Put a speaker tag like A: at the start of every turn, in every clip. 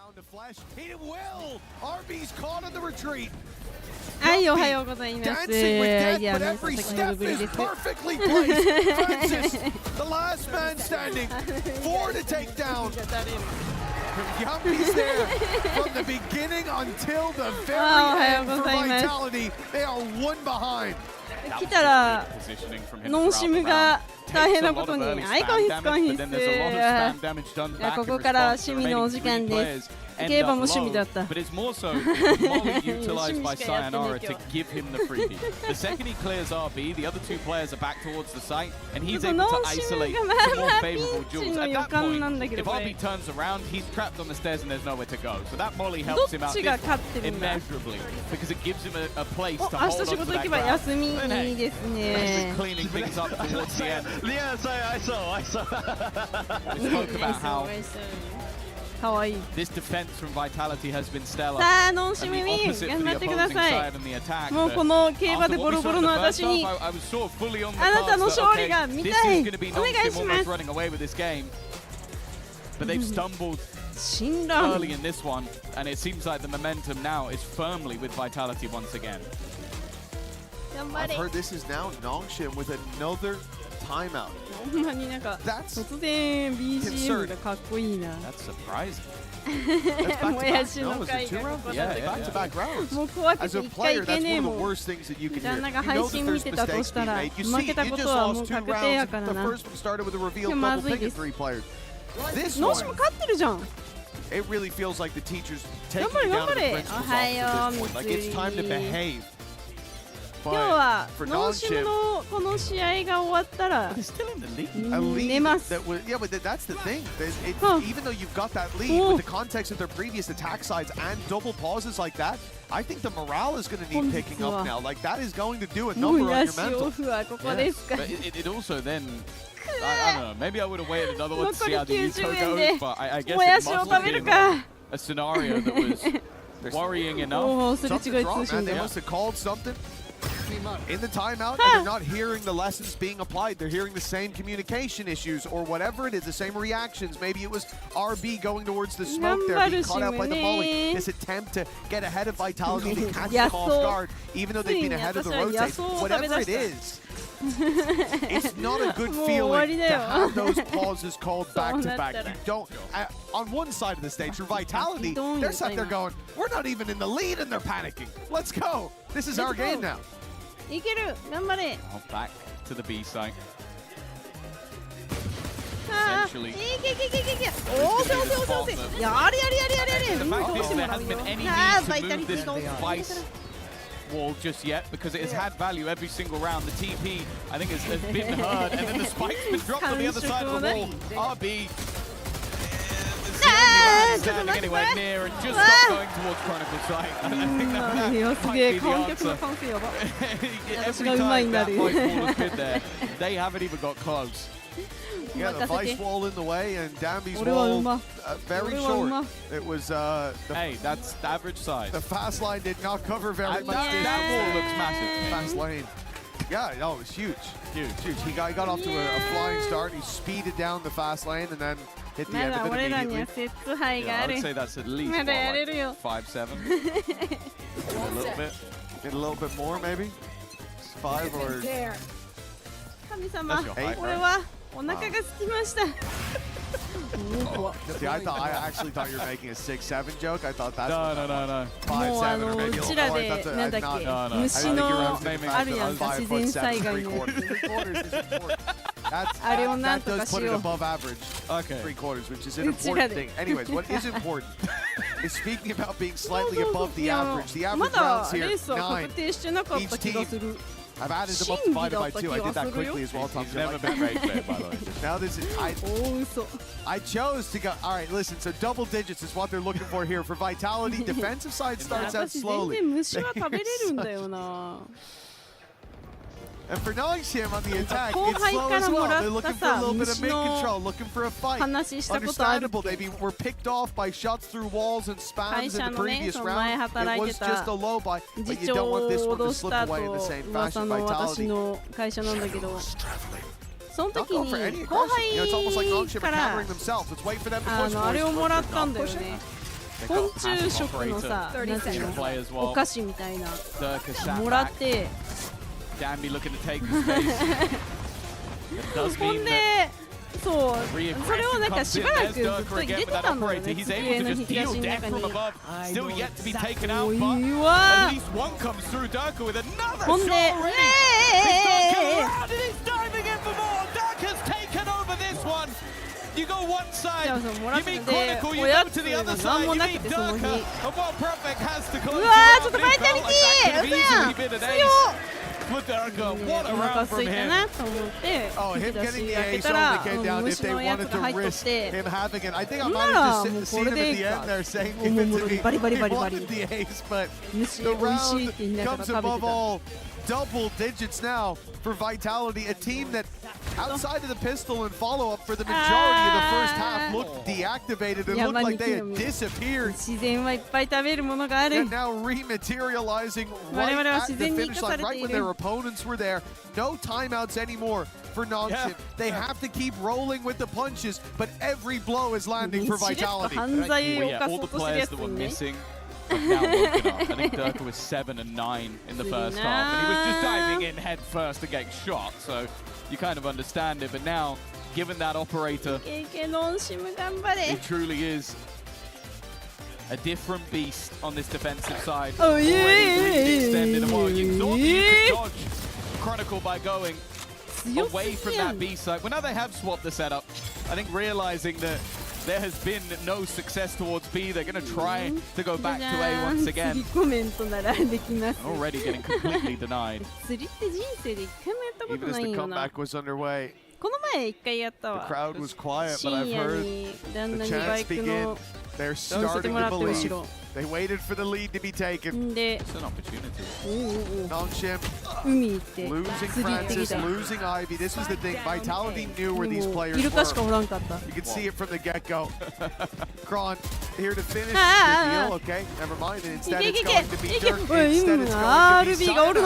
A: はい、おはようございます。いや、先ほどぶりです。来たらノンシムが大変なことに、はい、コンヒスコンヒス。ここからは趣味のお時間です。競馬も趣味だった。
B: But it's more so Molly utilized by Sayonara to give him the freebie. The second he clears RB, the other two players are back towards the site, and he's able to isolate some more favorable duels. At that point, if RB turns around, he's trapped on the stairs and there's nowhere to go. So that Molly helps him out immeasurably because it gives him a place to hold on to that ground. And hey, cleaning things up towards the end.
C: Yeah, I saw.
B: We spoke about how this defense from Vitality has been stellar.
A: さあ、ノンシムミン、頑張ってください。もうこの競馬でボロボロの私にあなたの勝利が見たい。お願いします。
B: But they've stumbled early in this one, and it seems like the momentum now is firmly with Vitality once again.
D: I've heard this is now Nongshim with another timeout.
A: ほんまになんか突然 BGM がかっこいいな。
B: That's surprising.
A: もやしの会がここだってもう怖くて一回いけねえもん。旦那が配信見てたとしたら負けたことはもう確定やからな。でもまずいです。ノンシム勝ってるじゃん。
D: It really feels like the teachers taking
A: 頑張れ
D: down
A: 頑張
D: the
A: れ。
D: principal's
A: おはよう
D: office at this point. Like it's time to behave.
A: 今日はノンシムのこの試合が終わったら寝ます。
D: Yeah, but that's the thing. Even though you've got that lead with the context of their previous attack sides and double pauses like that, I think the morale is going to need picking up now. Like that is going to do a number on your mental.
B: But it also then, I don't know, maybe I would have waited another one to see how the intro goes, but I guess it must have been a scenario that was worrying enough.
D: Something's wrong, man. They must have called something in the timeout, and they're not hearing the lessons being applied. They're hearing the same communication issues or whatever it is, the same reactions. Maybe it was RB going towards the smoke there, being caught out by the Molly. This attempt to get ahead of Vitality to catch them off guard, even though they've been ahead of the rotate. Whatever it is, it's not a good feeling to have those pauses called back to back. You don't. On one side of the stage, for Vitality, they're sat there going, "We're not even in the lead, and they're panicking. Let's go. This is our game now."
A: いける、頑張れ。
B: Back to the B site.
A: いけ。おせ。やれ。
B: The fact is there hasn't been any need to move this vice wall just yet because it has had value every single round. The TP, I think, has been heard, and then the spike's been dropped on the other side of the wall. RB standing anywhere near and just not going towards Chronicle site. I think that might be the answer. Every time that vice wall has been there, they haven't even got close.
D: Yeah, the vice wall in the way and Danby's wall very short. It was
B: hey, that's the average size.
D: The fast line did not cover very much.
B: That wall looks massive.
D: Fast lane. Yeah, no, it was huge. He got off to a flying start. He speeded down the fast lane and then hit the end of it immediately.
B: Yeah, I would say that's at least what, like 5-7.
D: A little bit more, maybe 5 or.
A: 神様、俺はお腹が空きました。
D: See, I actually thought you were making a 6-7 joke. I thought that's
B: no.
D: 5-7 or maybe.
A: うちらでなんだっけ、虫のあるやんか、自然災害のやつ。あれをなんとかしよう。
D: above average. Okay. 3/4, which is an important thing. Anyways, what is important is speaking about being slightly above the average. The average rounds here 9. Each team. I've added them up divided by 2. I did that quickly as well, Tom.
B: You've never been great there, by the way.
D: Now this is I chose to go. All right, listen. So double digits is what they're looking for here for Vitality. Defensive side starts out slowly. And for Nongshim on the attack, it's slow as well. They're looking for a little bit of mid-control, looking for a fight. Understandable, they were picked off by shots through walls and spams in the previous round. It was just a low buy, but you don't want this one to slip away in the same fashion. Vitality.
A: その時に後輩からあれをもらったんだよね。昆虫食のさ、なんていうの、お菓子みたいなもらって、ほんで、そう、それをなんかしばらくずっと入れてたんだよね、机の引き出しの中に。うわー、ほんで、
B: You go one side.
A: もらってて、おやつが何もなくてその日。うわー、ちょっとバイタリティー、うそやん、強っ。お腹空いたなと思って引き出し開けたら虫のやつが入っとって、ならもうこれでいいか、おもむろにバリバリバリバリ、虫美味しいって言いながら食べてた。
D: Double digits now for Vitality, a team that outside of the pistol and follow-up for the majority of the first half looked deactivated and looked like they had disappeared.
A: 自然はいっぱい食べるものがある。
D: And now rematerializing right at the finish line, right when their opponents were there. No timeouts anymore for Nongshim. They have to keep rolling with the punches, but every blow is landing for Vitality.
B: All the players that were missing have now woken up. I think Durka was 7 and 9 in the first half, and he was just diving in head first and getting shot, so you kind of understand it. But now, given that operator, it truly is a different beast on this defensive side.
A: Oh yeah!
B: Extended and well, you thought you could dodge Chronicle by going away from that B side. Well, now they have swapped the setup. I think realizing that there has been no success towards B, they're going to try to go back to A once again. Already getting completely denied.
D: Even as the comeback was underway,
A: この前一回やったわ。
D: the crowd was quiet, but I've heard the chants begin. They're starting to believe. They waited for the lead to be taken.
B: It's an opportunity.
D: Nongshim losing Francis, losing Ivy. This was the thing. Vitality knew where these players were. You could see it from the get-go. Kron here to finish the deal. Okay, never mind. And instead it's going to be Dirk. Instead it's going to be Simon to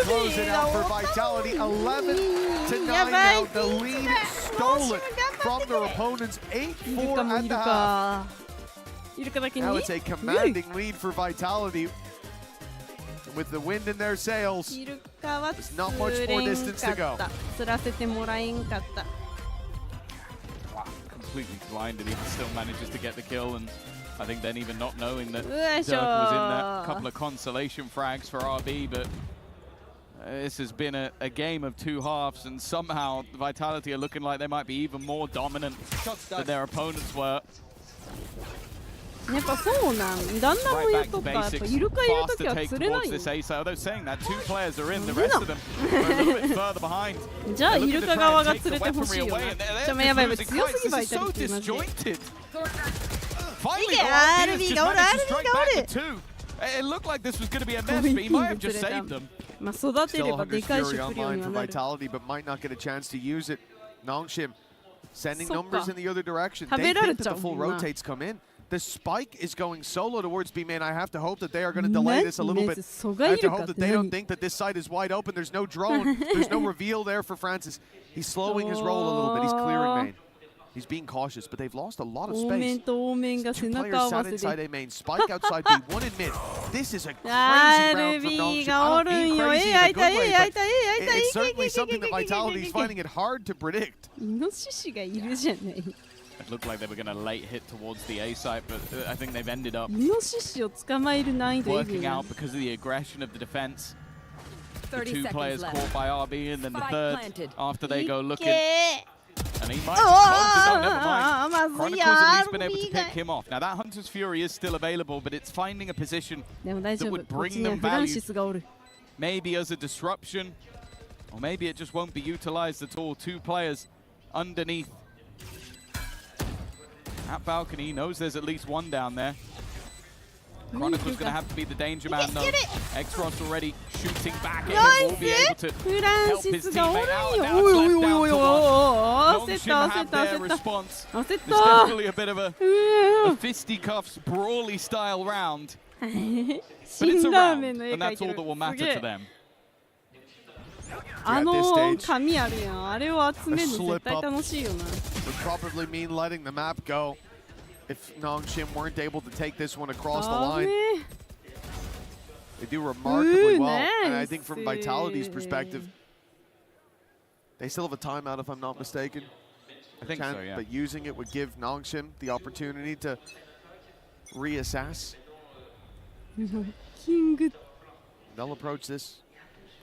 D: close it out for Vitality. 11 to 9 now. The lead stolen from their opponents. 8-4 at the half. Now it's a commanding lead for Vitality. With the wind in their sails, there's not much more distance to go.
B: Wow, completely blinded. He still manages to get the kill, and I think then even not knowing that Durka was in that couple of consolation frags for RB, but this has been a game of two halves, and somehow Vitality are looking like they might be even more dominant than their opponents were.
A: やっぱそうなん。旦那も言うとか、やっぱイルカいるときは釣れないよ。じゃあイルカ側が釣れてほしいよな。じゃあやばいやばい、強すぎばいたりってマジで。いけ、RB がおる、RB がおる。まあ育てればでかい食料にはなる。
D: Sending numbers in the other direction. They think that the full rotates come in. The spike is going solo towards B main. I have to hope that they are going to delay this a little bit. I have to hope that they don't think that this side is wide open. There's no drone. There's no reveal there for Francis. He's slowing his roll a little bit. He's clearing main. He's being cautious, but they've lost a lot of space. Two players sat inside A main. Spike outside B. One in mid. This is a crazy round from Nongshim. I don't mean crazy in a good way, but it's certainly something that Vitality is finding it hard to predict.
B: It looked like they were going to late hit towards the A site, but I think they've ended up working out because of the aggression of the defense. The two players caught by RB, and then the third after they go looking. And he might oh, never mind. Chronicle's at least been able to pick him off. Now that Hunter's Fury is still available, but it's finding a position that would bring them value. Maybe as a disruption, or maybe it just won't be utilized at all. Two players underneath at balcony, knows there's at least one down there. Chronicle's going to have to be the danger man though. X-Ross already shooting back at him, will be able to help his teammate out. Now it's left down to one. Nongshim have their response. It's definitely a bit of a fisticuffs, brawly style round. But it's a round, and that's all that will matter to them.
A: あの紙あるやん。あれを集めるの絶対楽しいよな。
D: Would probably mean letting the map go. if Nongshim weren't able to take this one across the line. They do remarkably well, and I think from Vitality's perspective, they still have a timeout if I'm not mistaken.
B: I think so, yeah.
D: But using it would give Nongshim the opportunity to reassess. They'll approach this,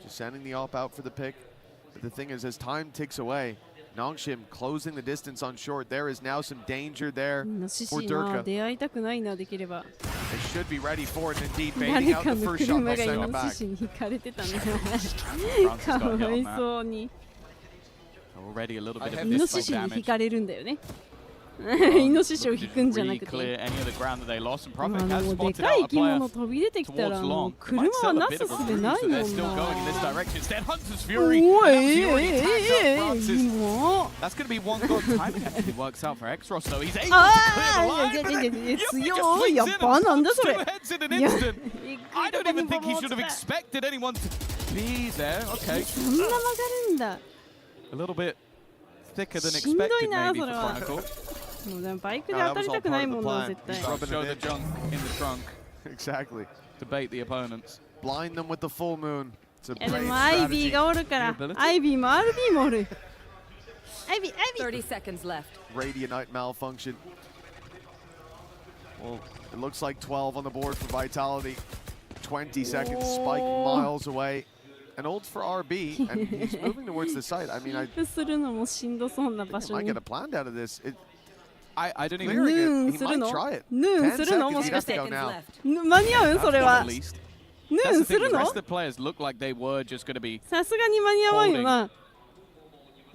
D: just sending the op out for the pick. But the thing is, as time ticks away, Nongshim closing the distance on short. There is now some danger there for Durka. They should be ready for it, and indeed baiting out the first shot by sending it back.
B: Already a little bit of damage.
A: Clear any of the
B: ground that they lost, and Prophet has spotted out a player towards long. Might sell a bit of a bruise, so they're still going in this direction. Instead, Hunter's Fury. That's going to be one god timing. Actually works out for Exros, though. He's able to clear the line. Just two heads in an instant. I don't even think he should have expected anyone to be there. Okay. A little bit thicker than expected, maybe, for Chronicle.
A: Show the
B: junk in the trunk.
D: Exactly.
B: To bait the opponents.
D: Blind them with the full moon. It's a brave
A: strategy.
C: 30 seconds left.
D: Radianite malfunction. Well, it looks like 12 on the board for Vitality. 20 seconds, Spike miles away. An ult for RB, and he's moving towards the site. I mean, I might get a plan out of this.
B: I don't even
D: he might try it. 10 seconds, he has to go now.
B: At least. That's the thing, the rest of the players look like they were just going to be holding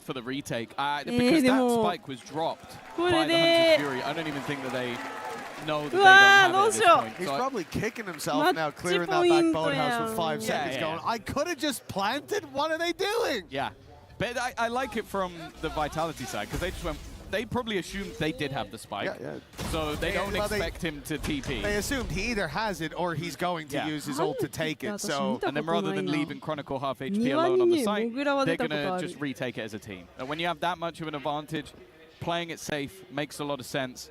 B: for the retake. Because that spike was dropped by the Hunter's Fury. I don't even think that they know that they don't have it at this point.
D: He's probably kicking himself now, clearing that back boathouse with 5 seconds going, I could have just planted. What are they doing?
B: Yeah. But I like it from the Vitality side, because they just went, they probably assumed they did have the spike.
D: Yeah.
B: So they don't expect him to TP.
D: They assumed he either has it or he's going to use his ult to take it. So,
B: and then rather than leaving Chronicle half HP alone on the site, they're going to just retake it as a team. And when you have that much of an advantage, playing it safe makes a lot of sense.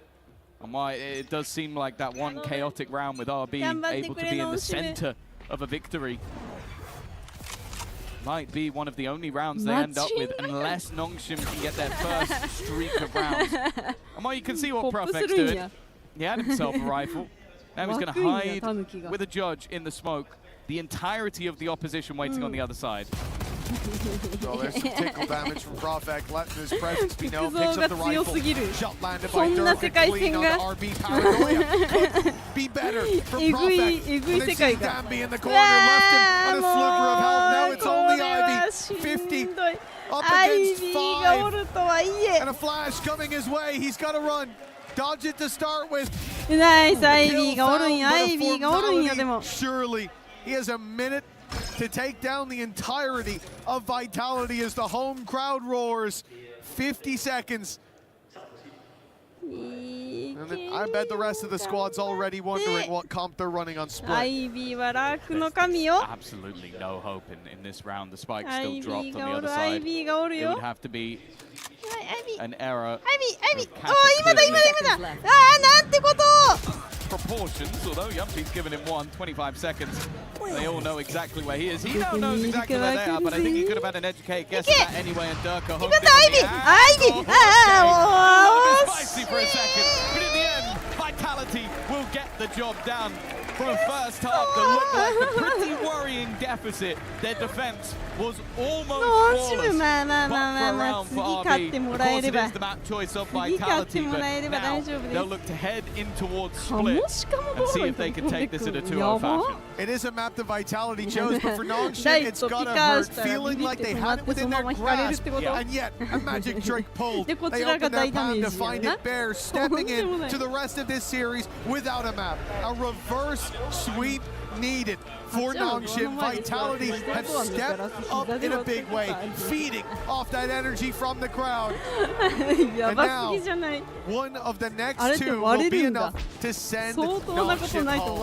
B: And why it does seem like that one chaotic round with RB able to be in the center of a victory might be one of the only rounds they end up with, unless Nongshim can get their first streak of rounds. And well, you can see what Profex did. He had himself a rifle. Now he's going to hide with a judge in the smoke. The entirety of the opposition waiting on the other side.
D: So there's some tickle damage from Profek, letting his presence be known. Picks up the rifle. Shot landed by Durka, clean on the RB paranoia. Could be better for Profek. They see Dambi in the corner, left him on a sliver of health. Now it's only Ivy. 50 up against 5. And a flash coming his way. He's got to run. Dodge it to start with.
A: Nice, Ivy.
D: Surely he has a minute to take down the entirety of Vitality as the home crowd roars. 50 seconds. And then I bet the rest of the squad's already wondering what comp they're running on split.
B: Absolutely no hope in this round. The spike still dropped on the other side. It would have to be an error. Proportions, although Yumpy's given him 25 seconds. They all know exactly where he is. He now knows exactly where they are, but I think he could have had an educated guess at that anyway, and Durka hooked spicy for a second, but in the end, Vitality will get the job done. From a first half that looked like a pretty worrying deficit, their defense was almost flawless. But for a round for RB, of course it is the map choice of Vitality, but now they'll look to head in towards split and see if they can take this in a 2-0 fashion.
D: It is a map that Vitality chose, but for Nongshim, it's gotta hurt, feeling like they had it within their grasp, and yet a magic trick pulled. They opened their palm to find it bare, stepping in to the rest of this series without a map. A reverse sweep needed for Nongshim. Vitality have stepped up in a big way, feeding off that energy from the crowd. And now, one of the next two will be enough to send Nongshim home.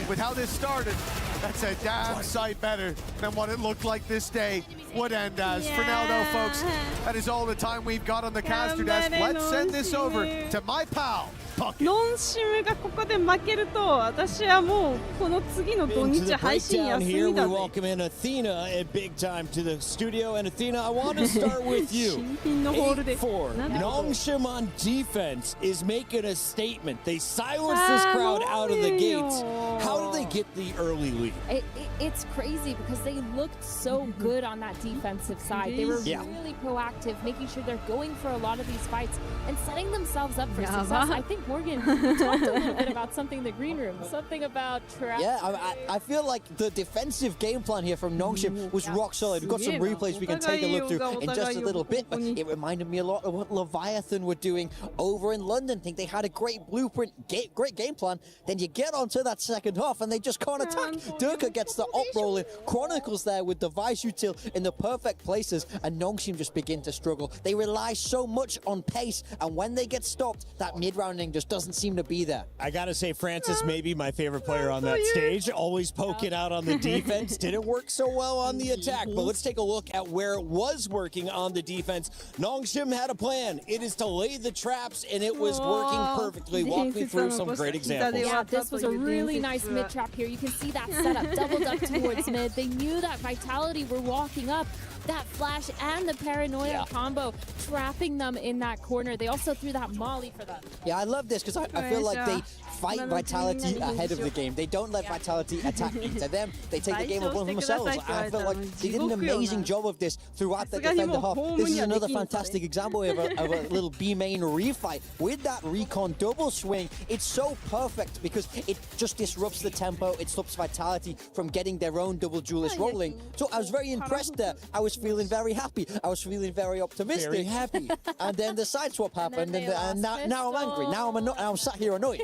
D: With how this started, That's a damn sight better than what it looked like this day would end as. For now, though, folks, that is all the time we've got on the caster desk. Let's send this over to my pal, Puck.
A: ノンシムがここで負けると、私はもうこの次の土日配信休みだね。
C: We welcome in Athena at big time to the studio. And Athena, I want to start with you. 8-4. Nongshim on defense is making a statement. They silence this crowd out of the gates. How do they get the early lead?
E: It's crazy because they looked so good on that defensive side. They were really proactive, making sure they're going for a lot of these fights and setting themselves up for success. I think Morgan talked a little bit about something in the green room, something about trap.
C: Yeah, I feel like the defensive game plan here from Nongshim was rock solid. We've got some replays we can take a look through in just a little bit, but it reminded me a lot of what Leviathan were doing over in London. I think they had a great blueprint, great game plan. Then you get onto that second half and they just can't attack. Durka gets the up rolling. Chronicles there with the Vice Util in the perfect places, and Nongshim just begin to struggle. They rely so much on pace, and when they get stopped, that mid-rounding just doesn't seem to be there.
F: I gotta say, Francis may be my favorite player on that stage. Always poking out on the defense. Didn't work so well on the attack, but let's take a look at where it was working on the defense. Nongshim had a plan. It is to lay the traps, and it was working perfectly. Walk me through some great examples.
E: Yeah, this was a really nice mid trap here. You can see that setup, doubled up towards mid. They knew that Vitality were walking up. That flash and the paranoia combo trapping them in that corner. They also threw that molly for them.
C: Yeah, I love this because I feel like they fight Vitality ahead of the game. They don't let Vitality attack into them. They take the game upon themselves. I feel like they did an amazing job of this throughout the defender half. This is another fantastic example of a little B main refight with that recon double swing. It's so perfect because it just disrupts the tempo. It stops Vitality from getting their own double duelist rolling. So I was very impressed there. I was feeling very happy. I was feeling very optimistic.
F: Very happy.
C: And then the side swap happened, and now I'm angry. Now I'm sat here annoyed.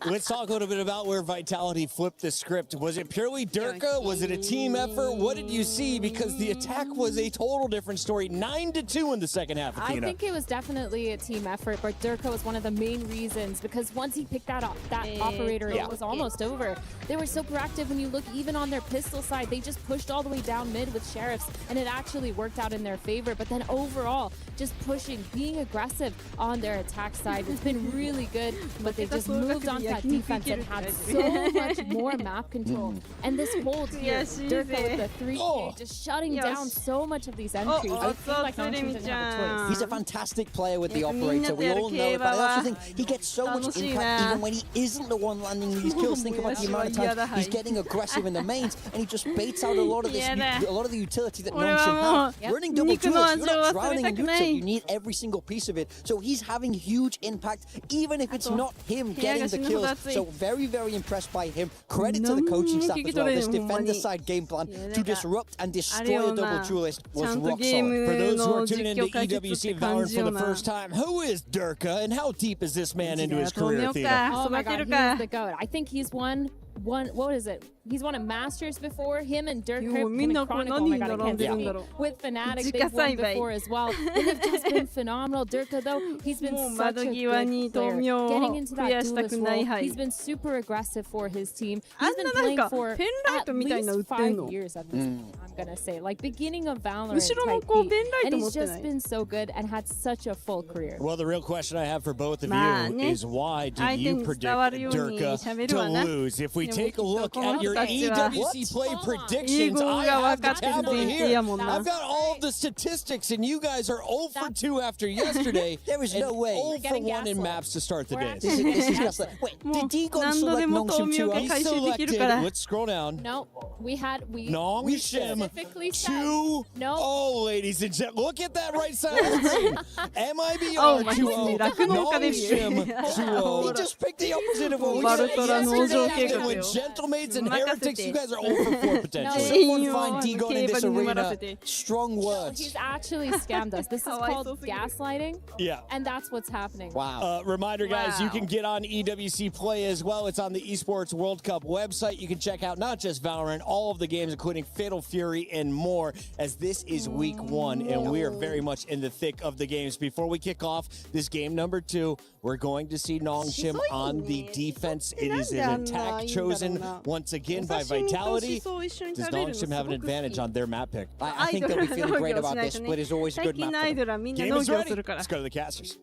F: Let's talk a little bit about where Vitality flipped the script. Was it purely Durka? Was it a team effort? What did you see? Because the attack was a total different story. 9-2 in the second half, Athena.
E: I think it was definitely a team effort, but Durka was one of the main reasons because once he picked that up, that operator, it was almost over. They were so proactive. When you look even on their pistol side, they just pushed all the way down mid with Sheriffs, and it actually worked out in their favor. But then overall, just pushing, being aggressive on their attack side, it's been really good, but they just moved on to that defense and had so much more map control. And this hold here, Durka with the 3 just shutting down so much of these entries. I feel like Nongshim didn't have a choice.
C: He's a fantastic player with the operator. We all know it, but I also think he gets so much impact even when he isn't the one landing these kills. Think about the amount of times he's getting aggressive in the mains, and he just baits out a lot of this, a lot of the utility that Nongshim have. Running double duels, you're not drowning in util. You need every single piece of it. So he's having huge impact, even if it's not him getting the kills. So very, very impressed by him. Credit to the coaching staff as well. This defender side game plan to disrupt and destroy a double duelist was rock solid.
F: For those who are tuning into EWC Valorant for the first time, who is Durka and how deep is this man into his career, Athena?
E: Oh my God, he's the GOAT. I think he's won, what is it? He's won a Masters before. Him and Durka, him and Chronicle, oh my God, I can't say. With Fnatic, they've won before as well. And they've just been phenomenal. Durka, though, he's been such a good player. Getting into that duelist role, he's been super aggressive for his team. He's been playing for at least 5 years at this point, I'm going to say. Like, beginning of Valorant type peak. And he's just been so good and had such a full career.
F: Well, the real question I have for both of you is why do you predict Durka to lose? If we take a look at your EWC play predictions, I have the tablet here. I've got all of the statistics, and you guys are 0 for 2 after yesterday.
C: There is no way.
F: 0 for 1 in maps to start the day.
C: This is just like, wait, did Deacon select Nongshim 2?
F: He selected, let's scroll down.
E: No, we
F: Nongshim
E: specifically
F: 2.
E: No.
F: Oh, ladies and gentlemen, look at that right side of the screen. MIBR 2-0. Nongshim 2-0.
C: He just picked the opposite of what we
F: Valtra
C: said.
F: with Gentlemaids and Heretics, you guys are 0 for 4 potentially. Someone find Degon in this arena. Strong words.
E: He's actually scammed us. This is called gaslighting.
F: Yeah.
E: And that's what's happening.
C: Wow.
F: Reminder, guys, you can get on EWC Play as well. It's on the Esports World Cup website. You can check out not just Valorant, all of the games, including Fatal Fury and more, as this is week 1, and we are very much in the thick of the games. Before we kick off this game number 2, we're going to see Nongshim on the defense. It is an attack chosen once again by Vitality. Does Nongshim have an advantage on their map pick?
C: I think they'll be feeling great about this. Split is always a good map for them.
F: Game is ready. Let's go to the casters.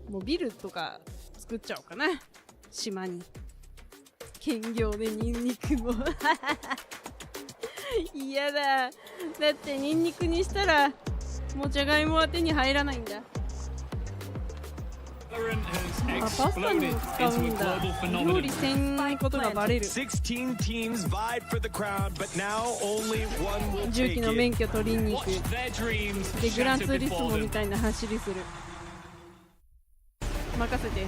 A: もうビルとか作っちゃおうかな、島に。兼業でニンニクも嫌だ。だってニンニクにしたらもうじゃがいもは手に入らないんだ。あ、パスタに使うんだ。料理せんことがバレる。重機の免許取りに行く。でグランツーリスモみたいな走りする。任せて。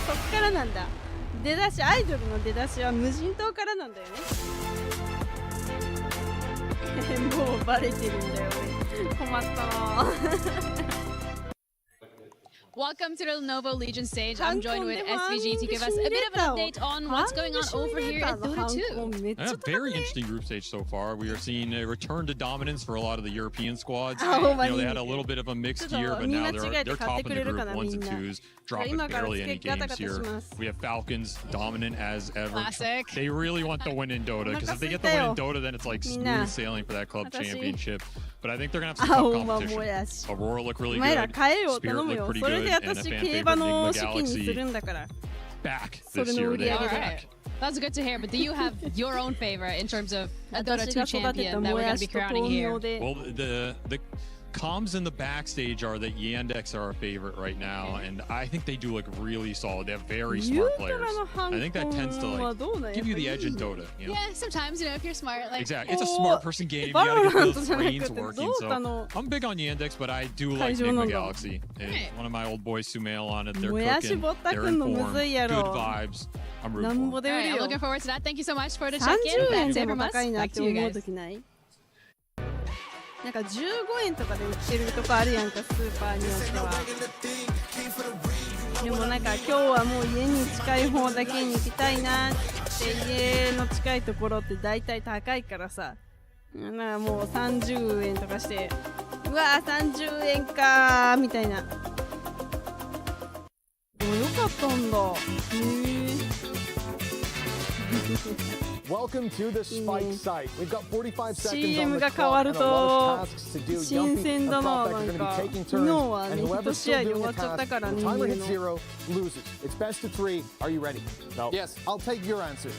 A: そっからなんだ。出だし、アイドルの出だしは無人島からなんだよね。もうバレてるんだよ俺。困ったな。
G: Welcome to the Lenovo Legion stage. I'm joined with SVG to give us a bit of an update on what's going on over here at Dota 2.
H: A very interesting group stage so far. We are seeing a return to dominance for a lot of the European squads. They had a little bit of a mixed year, but now they're top in the group 1s and 2s, dropping barely any games here. We have Falcons dominant as ever.
G: Classic.
H: They really want the win in Dota, because if they get the win in Dota, then it's like smooth sailing for that club championship. But I think they're going to have some tough competition. Aurora look really good. Spirit look pretty good. And a fan favorite, Enigma Galaxy, back this year. They are back.
G: That's good to hear, but do you have your own favorite in terms of a Dota 2 champion that we're going to be crowning here?
H: Well, the comms in the backstage are that Yandex are our favorite right now, and I think they do look really solid. They have very smart players. I think that tends to like give you the edge in Dota. You know?
G: Yeah, sometimes, you know, if you're smart. Like,
H: exactly. It's a smart person game. You gotta get those brains working. So I'm big on Yandex, but I do like Enigma Galaxy. One of my old boys, Sumail, on it. They're cooking. They're informed. Good vibes. I'm rooting for it.
G: All right, I'm looking forward to that. Thank you so much for the check-in. That's it from us. Back to you guys.
A: なんか15円とかで売ってるとこあるやんか、スーパーによっては。でもなんか今日はもう家に近い方だけに行きたいなって、家の近いところって大体高いからさ、なんかもう30円とかして、うわー30円かーみたいな。でもよかったんだ。
I: Welcome to the Spike site. We've got 45 seconds on
A: CM
I: the
A: が変わ
I: clock
A: る
I: and a lot
A: と
I: of tasks to do.
A: 新
I: Yumpy
A: 鮮
I: and
A: だな、
I: Prophet
A: な
I: are
A: ん
I: going to
A: か
I: be taking
A: 昨日
I: turns,
A: は
I: and
A: ね、1
I: whoever's
A: 試合
I: still
A: で終
I: doing
A: わ
I: a
A: っちゃった
I: task,
A: から
I: the
A: 見
I: timer
A: る
I: hits
A: の。
I: 0, loses. It's best of 3. Are you ready?
C: No.
I: Yes. I'll take your answer.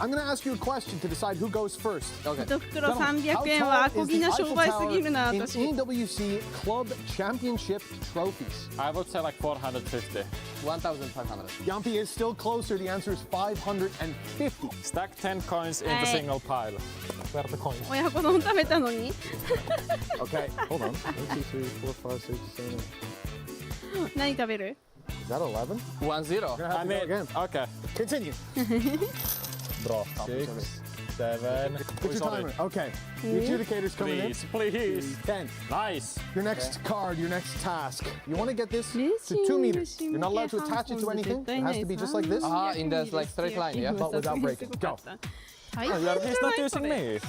I: I'm going to ask you a question to decide who goes first. Okay.
A: 1袋300円はアコギな商売すぎるな、
I: in
A: 私。
I: EWC Club Championship trophies?
J: I would say like 450.
C: 1,500.
I: Yumpy is still closer. The answer is 550.
J: Stack 10 coins in the single pile. Where are the coins?
A: 親子丼食べたのに
I: Okay, hold on. 1, 2, 3, 4, 5, 6, 7.
A: 何食べる
I: Is that 11?
C: 1-0.
I: We're gonna have to go again.
J: Okay.
I: Continue.
J: Bra. 6, 7.
I: Put your timer. Okay. The adjudicator's coming in.
J: Please.
I: 10.
J: Nice.
I: Your next card, your next task. You want to get this to 2 meters. You're not allowed to attach it to anything. It has to be just like this,
C: In the like straight line, yeah?
I: but without breaking. Go.
A: He's
J: not using me.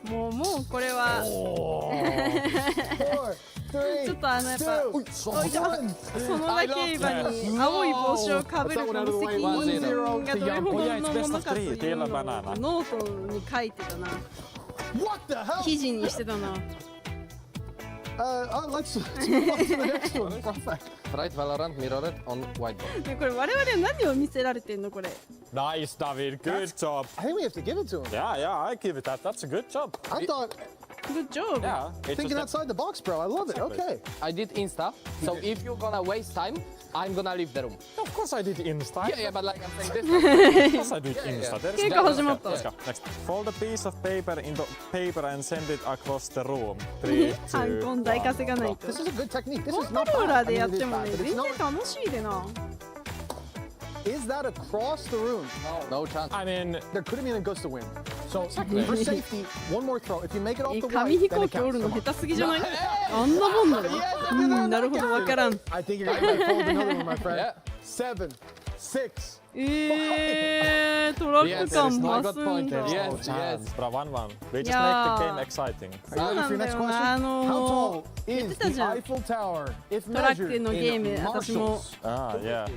A: もうこれは
I: 4, 3,
A: ちょっとやっぱ
I: 2,
A: そのだけ言えばに青い帽子をかぶるこの責任がどれほどのものかというのをノートに書いてたな。
I: What the hell?
A: 記事にしてたな。
I: Let's move on to the next one. Prophet.
C: Right, Valorant, mirror it on whiteboard.
A: これ我々は何を見せられてんのこれ。
J: Nice, David. Good job.
I: I think we have to give it to him.
J: Yeah, I give it that. That's a good job.
I: I thought,
A: Good job.
J: Yeah.
I: thinking outside the box, bro. I love it. Okay.
C: I did Insta, so if you're gonna waste time, I'm gonna leave the room.
J: Of course I did Insta.
C: Yeah, but like I'm saying this.
J: Of course I did Insta. There's
A: 喧嘩始まった。
J: Let's go. Next. Fold a piece of paper into paper and send it across the room. 3,
A: ハン
J: 2,
A: コン代稼がないと。
I: This is a good technique. This
A: コン
I: is
A: ト
I: not
A: ローラー
I: bad.
A: で
I: I
A: や
I: mean,
A: っ
I: it
A: て
I: is
A: も
I: bad,
A: ね、
I: but
A: 全
I: it's
A: 然
I: not.
A: 楽しいでな。
I: Is that across the room?
C: No chance.
J: I mean,
I: There could have been a ghost to win. So for safety, one more throw. If you make it off the
A: 紙
I: right,
A: 飛
I: then
A: 行
I: it
A: 機おる
I: counts.
A: の
I: Come
A: 下
I: on.
A: 手すぎじゃない？あんなもんなの？なるほど、わからん。
I: I think you're gonna fold another one, my friend. 7, 6.
A: トラック感増すんだ。
J: Yes, yes. But 1-1. We just make the game exciting.
I: Are you ready for your next question? How tall is the Eiffel Tower if
A: トラッ
I: measured
A: クのゲー
I: in
A: ム、私も
J: Ah, yeah.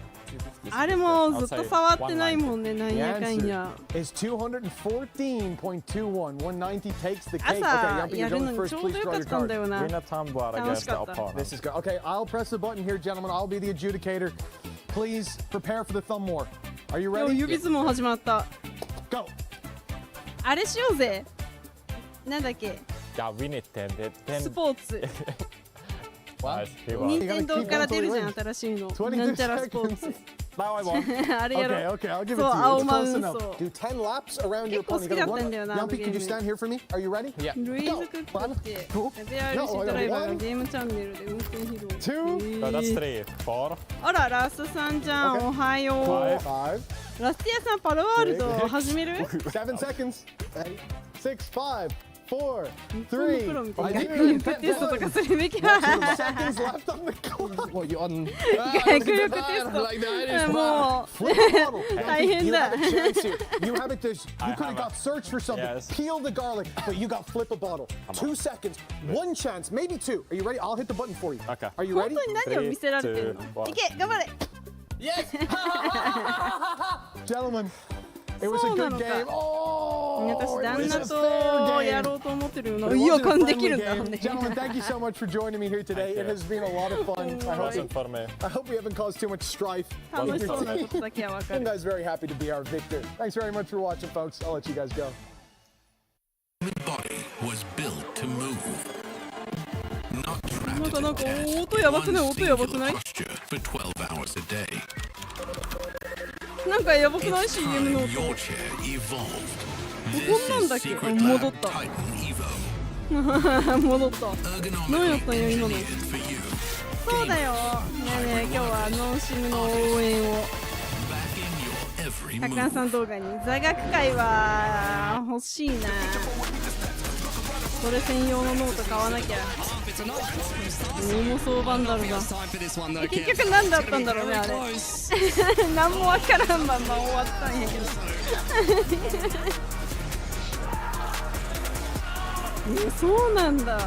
A: あれもずっと触ってないもんね、なんやかんや。
I: is 214.21. 190 takes the cake.
A: 朝
I: Okay,
A: や
I: Yumpy,
A: る
I: you're
A: の
I: going
A: に
I: first.
A: ちょうど
I: Please
A: よ
I: draw
A: かっ
I: your
A: たんだ
I: card.
A: よな。
J: Win a tumbler
A: 楽し
J: against
A: か
J: the
A: った
J: opponent.
I: This is good. Okay, I'll press the button here, gentlemen. I'll be the adjudicator. Please prepare for the thumb war. Are you
A: 今
I: ready?
A: 日指相撲始まった。
I: Go.
A: あれしようぜ。なんだっけ、
J: Yeah, win it 10.
A: スポーツ。
J: Nice. He
A: 任
J: won.
A: 天堂から出るじゃん、新しいの。なんちゃらスポーツ。
J: Now I won.
A: あれやろ
I: Okay, okay, I'll give it
A: そう、
I: to you.
A: 青
I: It's
A: 馬
I: close
A: 運
I: enough.
A: 送。
I: Do 10 laps around your
A: 結構好
I: opponent.
A: き
I: You
A: だ
I: got
A: ったん
I: one.
A: だよな、あの
I: Yumpy,
A: ゲ
I: could you
A: ー
I: stand
A: ム。
I: here for me? Are you ready?
J: Yeah.
A: ルイーズクックって WRC ドライバーがゲームチャンネルで運転披露。
I: 2.
J: So that's 3. 4.
A: あら、ラスさんじゃん、
I: Okay.
A: おはよう。
I: 5.
A: ラスティアさん、パロワールド始める？
I: 7 seconds. 6, 5, 4,
A: プロみ
I: 3.
A: たい
I: I
A: な。
I: do.
A: 学力テストとかするべき
I: 2 seconds left on the clock. What, you on?
A: 学力テスト。もう
I: Flip the bottle.
A: 大変
I: You
A: だ。
I: have a chance here. You have it. You
J: I
I: could have
J: have
I: got search for something.
J: Yes.
I: Peel the garlic, but you got flip a bottle. 2 seconds. 1 chance, maybe 2. Are you ready? I'll hit the button for you.
J: Okay.
I: Are you
A: 本
I: ready?
A: 当に何を見せられてるの？
J: 3, 2, 1.
A: いけ、頑張れ。
I: Gentlemen, it was a
A: そうな
I: good
A: のか。
I: game. Oh,
A: 私
I: it
A: 旦
I: was
A: 那
I: a
A: と
I: fair
A: や
I: game.
A: ろうと思ってるよな。
I: But
A: い
I: it
A: や、
I: wasn't a
A: 勘でき
I: friendly
A: るんだ
I: game.
A: ね。
I: Gentlemen, thank you so much for joining me here today. It has been a lot of fun.
J: It wasn't for me.
I: I hope we haven't caused too much strife.
A: 楽しそうなことだけはわか
I: I'm
A: る。
I: guys very happy to be our victor. Thanks very much for watching, folks. I'll let you guys go.
K: Human body was built to move. Not
A: なん
K: trapped
A: か
K: in
A: なんか
K: death.
A: 音やばくない？
K: One
A: 音やばくない？
K: singular posture for 12 hours a day.
A: なんかやばくない？
K: It's
A: CM の
K: time
A: 音。
K: your chair evolved.
A: こ
K: This
A: んなんだっ
K: is
A: け？
K: Secret
A: 戻
K: Lab
A: った。
K: Titan Evo.
A: 戻った。何やったんや今の。
K: Ergonomically engineered for you.
A: そうだよ。ねえねえ、今日はノンシムの応援を。
K: Backing your every
A: たくあん
K: move.
A: さん動画に座学会は欲しいな。それ専用のノート買わなきゃ。重そうバンダルだ。結局何だったんだろうねあれ。何もわからんまんま終わったんやけど。そうなんだ。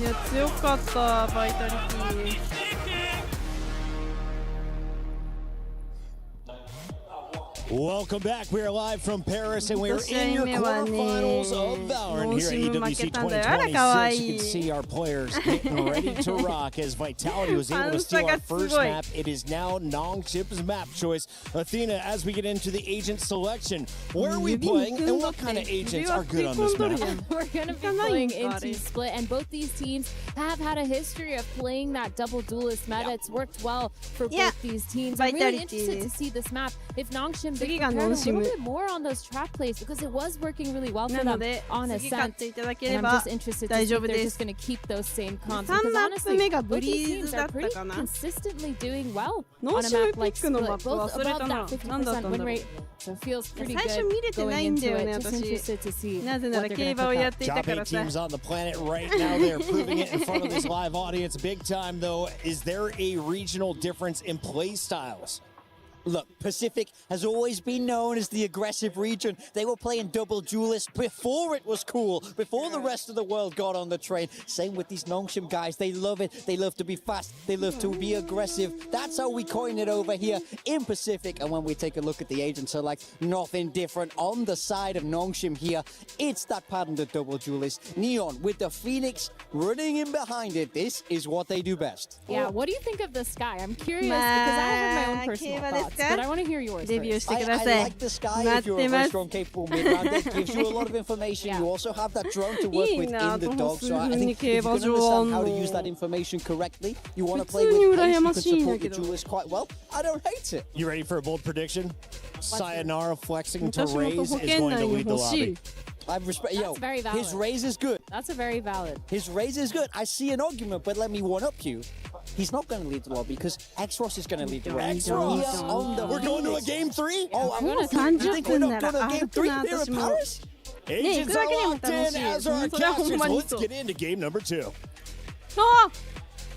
A: いや強かったバイタリティ。
F: Welcome back. We are live from Paris, and we are in your quarterfinals of Valorant here at EWC 2026. You can see our players getting ready to rock as Vitality was able to steal our first map. It is now Nongshim's map choice. Athena, as we get into the agent selection, where are we playing, and what kind of agents are good on this map?
E: We're going to be playing into Split, and both these teams have had a history of playing that double duelist meta. It's worked well for both these teams. I'm really interested to see this map. If Nongshim they prepare a little bit more on those trap plays because it was working really well for them on Ascent. And I'm just interested to see if they're just going to keep those same comps because honestly, both these teams are pretty consistently doing well on a map like Split. Both above that 50% win rate, so it feels pretty good going into it. Just interested to see what they're going to pick up.
F: Top 8 teams on the planet right now. They're proving it in front of this live audience. Big time, though. Is there a regional difference in play styles?
C: Look, Pacific has always been known as the aggressive region. They were playing double duelist before it was cool, before the rest of the world got on the train. Same with these Nongshim guys. They love it. They love to be fast. They love to be aggressive. That's how we coin it over here in Pacific. And when we take a look at the agent select, nothing different on the side of Nongshim here. It's that pattern, the double duelist. Neon with the Phoenix running in behind it. This is what they do best.
E: Yeah, what do you think of the Sky? I'm curious because I have my own personal thoughts. But I want to hear yours first.
C: I like the Sky if you're a very strong, capable mid-rounder. It gives you a lot of information. You also have that drone to work with in the dog. So I think if you can understand how to use that information correctly, you want to play with pace, you can support the duelist quite well. I don't hate it.
F: You ready for a bold prediction? Sayonara flexing to raise is going to lead the lobby.
C: I respect. Yo,
E: very valid.
C: his raise is good.
E: That's a very valid.
C: His raise is good. I see an argument, but let me one up you. He's not going to lead the world because X-Ross is going to lead the world.
F: X-Ross! We're going to a game 3?
C: Oh, I'm
A: going to
C: you think we're not going to a game 3 here in Paris?
F: Agents are locked in as our catchers. Let's get into game number 2.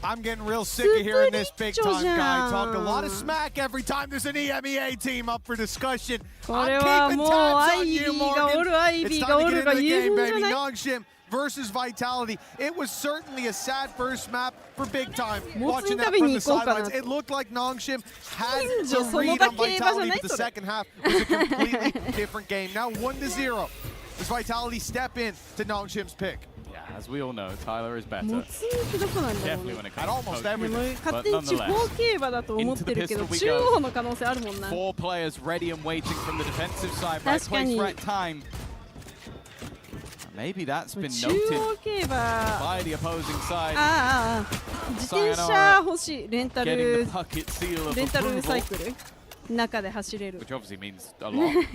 D: I'm getting real sick of hearing this big-time guy talk a lot of smack every time there's an EMEA team up for discussion. I'm keeping tabs on you, Morgan. It's time to get into the game, baby. Nongshim versus Vitality. It was certainly a sad first map for Big Time. Watching that from the sidelines, it looked like Nongshim had the read on Vitality, but the second half was a completely different game. Now 1-0. Does Vitality step in to Nongshim's pick?
B: As we all know, Tyler is better. Definitely when it comes to
D: almost everything.
B: But nonetheless, into the pistol we go. 4 players ready and waiting from the defensive side. Right place, right time. Maybe that's been noted by the opposing side. Sayonara getting the bucket seal of approval, which obviously means a lot.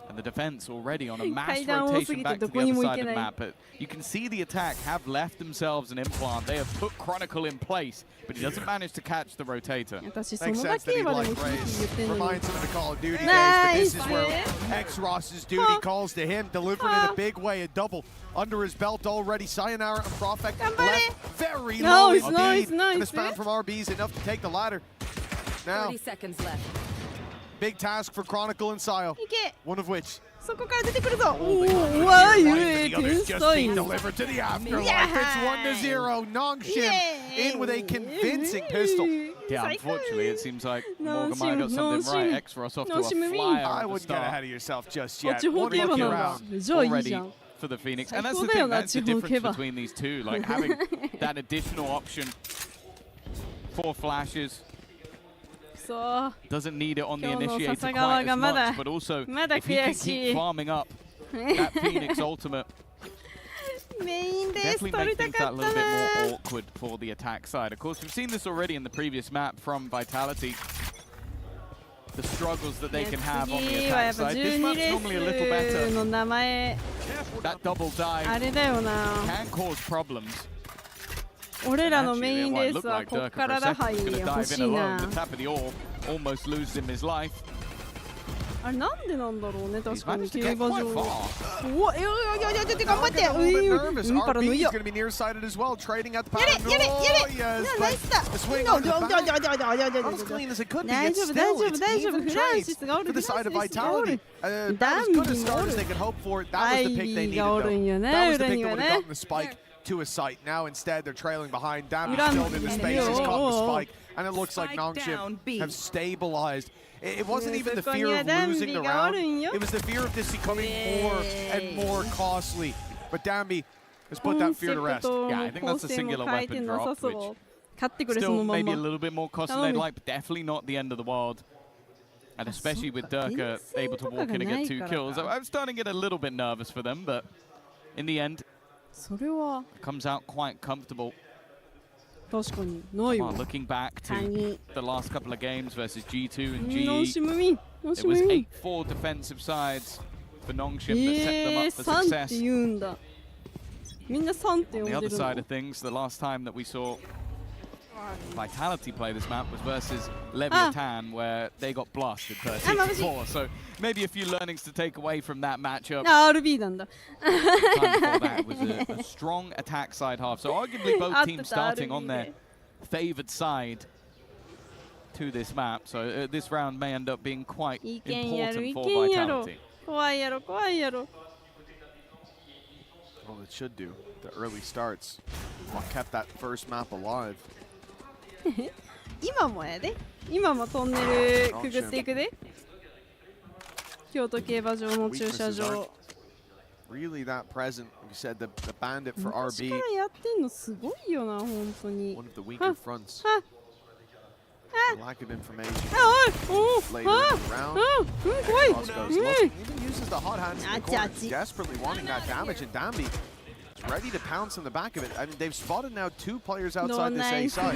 B: And the defense already on a mass rotation back to the other side of the map. But you can see the attack have left themselves an implant. They have put Chronicle in place, but he doesn't manage to catch the rotator.
D: Makes sense that he liked Raze. Reminds him of the Call of Duty days, but this is where X-Ross's duty calls to him, delivering in a big way, a double under his belt already. Sayonara and Profect left very low indeed. And the spam from RB is enough to take the ladder. Now,
L: 30 seconds left.
D: Big task for Chronicle and Sile, one of which
A: so こから出てくるぞ。
D: just being delivered to the afterlife. It's 1-0. Nongshim in with a convincing pistol.
B: Yeah, unfortunately, it seems like Morgan might have got something right. X-Ross off to a flyer.
D: I wouldn't get ahead of yourself just yet.
A: 1 lucky round
B: already for the Phoenix. And that's the thing, that's the difference between these two. Like having that additional option, 4 flashes. Doesn't need it on the initiator quite as much, but also if he can keep farming up that Phoenix ultimate, definitely make things that little bit more awkward for the attack side. Of course, we've seen this already in the previous map from Vitality. The struggles that they can have on the attack side. This map's normally a little better. That double dive can cause problems.
A: 俺らのメインレースはこっからだはい欲しいな。
B: Almost loses him his life.
A: あれなんでなんだろうね、確かに競馬場。お、頑張って。うんからのいや。やれやれやれ。ナイスだ。大丈夫大丈夫。フランシスがおる。ダンビーがおる。アイビーがおるんよね、裏にはね。
D: To a site. Now instead they're trailing behind. Damn, filled in the space, he's caught the spike, and it looks like Nongshim have stabilized. It wasn't even the fear of losing the round, it was the fear of this becoming more and more costly. But Dambi has put that fear to rest.
B: Yeah, I think that's a singular weapon drop, which still maybe a little bit more cost than they'd like, but definitely not the end of the world. And especially with Durka able to walk in and get 2 kills. I'm starting to get a little bit nervous for them, but in the end, it comes out quite comfortable. Looking back to the last couple of games versus G2 and G, it was 8-4 defensive sides for Nongshim that set them up for success. On the other side of things, the last time that we saw Vitality play this map was versus Leviathan, where they got blasted 13-4. So maybe a few learnings to take away from that matchup. Time before that was a strong attack side half. So arguably both teams starting on their favored side to this map. So this round may end up being quite important for Vitality.
D: Well, it should do. The early starts what kept that first map alive.
A: 今もやで。今もトンネルくぐっていくで。京都競馬場の駐車場。
D: Really that present? You said the bandit for RB.
A: 昔からやってんのすごいよな、本当に。
D: One of the weaker fronts. Lack of information. Later in the round. Even uses the hot hands in the corner, desperately wanting that damage, and Dambi ready to pounce on the back of it. I mean, they've spotted now 2 players outside this A side.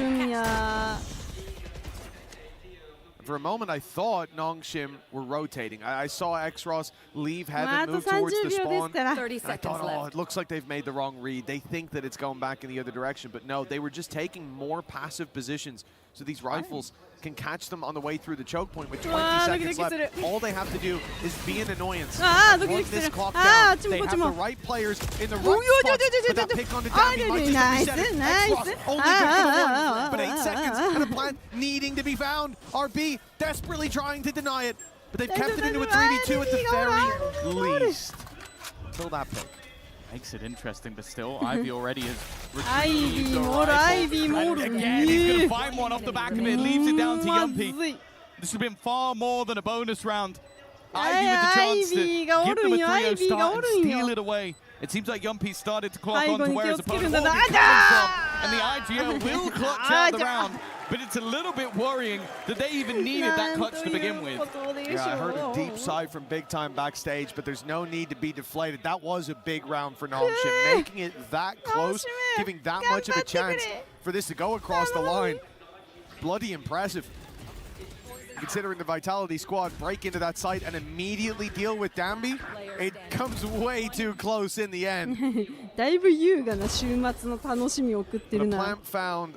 D: For a moment, I thought Nongshim were rotating. I saw X-Ross leave heaven, move towards the spawn.
L: 30
D: I thought, oh, it looks like they've made the wrong read. They think that it's going back in the other direction, but no, they were just taking more passive positions. So these rifles can catch them on the way through the choke point with 20 seconds left. All they have to do is be an annoyance. Once this clock down, they have the right players in the right spots. But that pick on the Dandy might just reset it. X-Ross only good for the one, but 8 seconds and a plant needing to be found. RB desperately trying to deny it, but they've kept it into a 3v2 at the very least. Until that pick.
B: Makes it interesting, but still, Ivy already has
A: Ivy more, Ivy more.
B: And again, he's going to find one off the back of it, leaves it down to Yumpy. This would have been far more than a bonus round. Ivy with the chance to give them a 3-0 start and steal it away. It seems like Yumpy started to clock on to where his opponent will be coming from, and the IGL will clutch out the round. But it's a little bit worrying that they even needed that clutch to begin with.
D: Yeah, I heard a deep sigh from Big Time backstage, but there's no need to be deflated. That was a big round for Nongshim. Making it that close, giving that much of a chance for this to go across the line. Bloody impressive. Considering the Vitality squad break into that site and immediately deal with Danby, it comes way too close in the end.
A: だいぶ優雅な週末の楽しみを送ってるな。
D: The plant found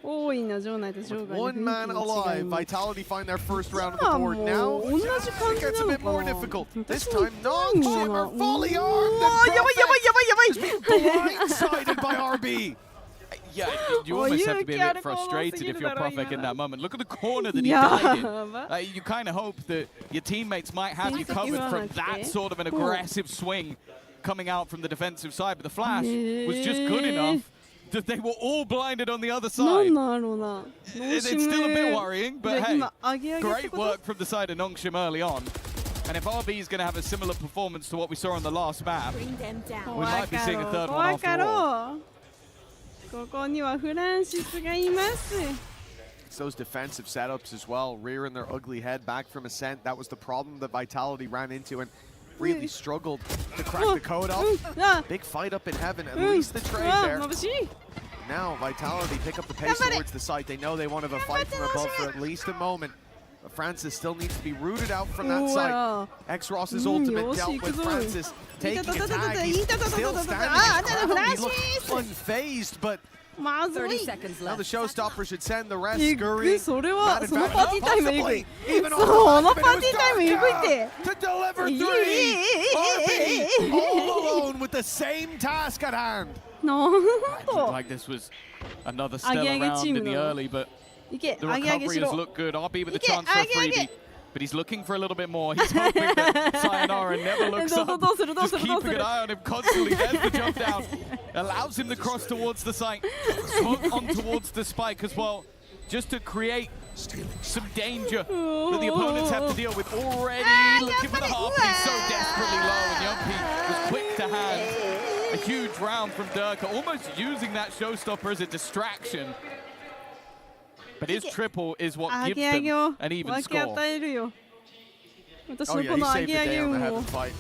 A: one
D: man alive. Vitality find their first round of the board. Now it gets a bit more difficult. This time, Nongshim are fully armed. Blindsided by RB.
B: Yeah, you almost have to be a bit frustrated if you're Prophet in that moment. Look at the corner that he died in. You kind of hope that your teammates might have you covered from that sort of an aggressive swing coming out from the defensive side, but the flash was just good enough that they were all blinded on the other side. It's still a bit worrying, but hey, great work from the side of Nongshim early on. And if RB is going to have a similar performance to what we saw on the last map, we might be seeing a third one after all.
D: It's those defensive setups as well, rearing their ugly head back from Ascent. That was the problem that Vitality ran into and really struggled to crack the code up. Big fight up in heaven, at least the trade there. Now Vitality pick up the pace towards the site. They know they want to have a fight from above for at least a moment. But Francis still needs to be rooted out from that site. X-Ross's ultimate dealt with Francis taking a tag. He's still standing. He looks unfazed, but
L: 30 seconds left.
D: Now the showstopper should send the rest scurrying.
A: それはそのパーティータイムえぐい。そのパーティータイムえぐいって。
D: To deliver 3. RB all alone with the same task at hand.
B: Like this was another stellar round in the early, but the recovery has looked good. RB with a chance for a freebie. But he's looking for a little bit more. He's hoping that Sayonara never looks up. Just keeping an eye on him constantly. There's the jump down. Allows him to cross towards the site. Smoke on towards the spike as well. Just to create some danger that the opponents have to deal with. Already looking for the half. He's so desperately low. And Yumpy was quick to hand. A huge round from Durka. Almost using that showstopper as a distraction. But his triple is what gives them an even score.
D: Oh yeah, he saved the day on the heaven fight.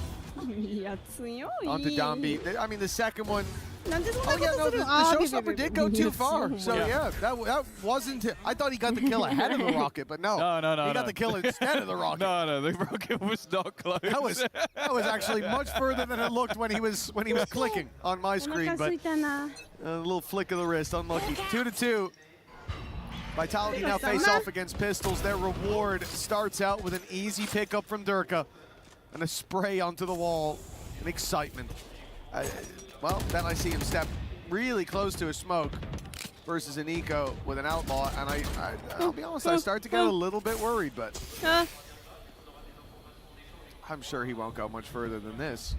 D: Onto Danby. I mean, the second one. Oh yeah, no, the showstopper did go too far. So yeah, that wasn't. I thought he got the kill ahead of the rocket, but no.
B: No.
D: He got the kill instead of the rocket.
B: No, the rocket was not close.
D: That was actually much further than it looked when he was clicking on my screen. But a little flick of the wrist, unlucky. 2-2. Vitality now face off against Pistols. Their reward starts out with an easy pickup from Durka and a spray onto the wall in excitement. Well, then I see him step really close to a smoke versus an eco with an outlaw, and I'll be honest, I start to get a little bit worried, but I'm sure he won't go much further than this.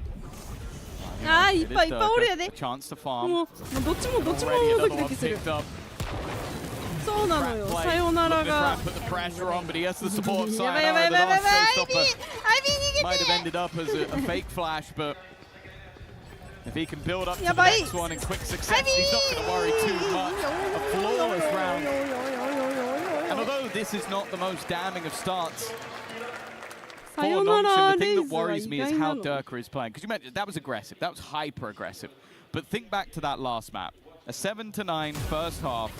B: A chance to farm. Already another one picked up.
A: そうなのよ。さよならが。
B: Put the pressure on, but he has the support side. Might have ended up as a fake flash, but if he can build up to the next one in quick success, he's not going to worry too much. A flawless round. And although this is not the most damning of starts for Nongshim, the thing that worries me is how Durka is playing. Because you mentioned that was aggressive, that was hyper aggressive. But think back to that last map. A 7-9 first half.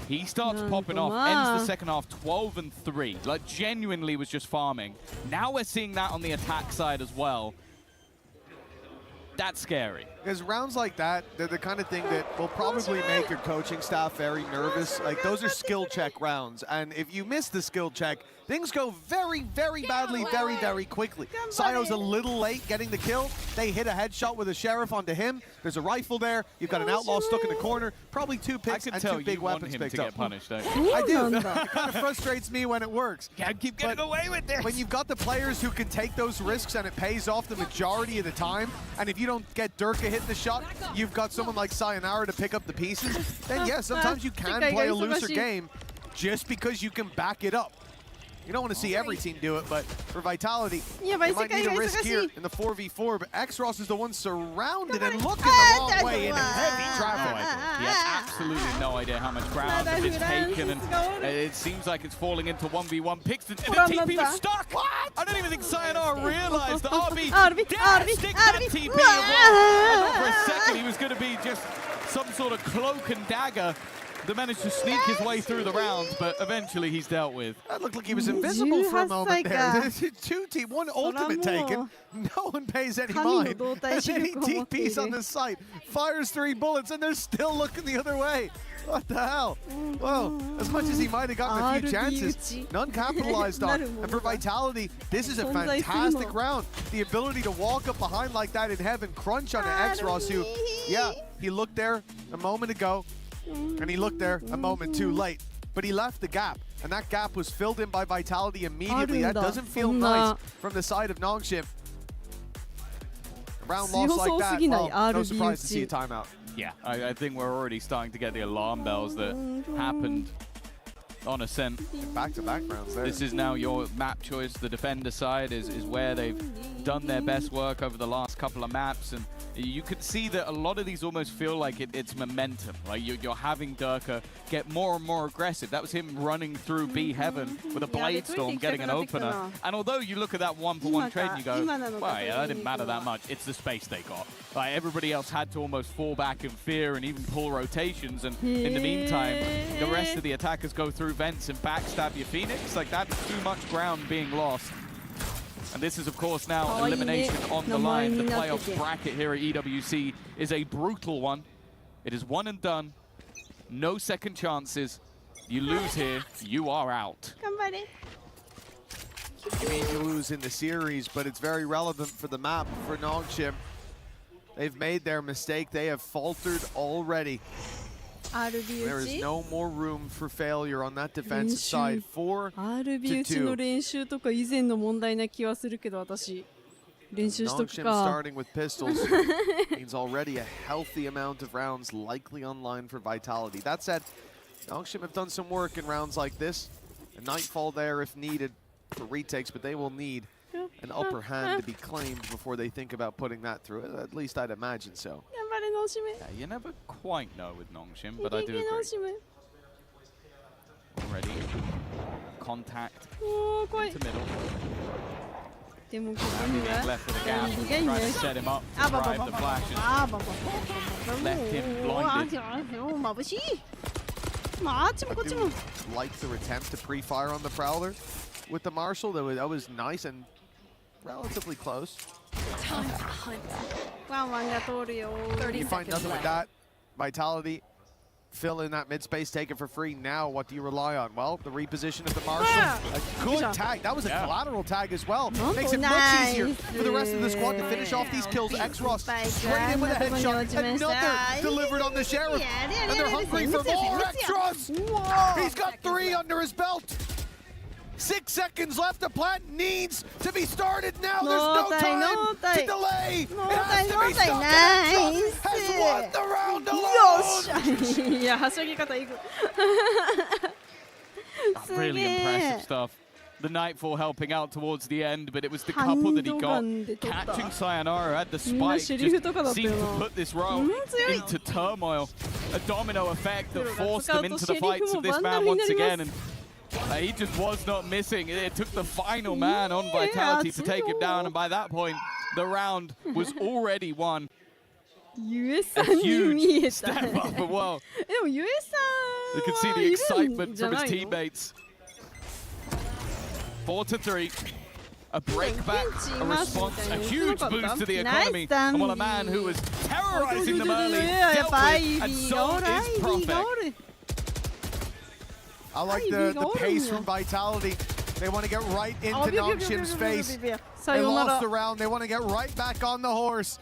B: He starts popping off, ends the second half 12-3. Like, genuinely was just farming. Now we're seeing that on the attack side as well. That's scary.
D: Because rounds like that, they're the kind of thing that will probably make your coaching staff very nervous. Like, those are skill check rounds. And if you miss the skill check, things go very, very badly, very, very quickly. Sayo's a little late getting the kill. They hit a headshot with a sheriff onto him. There's a rifle there. You've got an outlaw stuck in the corner. Probably 2 picks and 2 big weapons picked up.
B: Get punished, don't you?
D: I do. It kind of frustrates me when it works.
B: Can't keep getting away with this.
D: When you've got the players who can take those risks and it pays off the majority of the time, and if you don't get Durka hitting the shot, you've got someone like Sayonara to pick up the pieces, then yeah, sometimes you can play a looser game just because you can back it up. You don't want to see every team do it, but for Vitality, you might need a risk here in the 4v4, but X-Ross is the one surrounded and looking the wrong way in heavy traffic.
B: He has absolutely no idea how much ground it's taken, and it seems like it's falling into 1v1 picks, and the TP was stuck! What? I don't even think Sayonara realized that RB dared stick that TP as well. I thought for a second he was going to be just some sort of cloak and dagger that managed to sneak his way through the rounds, but eventually he's dealt with.
D: That looked like he was invisible for a moment there. There's 2 one ultimate taken. No one pays any mind. And then he TPs on the site, fires 3 bullets, and they're still looking the other way. What the hell? Well, as much as he might have gotten a few chances, none capitalized on. And for Vitality, this is a fantastic round. The ability to walk up behind like that in heaven, crunch on an X-Ross who, yeah, he looked there a moment ago, and he looked there a moment too late. But he left the gap, and that gap was filled in by Vitality immediately. That doesn't feel nice from the side of Nongshim. A round loss like that, well, no surprise to see a timeout.
B: Yeah, I think we're already starting to get the alarm bells that happened on Ascent.
D: Back-to-back rounds there.
B: This is now your map choice. The defender side is where they've done their best work over the last couple of maps, and you can see that a lot of these almost feel like it's momentum. Like you're having Durka get more and more aggressive. That was him running through B Heaven with a Blade Storm, getting an opener. And although you look at that 1-for-1 trade and you go, well, yeah, that didn't matter that much. It's the space they got. Like everybody else had to almost fall back in fear and even pull rotations. And in the meantime, the rest of the attackers go through vents and backstab your Phoenix. Like that's too much ground being lost. And this is, of course, now elimination on the line. The playoff bracket here at EWC is a brutal one. It is one and done. No second chances. You lose here, you are out.
D: You mean you lose in the series, but it's very relevant for the map for Nongshim. They've made their mistake. They have faltered already. There is no more room for failure on that defensive side. 4-2.
A: 練習とか以前の問題な気はするけど、私練習しとくか。
D: Nongshim starting with pistols means already a healthy amount of rounds likely online for Vitality. That said, Nongshim have done some work in rounds like this. A Nightfall there if needed for retakes, but they will need an upper hand to be claimed before they think about putting that through. At least I'd imagine so.
B: Yeah, you never quite know with Nongshim, but I do agree. Already contact into middle. Being left with a gap, trying to set him up, drive the flash, and left him blinded.
D: I do like their attempt to pre-fire on the Prowler with the Marshal. That was nice and relatively close.
G: Time to hunt.
D: You find nothing with that. Vitality, fill in that mid-space, take it for free. Now, what do you rely on? Well, the reposition of the Marshal. A good tag. That was a collateral tag as well. Makes it much easier for the rest of the squad to finish off these kills. X-Ross straight in with a headshot. Another delivered on the Sheriff. And they're hungry for more. X-Ross! He's got 3 under his belt. 6 seconds left. The plant needs to be started now. There's no time to delay. It has to be stopped. Has won the round alone.
B: Really impressive stuff. The Nightfall helping out towards the end, but it was the couple that he got. Catching Sayonara at the spike just seemed to put this round into turmoil. A domino effect that forced them into the fights of this man once again. And he just was not missing. It took the final man on Vitality to take him down, and by that point, the round was already won.
A: ゆえさんに見えた。
B: step up as well.
A: でもゆえさ
B: You can see
A: ん
B: the
A: はいる
B: excitement
A: んじゃ
B: from
A: な
B: his
A: いの？
B: teammates. 4-3. A break back, a response, a huge boost to the economy. And while a man who was terrorizing them early dealt with, and so is Prophet.
D: I like the pace from Vitality. They want to get right into Nongshim's face. They lost the round. They want to get right back on the horse.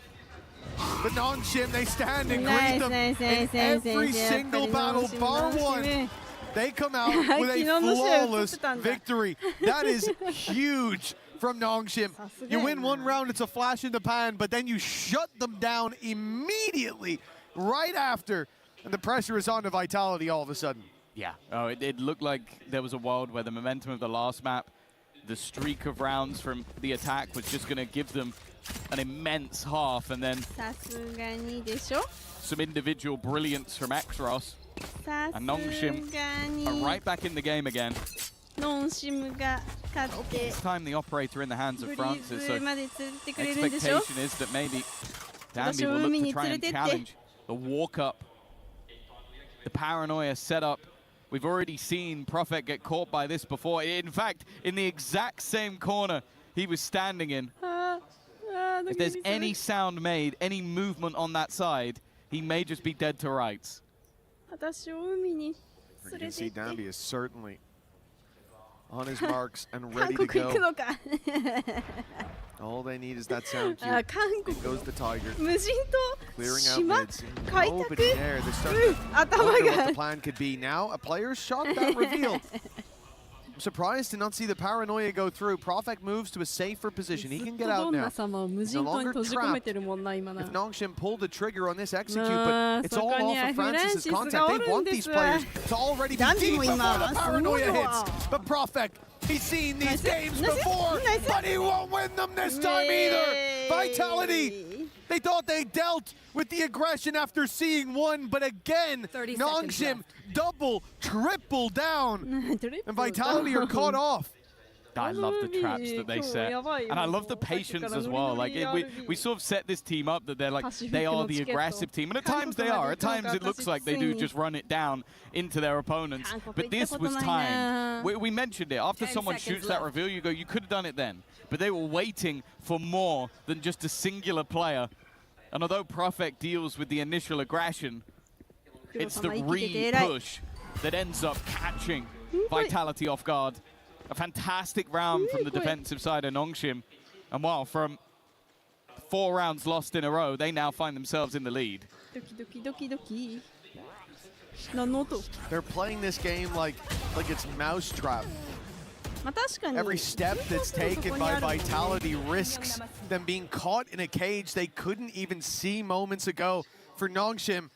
D: But Nongshim, they stand and greet them in every single battle, bar one. They come out with a flawless victory. That is huge from Nongshim. You win one round, it's a flash in the pan, but then you shut them down immediately right after. And the pressure is on to Vitality all of a sudden.
B: Yeah, oh, it looked like there was a world where the momentum of the last map, the streak of rounds from the attack was just going to give them an immense half, and then some individual brilliance from Exros. And Nongshim are right back in the game again. This time the operator in the hands of Francis, so expectation is that maybe Danby will look to try and challenge the walk-up, the paranoia setup. We've already seen Prophet get caught by this before. In fact, in the exact same corner he was standing in. If there's any sound made, any movement on that side, he may just be dead to rights.
D: You can see Danby is certainly on his marks and ready to go. All they need is that sound cue. It goes the Tiger. Clearing out mids. Nobody there. They're starting to wonder what the plan could be. Now, a player's shot that revealed. I'm surprised to not see the paranoia go through. Prophet moves to a safer position. He can get out now. He's no longer trapped. If Nongshim pulled the trigger on this execute, but it's all off of Francis's contact. They want these players to already be deep before the paranoia hits. But Prophet, he's seen these games before, but he won't win them this time either. Vitality, they thought they dealt with the aggression after seeing one, but again, Nongshim double, triple down, and Vitality are caught off.
B: I love the traps that they set, and I love the patience as well. Like we sort of set this team up that they're like they are the aggressive team, and at times they are. At times it looks like they do just run it down into their opponents. But this was timed. We mentioned it after someone shoots that reveal. You go, you could have done it then, but they were waiting for more than just a singular player. And although Prophet deals with the initial aggression, it's the re-push that ends up catching Vitality off guard. A fantastic round from the defensive side of Nongshim. And while from 4 rounds lost in a row, they now find themselves in the lead.
D: They're playing this game like it's mousetrap. Every step that's taken by Vitality risks them being caught in a cage they couldn't even see moments ago. For Nongshim,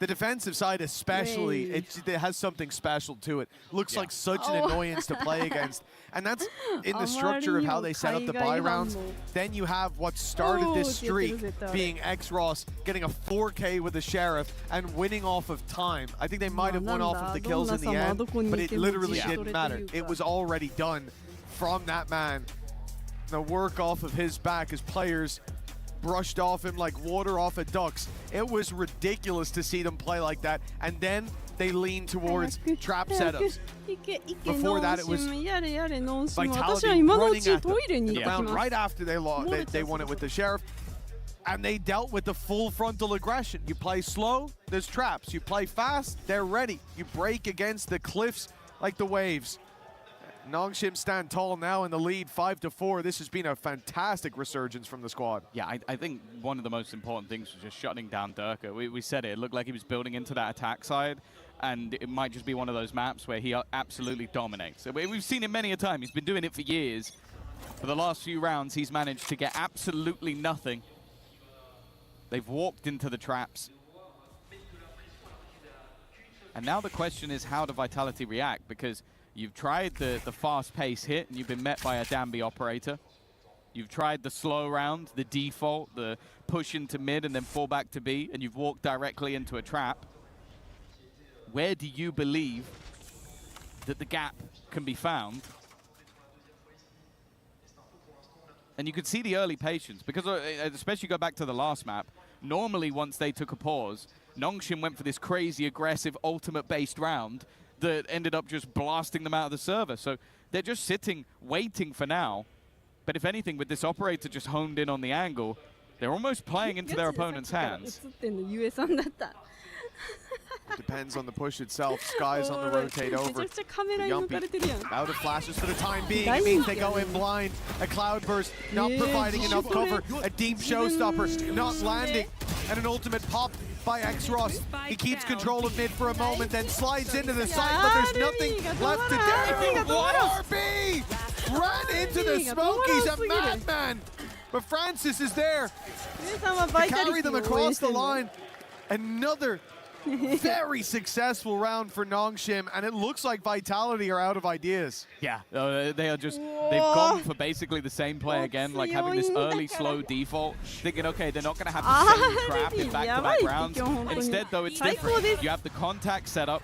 D: the defensive side especially, it has something special to it. Looks like such an annoyance to play against. And that's in the structure of how they set up the buy rounds. Then you have what started this streak being Exros getting a 4K with the Sheriff and winning off of time. I think they might have won off of the kills in the end, but it literally didn't matter. It was already done from that man. The work off of his back as players brushed off him like water off a duck's. It was ridiculous to see them play like that, and then they leaned towards trap setups. Before that, it was Vitality running at them. The round right after they won it with the Sheriff, and they dealt with the full frontal aggression. You play slow, there's traps. You play fast, they're ready. You break against the cliffs like the waves. Nongshim stand tall now in the lead, 5-4. This has been a fantastic resurgence from the squad.
B: Yeah, I think one of the most important things was just shutting down Durka. We said it looked like he was building into that attack side, and it might just be one of those maps where he absolutely dominates. We've seen it many a time. He's been doing it for years. For the last few rounds, he's managed to get absolutely nothing. They've walked into the traps. And now the question is, how do Vitality react? Because you've tried the fast pace hit and you've been met by a Danby operator. You've tried the slow round, the default, the push into mid and then fall back to B, and you've walked directly into a trap. Where do you believe that the gap can be found? And you could see the early patience, because especially go back to the last map, normally once they took a pause, Nongshim went for this crazy aggressive ultimate-based round that ended up just blasting them out of the server. So they're just sitting, waiting for now. But if anything, with this operator just honed in on the angle, they're almost playing into their opponent's hands.
D: Depends on the push itself. Sky's on the rotate over. Yumpy out of flashes for the time being. It means they go in blind. A cloudburst not providing enough cover. A deep showstopper not landing. And an ultimate pop by X-Ross. He keeps control of mid for a moment, then slides into the site, but there's nothing left to do. RB ran into the smoke. He's a madman. But Francis is there to carry them across the line. Another very successful round for Nongshim, and it looks like Vitality are out of ideas.
B: Yeah, they are just, they've gone for basically the same play again, like having this early slow default, thinking, okay, they're not going to have the same trap in back-to-back rounds. Instead, though, it's different. You have the contact set up.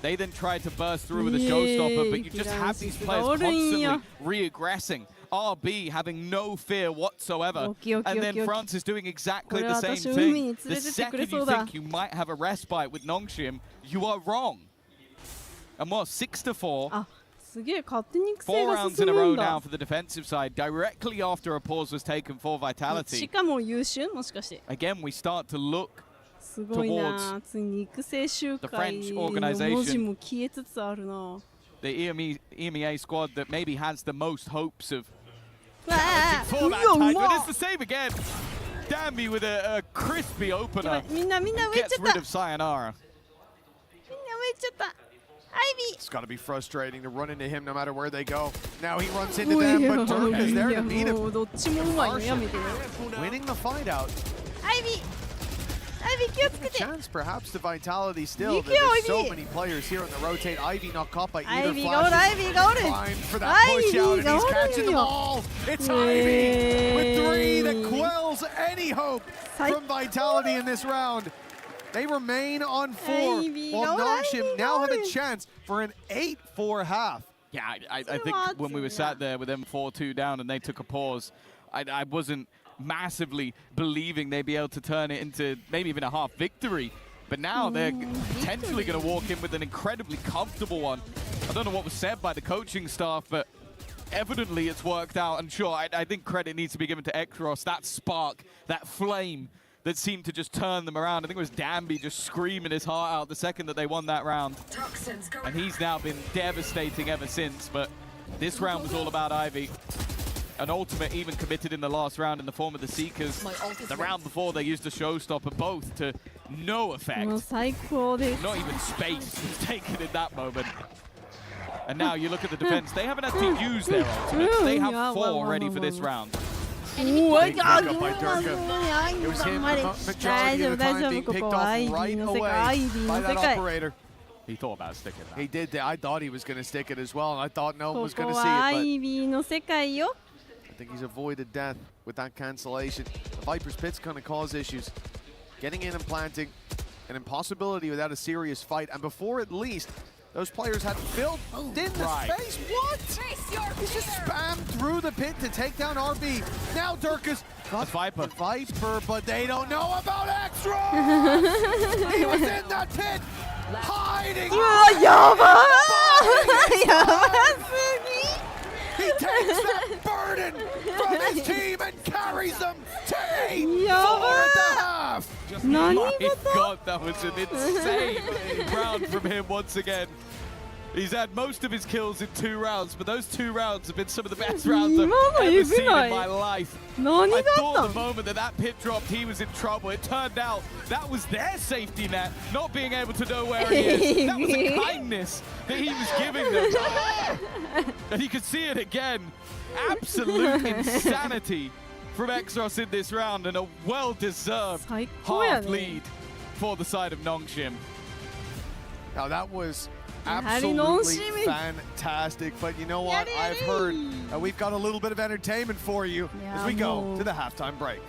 B: They then try to burst through with a showstopper, but you just have these players constantly re-aggressing. RB having no fear whatsoever, and then Francis doing exactly the same thing. The second you think you might have a respite with Nongshim, you are wrong. And what, 6-4? 4 rounds in a row now for the defensive side, directly after a pause was taken for Vitality. Again, we start to look towards the French organization, the EMEA squad that maybe has the most hopes of challenging for that title. But it's the same again. Danby with a crispy opener gets rid of Sayonara.
D: It's got to be frustrating to run into him no matter where they go. Now he runs into them, but Dirk is there to meet him. Winning the fight out. A chance perhaps to Vitality still. There's so many players here on the rotate. Ivy not caught by either flash. Primed for that push out, and he's catching them all. It's Ivy with 3 that quells any hope from Vitality in this round. They remain on 4, while Nongshim now have a chance for an 8-4 half.
B: Yeah, I think when we were sat there with them 4-2 down and they took a pause, I wasn't massively believing they'd be able to turn it into maybe even a half victory. But now they're potentially going to walk in with an incredibly comfortable one. I don't know what was said by the coaching staff, but evidently it's worked out. And sure, I think credit needs to be given to X-Ross. That spark, that flame that seemed to just turn them around. I think it was Danby just screaming his heart out the second that they won that round. And he's now been devastating ever since. But this round was all about Ivy. An ultimate even committed in the last round in the form of the Seekers. The round before they used a showstopper, both to no effect. Not even space was taken in that moment. And now you look at the defense, they haven't had to use their ultimates. They have 4 ready for this round.
D: Big pickup by Durka. It was him majority of the time being picked off right away by that operator.
B: He thought about sticking that.
D: He did. I thought he was going to stick it as well, and I thought no one was going to see it, but I think he's avoided death with that cancellation. The Viper's Pit's going to cause issues. Getting in and planting, an impossibility without a serious fight, and before at least those players had filled in the space. What? He's just spammed through the pit to take down RB. Now Durka's got the Viper, but they don't know about X-Ross! He was in that pit, hiding! He takes that burden from his team and carries them to 8-4.5!
B: My God, that was an insane round from him once again. He's had most of his kills in 2 rounds, but those 2 rounds have been some of the best rounds I've ever seen in my life. I thought the moment that pit dropped, he was in trouble. It turned out that was their safety net, not being able to know where he is. That was a kindness that he was giving them. And you could see it again. Absolute insanity from X-Ross in this round, and a well-deserved half lead for the side of Nongshim.
D: Now that was absolutely fantastic, but you know what? I've heard And we've got a little bit of entertainment for you as we go to the halftime break.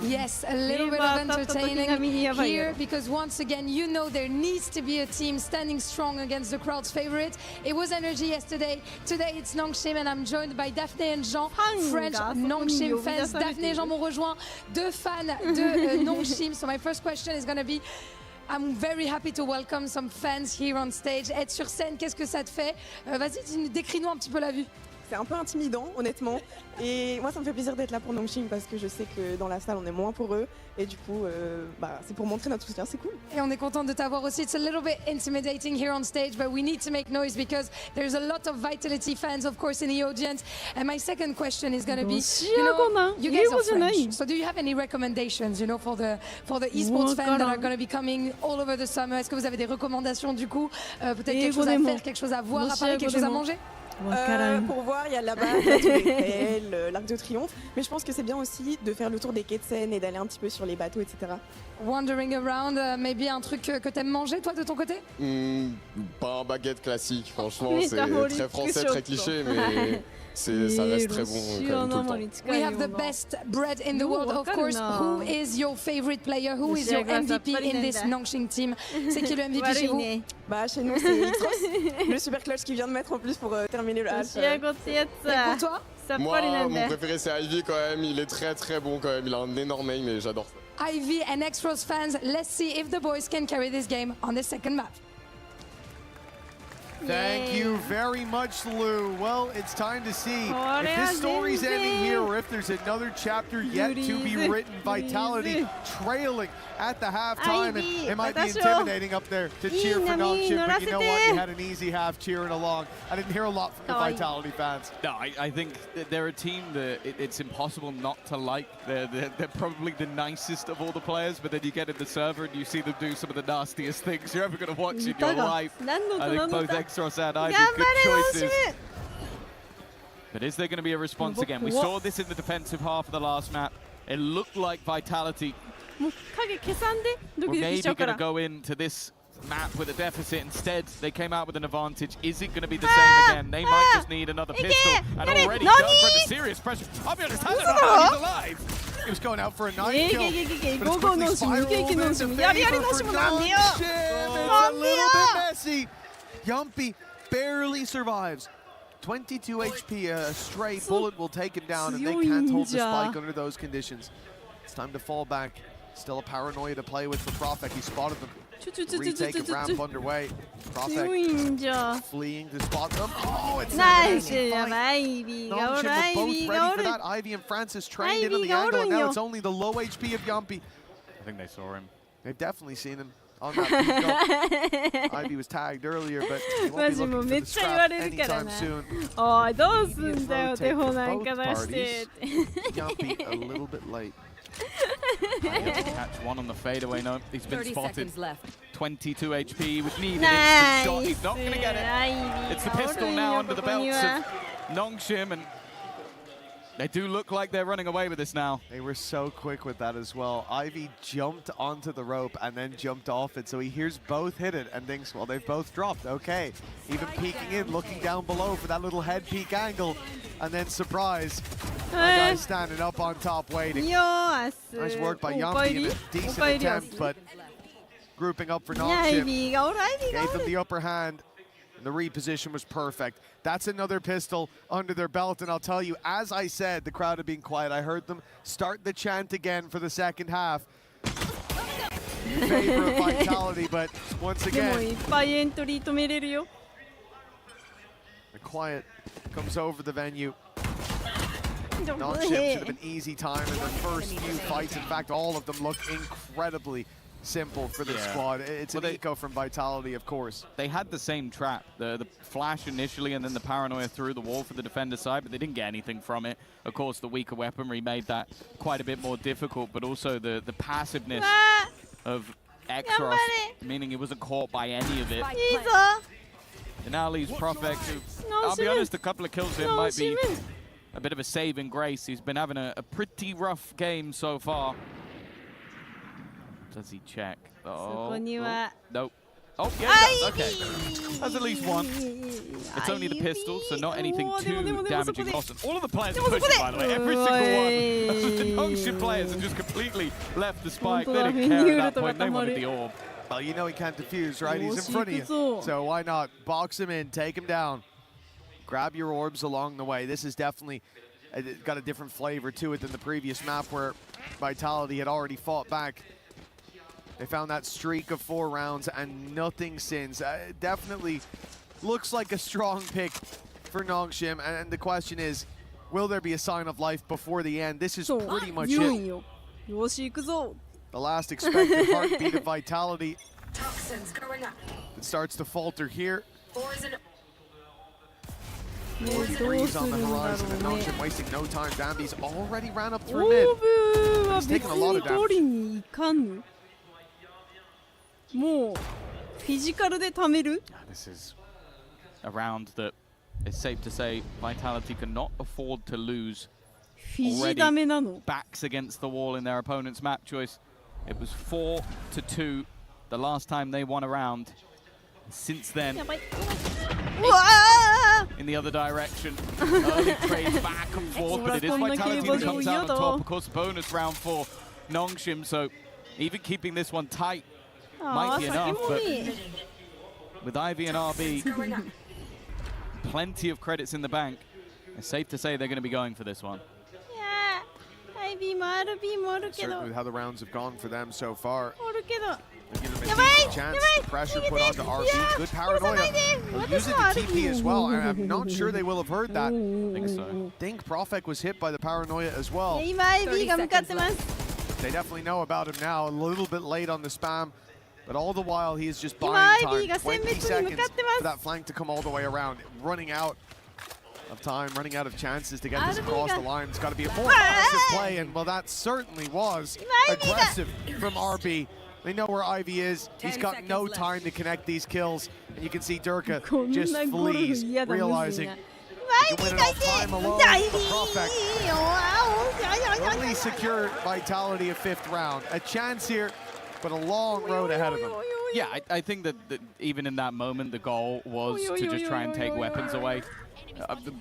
L: Yes, a little bit of entertaining here because once again, you know there needs to be a team standing strong against the crowd's favorite. It was energy yesterday. Today it's Nongshim and I'm joined by Daphné and Jean, French Nongshim fans. Daphné et Jean m'ont rejoint, deux fans de Nongshim. So my first question is going to be, I'm very happy to welcome some fans here on stage. Être sur scène, qu'est-ce que ça te fait? Vas-y, décris-nous un petit peu la vue.
M: C'est un peu intimidant, honnêtement. Et moi, ça me fait plaisir d'être là pour Nongshim parce que je sais que dans la salle, on est moins pour eux. Et du coup, c'est pour montrer notre soutien, c'est cool.
L: Et on est content de t'avoir aussi. It's a little bit intimidating here on stage, but we need to make noise because there's a lot of Vitality fans, of course, in the audience. And my second question is going to be, you guys are French, so do you have any recommendations, for the esports fans that are going to be coming all over the summer? Est-ce que vous avez des recommandations du coup? Peut-être quelque chose à faire, quelque chose à voir, à Paris, quelque chose à manger?
M: Pour voir, il y a là-bas l'Arc de Triomphe, mais je pense que c'est bien aussi de faire le tour des quais de Seine et d'aller un petit peu sur les bateaux, etc.
L: Wandering around, maybe un truc que t'aimes manger, toi, de ton côté?
N: Pas un baguette classique, franchement, c'est très français, très cliché, mais ça reste très bon quand même tout le temps.
L: We have the best bread in the world, of course. Who is your favorite player? Who is your MVP in this Nongshim team? C'est qui le MVP chez vous?
M: Chez nous, c'est Xros, le super clutch qui vient de mettre en plus pour terminer le half.
L: Et pour toi?
N: Moi, mon préféré c'est Ivy quand même, il est très très bon quand même, il a un énorme aim et j'adore ça.
L: Ivy and Xros fans, let's see if the boys can carry this game on the second map.
D: Thank you very much, Lou. Well, it's time to see if this story's ending here or if there's another chapter yet to be written. Vitality trailing at the halftime, and it might be intimidating up there to cheer for Nongshim, but you know what? You had an easy half cheering along. I didn't hear a lot from the Vitality fans.
B: No, I think that they're a team that it's impossible not to like. They're probably the nicest of all the players, but then you get in the server and you see them do some of the nastiest things you're ever going to watch in your life. I think both Xros and Ivy, good choices. But is there going to be a response again? We saw this in the defensive half of the last map. It looked like Vitality were maybe going to go into this map with a deficit. Instead, they came out with an advantage. Is it going to be the same again? They might just need another pistol. And already under serious pressure. I'll be honest, he's alive.
D: He was going out for a 9 kill. But it's quickly spiraled into favor for Nongshim. It's a little bit messy. Yumpy barely survives. 22 HP, a stray bullet will take him down, and they can't hold the spike under those conditions. It's time to fall back. Still a paranoia to play with for Profek. He spotted them. Retake of ramp underway. Profek fleeing to spot them. Oh, it's nice. Nongshim were both ready for that. Ivy and Francis trained in on the angle, and now it's only the low HP of Yumpy.
B: I think they saw him.
D: They've definitely seen him. On that Ivy was tagged earlier, but he won't be looking for the scrap anytime soon. Yumpy a little bit late.
B: Catch one on the fadeaway. No, he's been spotted. Left. 22 HP with needed instant shot. He's not going to get it. It's the pistol now under the belts of Nongshim, and they do look like they're running away with this now.
D: They were so quick with that as well. Ivy jumped onto the rope and then jumped off it, so he hears both hit it and thinks, well, they've both dropped. Okay, even peeking in, looking down below for that little head peek angle, and then surprise, the guy standing up on top waiting. Nice work by Yumpy in a decent attempt, but grouping up for Nongshim gave them the upper hand. The reposition was perfect. That's another pistol under their belt, and I'll tell you, as I said, the crowd had been quiet. I heard them start the chant again for the second half in favor of Vitality, but once again, the quiet comes over the venue. Nongshim should have an easy time in the first few fights. In fact, all of them look incredibly simple for the squad. It's an eco from Vitality, of course.
B: They had the same trap, the flash initially and then the paranoia through the wall for the defender side, but they didn't get anything from it. Of course, the weaker weaponry made that quite a bit more difficult, but also the passiveness of Xros, meaning he wasn't caught by any of it. It now leaves Profek, who, I'll be honest, a couple of kills in might be a bit of a saving grace. He's been having a pretty rough game so far. Does he check? Oh, nope. Oh, yeah, it does. Okay. That's at least one. It's only the pistol, so not anything too damaging. Awesome. All of the players are pushing, by the way. Every single one. The Nongshim players have just completely left the spike. They didn't care at that point. They wanted the orb.
D: Well, you know he can't defuse, right? He's in front of you. So why not box him in, take him down. Grab your orbs along the way. This is definitely got a different flavor to it than the previous map where Vitality had already fought back. They found that streak of 4 rounds and nothing since. Definitely looks like a strong pick for Nongshim. And the question is, will there be a sign of life before the end? This is pretty much it. The last expected heartbeat of Vitality. It starts to falter here. More degrees on the horizon, and Nongshim wasting no time. Dambi's already ran up through mid. He's taking a lot of damage.
B: This is a round that it's safe to say Vitality cannot afford to lose. Already backs against the wall in their opponent's map choice. It was 4-2 the last time they won a round. Since then, in the other direction. Early trades back and forth, but it is Vitality that comes out on top. Of course, bonus round for Nongshim, so even keeping this one tight might be enough. But with Ivy and RB, plenty of credits in the bank. It's safe to say they're going to be going for this one.
D: Certainly how the rounds have gone for them so far. They've given them a decent chance. Pressure put onto RB. Good paranoia. They'll use it to TP as well. And I'm not sure they will have heard that.
B: I think so.
D: I think Profek was hit by the paranoia as well. They definitely know about him now. A little bit late on the spam. But all the while, he is just buying time. 20 seconds for that flank to come all the way around. Running out of time, running out of chances to get this across the line. It's got to be a more aggressive play. And, well, that certainly was aggressive from RB. They know where Ivy is. He's got no time to connect these kills. And you can see Durka just flees, realizing he can win it off time alone. Only secure Vitality a 5th round. A chance here, but a long road ahead of them.
B: Yeah, I think that even in that moment, the goal was to just try and take weapons away.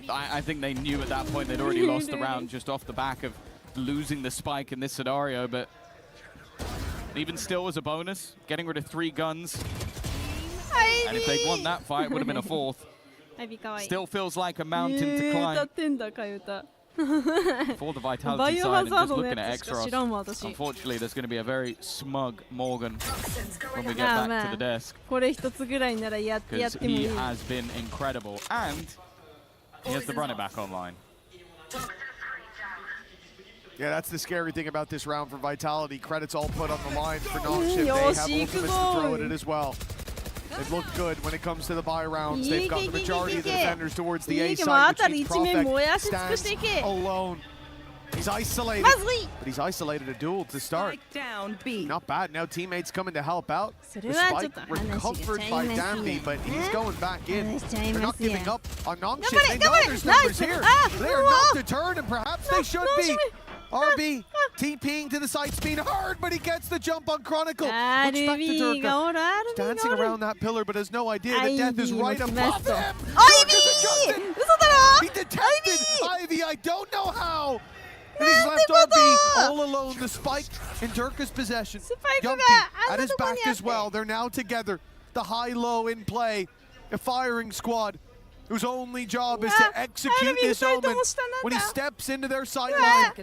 B: I think they knew at that point they'd already lost the round just off the back of losing the spike in this scenario, but even still as a bonus, getting rid of 3 guns. And if they'd won that fight, it would have been a 4th. Still feels like a mountain to climb. For the Vitality side, and just looking at Exros, unfortunately there's going to be a very smug Morgan when we get back to the desk. Because he has been incredible, and he has the runner back online.
D: Yeah, that's the scary thing about this round for Vitality. Credits all put on the line for Nongshim. They have ultimates to throw at it as well. They've looked good when it comes to the buy rounds. They've got the majority of the defenders towards the A side, which means Profek stands alone. He's isolated, but he's isolated a duel to start. Not bad. Now teammates coming to help out. The spike recovered by Dambi, but he's going back in. They're not giving up on Nongshim. They know there's numbers here. They are not deterred, and perhaps they should be. RB TPing to the side, speed hard, but he gets the jump on Chronicle. Looks back to Durka. Dancing around that pillar, but has no idea that death is right above him. He detected Ivy, I don't know how. And he's left RB all alone. The spike in Durka's possession. Yumpy at his back as well. They're now together. The high-low in play. A firing squad whose only job is to execute this omen. When he steps into their sight line,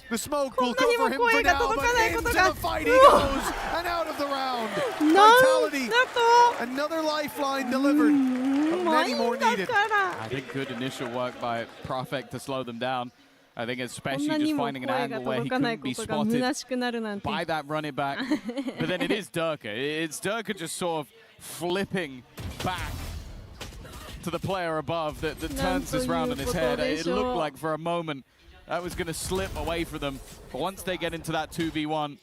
D: the smoke will cover him for now, but into the fight he goes, and out of the round. Vitality, another lifeline delivered, but many more needed.
B: I think good initial work by Profek to slow them down. I think especially just finding an angle where he couldn't be spotted by that running back. But then it is Durka. It's Durka just sort of flipping back to the player above that turns this round in his head. It looked like for a moment that was going to slip away from them. But once they get into that 2v1,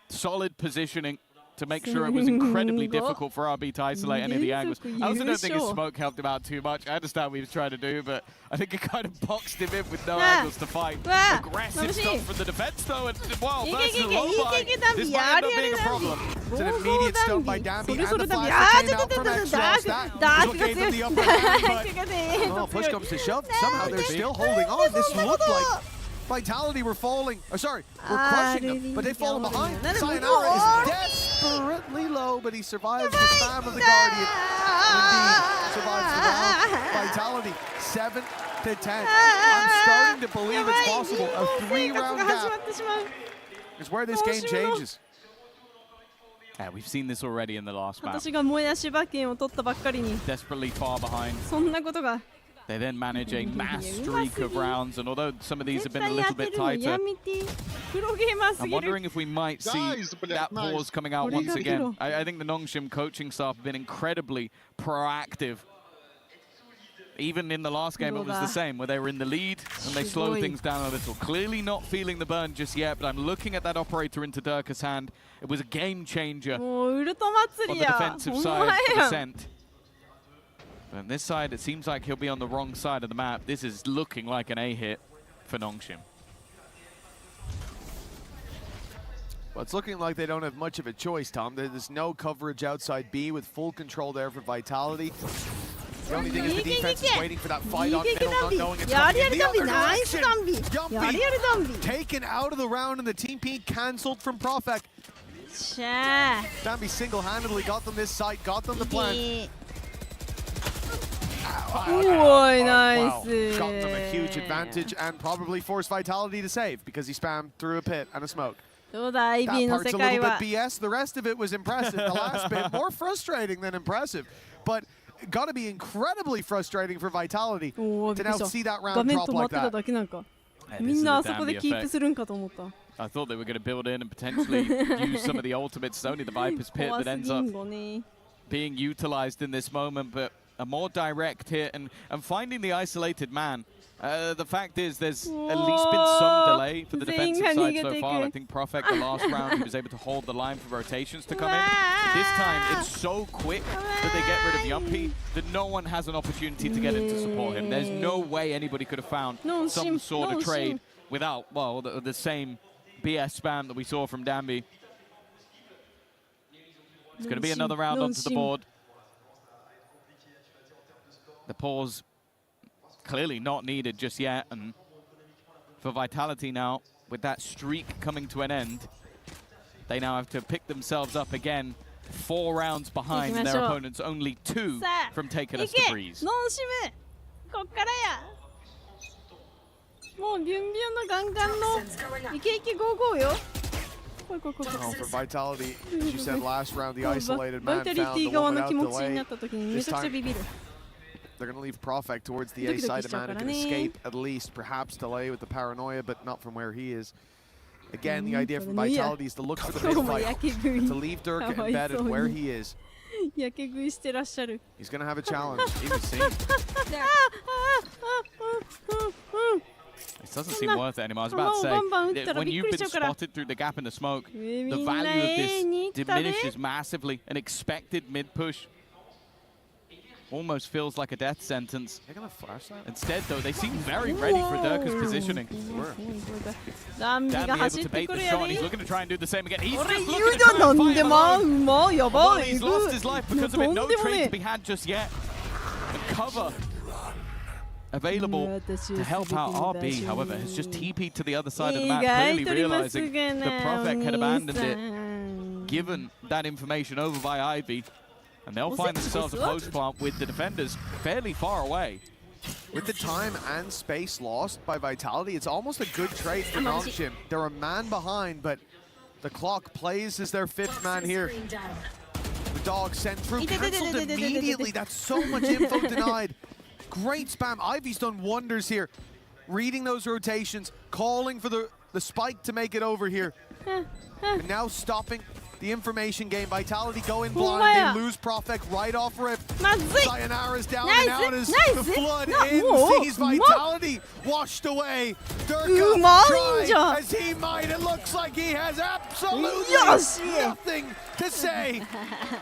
B: solid positioning, to make sure it was incredibly difficult for RB to isolate any of the angles. I also don't think his smoke helped him out too much. I understand what he was trying to do, but I think it kind of boxed him in with no angles to fight. Aggressive stuff from the defense, though, and wow, versus a low line. This might end up being a problem.
D: It's an immediate stun by Dambi, and the flash that came out from X-Ross. That is what gave them the upper hand, but push comes to shove. Somehow they're still holding on. This looked like Vitality were falling. Oh, sorry, we're crushing them, but they've fallen behind. Sayonara is desperately low, but he survives the spam of the Guardian. Indeed, survives the round. Vitality 7-10. I'm starting to believe it's possible. A 3-round gap is where this game changes.
B: Yeah, we've seen this already in the last map.
A: 私が燃やし馬券を取ったばっかりに
B: Desperately far behind.
A: そんなことが
B: They then manage a mass streak of rounds, and although some of these have been a little bit tighter, I'm wondering if we might see that pause coming out once again. I think the Nongshim coaching staff have been incredibly proactive. Even in the last game, it was the same, where they were in the lead and they slowed things down a little. Clearly not feeling the burn just yet, but I'm looking at that operator into Durka's hand. It was a game changer on the defensive side of Descent. But on this side, it seems like he'll be on the wrong side of the map. This is looking like an A hit for Nongshim.
D: Well, it's looking like they don't have much of a choice, Tom. There's no coverage outside B with full control there for Vitality. The only thing is the defense is waiting for that fight on middle, not knowing it's coming in the other direction. Dumpy taken out of the round, and the team P cancelled from Profek. Dambi single-handedly got them this site, got them the plan.
A: Nice.
D: Got them a huge advantage and probably forced Vitality to save because he spammed through a pit and a smoke. That part's a little bit BS. The rest of it was impressive. The last bit, more frustrating than impressive. But got to be incredibly frustrating for Vitality to now see that round drop like that.
B: I thought they were going to build in and potentially use some of the ultimates. It's only the Viper's Pit that ends up being utilized in this moment, but a more direct hit and finding the isolated man. The fact is there's at least been some delay for the defensive side so far. I think Profek, the last round, he was able to hold the line for rotations to come in. This time, it's so quick that they get rid of Yumpy that no one has an opportunity to get in to support him. There's no way anybody could have found some sort of trade without, well, the same BS spam that we saw from Dambi. It's going to be another round onto the board. The pause clearly not needed just yet, and for Vitality now, with that streak coming to an end, they now have to pick themselves up again, 4 rounds behind their opponents, only 2 from taking us to breeze.
D: Oh, for Vitality, as you said last round, the isolated man found the woman out delay. This time, they're going to leave Profek towards the A side. A man who can escape, at least, perhaps delay with the paranoia, but not from where he is. Again, the idea from Vitality is to look for the mid fight, to leave Durka embedded where he is. He's going to have a challenge.
B: This doesn't seem worth it anymore. I was about to say, when you've been spotted through the gap in the smoke, the value of this diminishes massively. An expected mid-push almost feels like a death sentence.
D: They're going to flash that?
B: Instead, though, they seem very ready for Durka's positioning. Dambi able to bait the shot, and he's looking to try and do the same again. He's just looking to try and fight alone. Well, he's lost his life because of it. No trade to be had just yet. The cover available to help out RB, however, has just TP'd to the other side of the map, clearly realizing that Profek had abandoned it, given that information over by Ivy, and they'll find themselves a post plant with the defenders fairly far away.
D: With the time and space lost by Vitality, it's almost a good trade for Nongshim. They're a man behind, but the clock plays as their 5th man here. The dog sent through, cancelled immediately. That's so much info denied. Great spam. Ivy's done wonders here. Reading those rotations, calling for the spike to make it over here. And now stopping the information game. Vitality going blind. They lose Profek right off rip. Sayonara's down and out as the flood in sees Vitality washed away. Durka try as he might. It looks like he has absolutely nothing to say.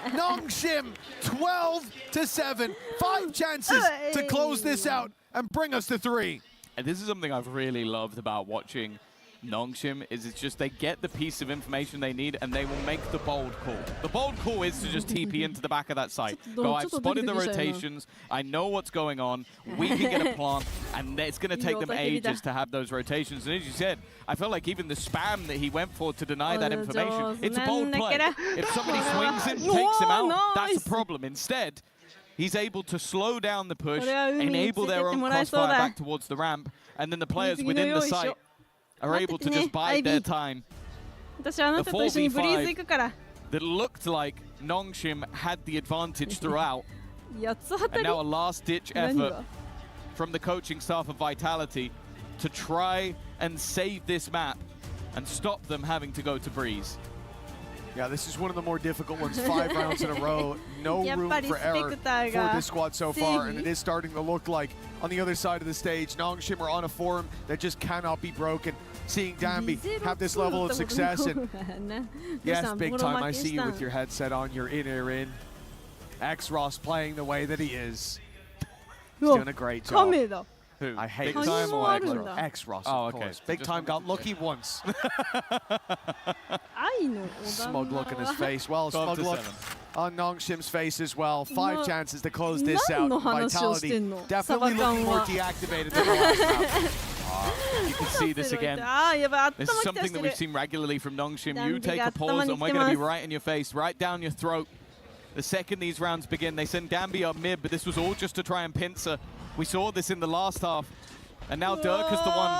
D: Nongshim 12-7. 5 chances to close this out and bring us to 3.
B: And this is something I've really loved about watching Nongshim, is it's just they get the piece of information they need and they will make the bold call. The bold call is to just TP into the back of that site. Go, I've spotted the rotations, I know what's going on, we can get a plant, and it's going to take them ages to have those rotations. And as you said, I felt like even the spam that he went for to deny that information, it's a bold play. If somebody swings him, takes him out, that's a problem. Instead, he's able to slow down the push, enable their own crossfire back towards the ramp, and then the players within the site are able to just bide their time. The 4v5 that looked like Nongshim had the advantage throughout. And now a last-ditch effort from the coaching staff of Vitality to try and save this map and stop them having to go to Breeze.
D: Yeah, this is one of the more difficult ones. 5 rounds in a row. No room for error for this squad so far, and it is starting to look like on the other side of the stage, Nongshim are on a form that just cannot be broken. Seeing Dambi have this level of success, and yes, big time, I see you with your headset on, you're in. X-Ross playing the way that he is. He's doing a great job.
B: Who?
D: I hate
B: Big Time or X-Ross?
D: X-Ross,
B: oh,
D: of
B: okay.
D: course. Big Time got lucky once. Smug look in his face. Well, smug look on Nongshim's face as well. 5 chances to close this out. Vitality definitely looking more deactivated than the last round.
B: You can see this again. This is something that we've seen regularly from Nongshim. You take a pause and we're going to be right in your face, right down your throat. The second these rounds begin, they send Dambi up mid, but this was all just to try and pincer. We saw this in the last half. And now Dirk is the one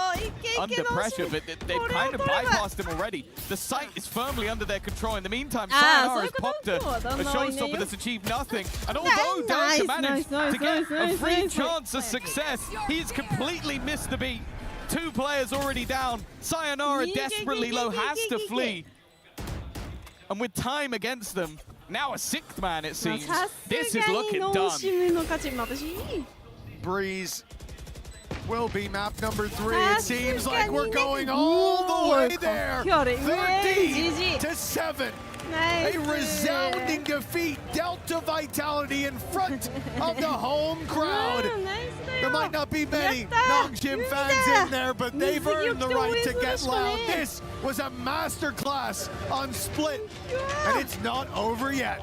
B: under pressure, but they've kind of bypassed him already. The site is firmly under their control. In the meantime, Sayonara has popped a showstopper that's achieved nothing. And although Dirk managed to get a free chance of success, he's completely missed the beat. 2 players already down. Sayonara desperately low, has to flee. And with time against them, now a 6th man it seems. This is looking done.
D: Breeze will be map number 3. It seems like we're going all the way there. 13-7. A resounding defeat dealt to Vitality in front of the home crowd. There might not be many Nongshim fans in there, but they've earned the right to get loud. This was a masterclass on Split, and it's not over yet.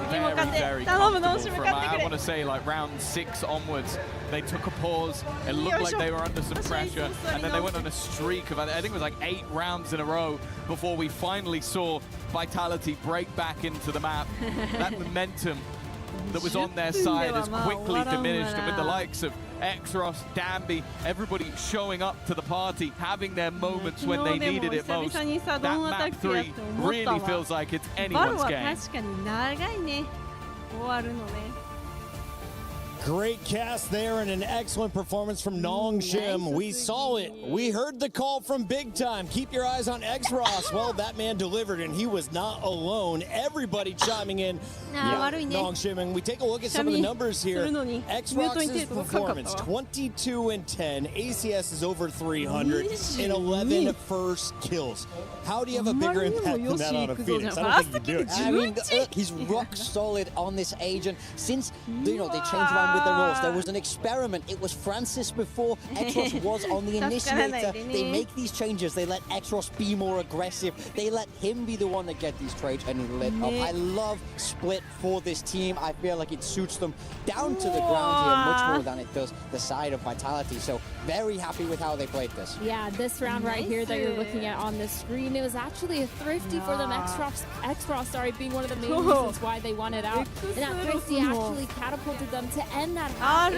B: Very comfortable from, I want to say, like round 6 onwards. They took a pause. It looked like they were under some pressure, and then they went on a streak of, I think it was like 8 rounds in a row before we finally saw Vitality break back into the map. That momentum that was on their side has quickly diminished, and with the likes of X-Ross, Dambi, everybody showing up to the party, having their moments when they needed it most. That map 3 really feels like it's anyone's game.
F: Great cast there and an excellent performance from Nongshim. We saw it. We heard the call from Big Time. Keep your eyes on X-Ross. Well, that man delivered, and he was not alone. Everybody chiming in. Nongshim. And we take a look at some of the numbers here. X-Ross's performance, 22-10. ACS is over 300 and 11 first kills. How do you have a bigger impact than that on a Phoenix? I don't think you do it.
C: I mean, look, he's rock solid on this agent. Since, they changed around with the roles. There was an experiment. It was Francis before. X-Ross was on the initiator. They make these changes. They let X-Ross be more aggressive. They let him be the one that get these trades, and he lit up. I love Split for this team. I feel like it suits them down to the ground here much more than it does the side of Vitality. So very happy with how they played this.
E: Yeah, this round right here that you're looking at on the screen, it was actually a thrifty for them. X-Ross, being one of the main reasons why they won it out. And that thrifty actually catapulted them to end that half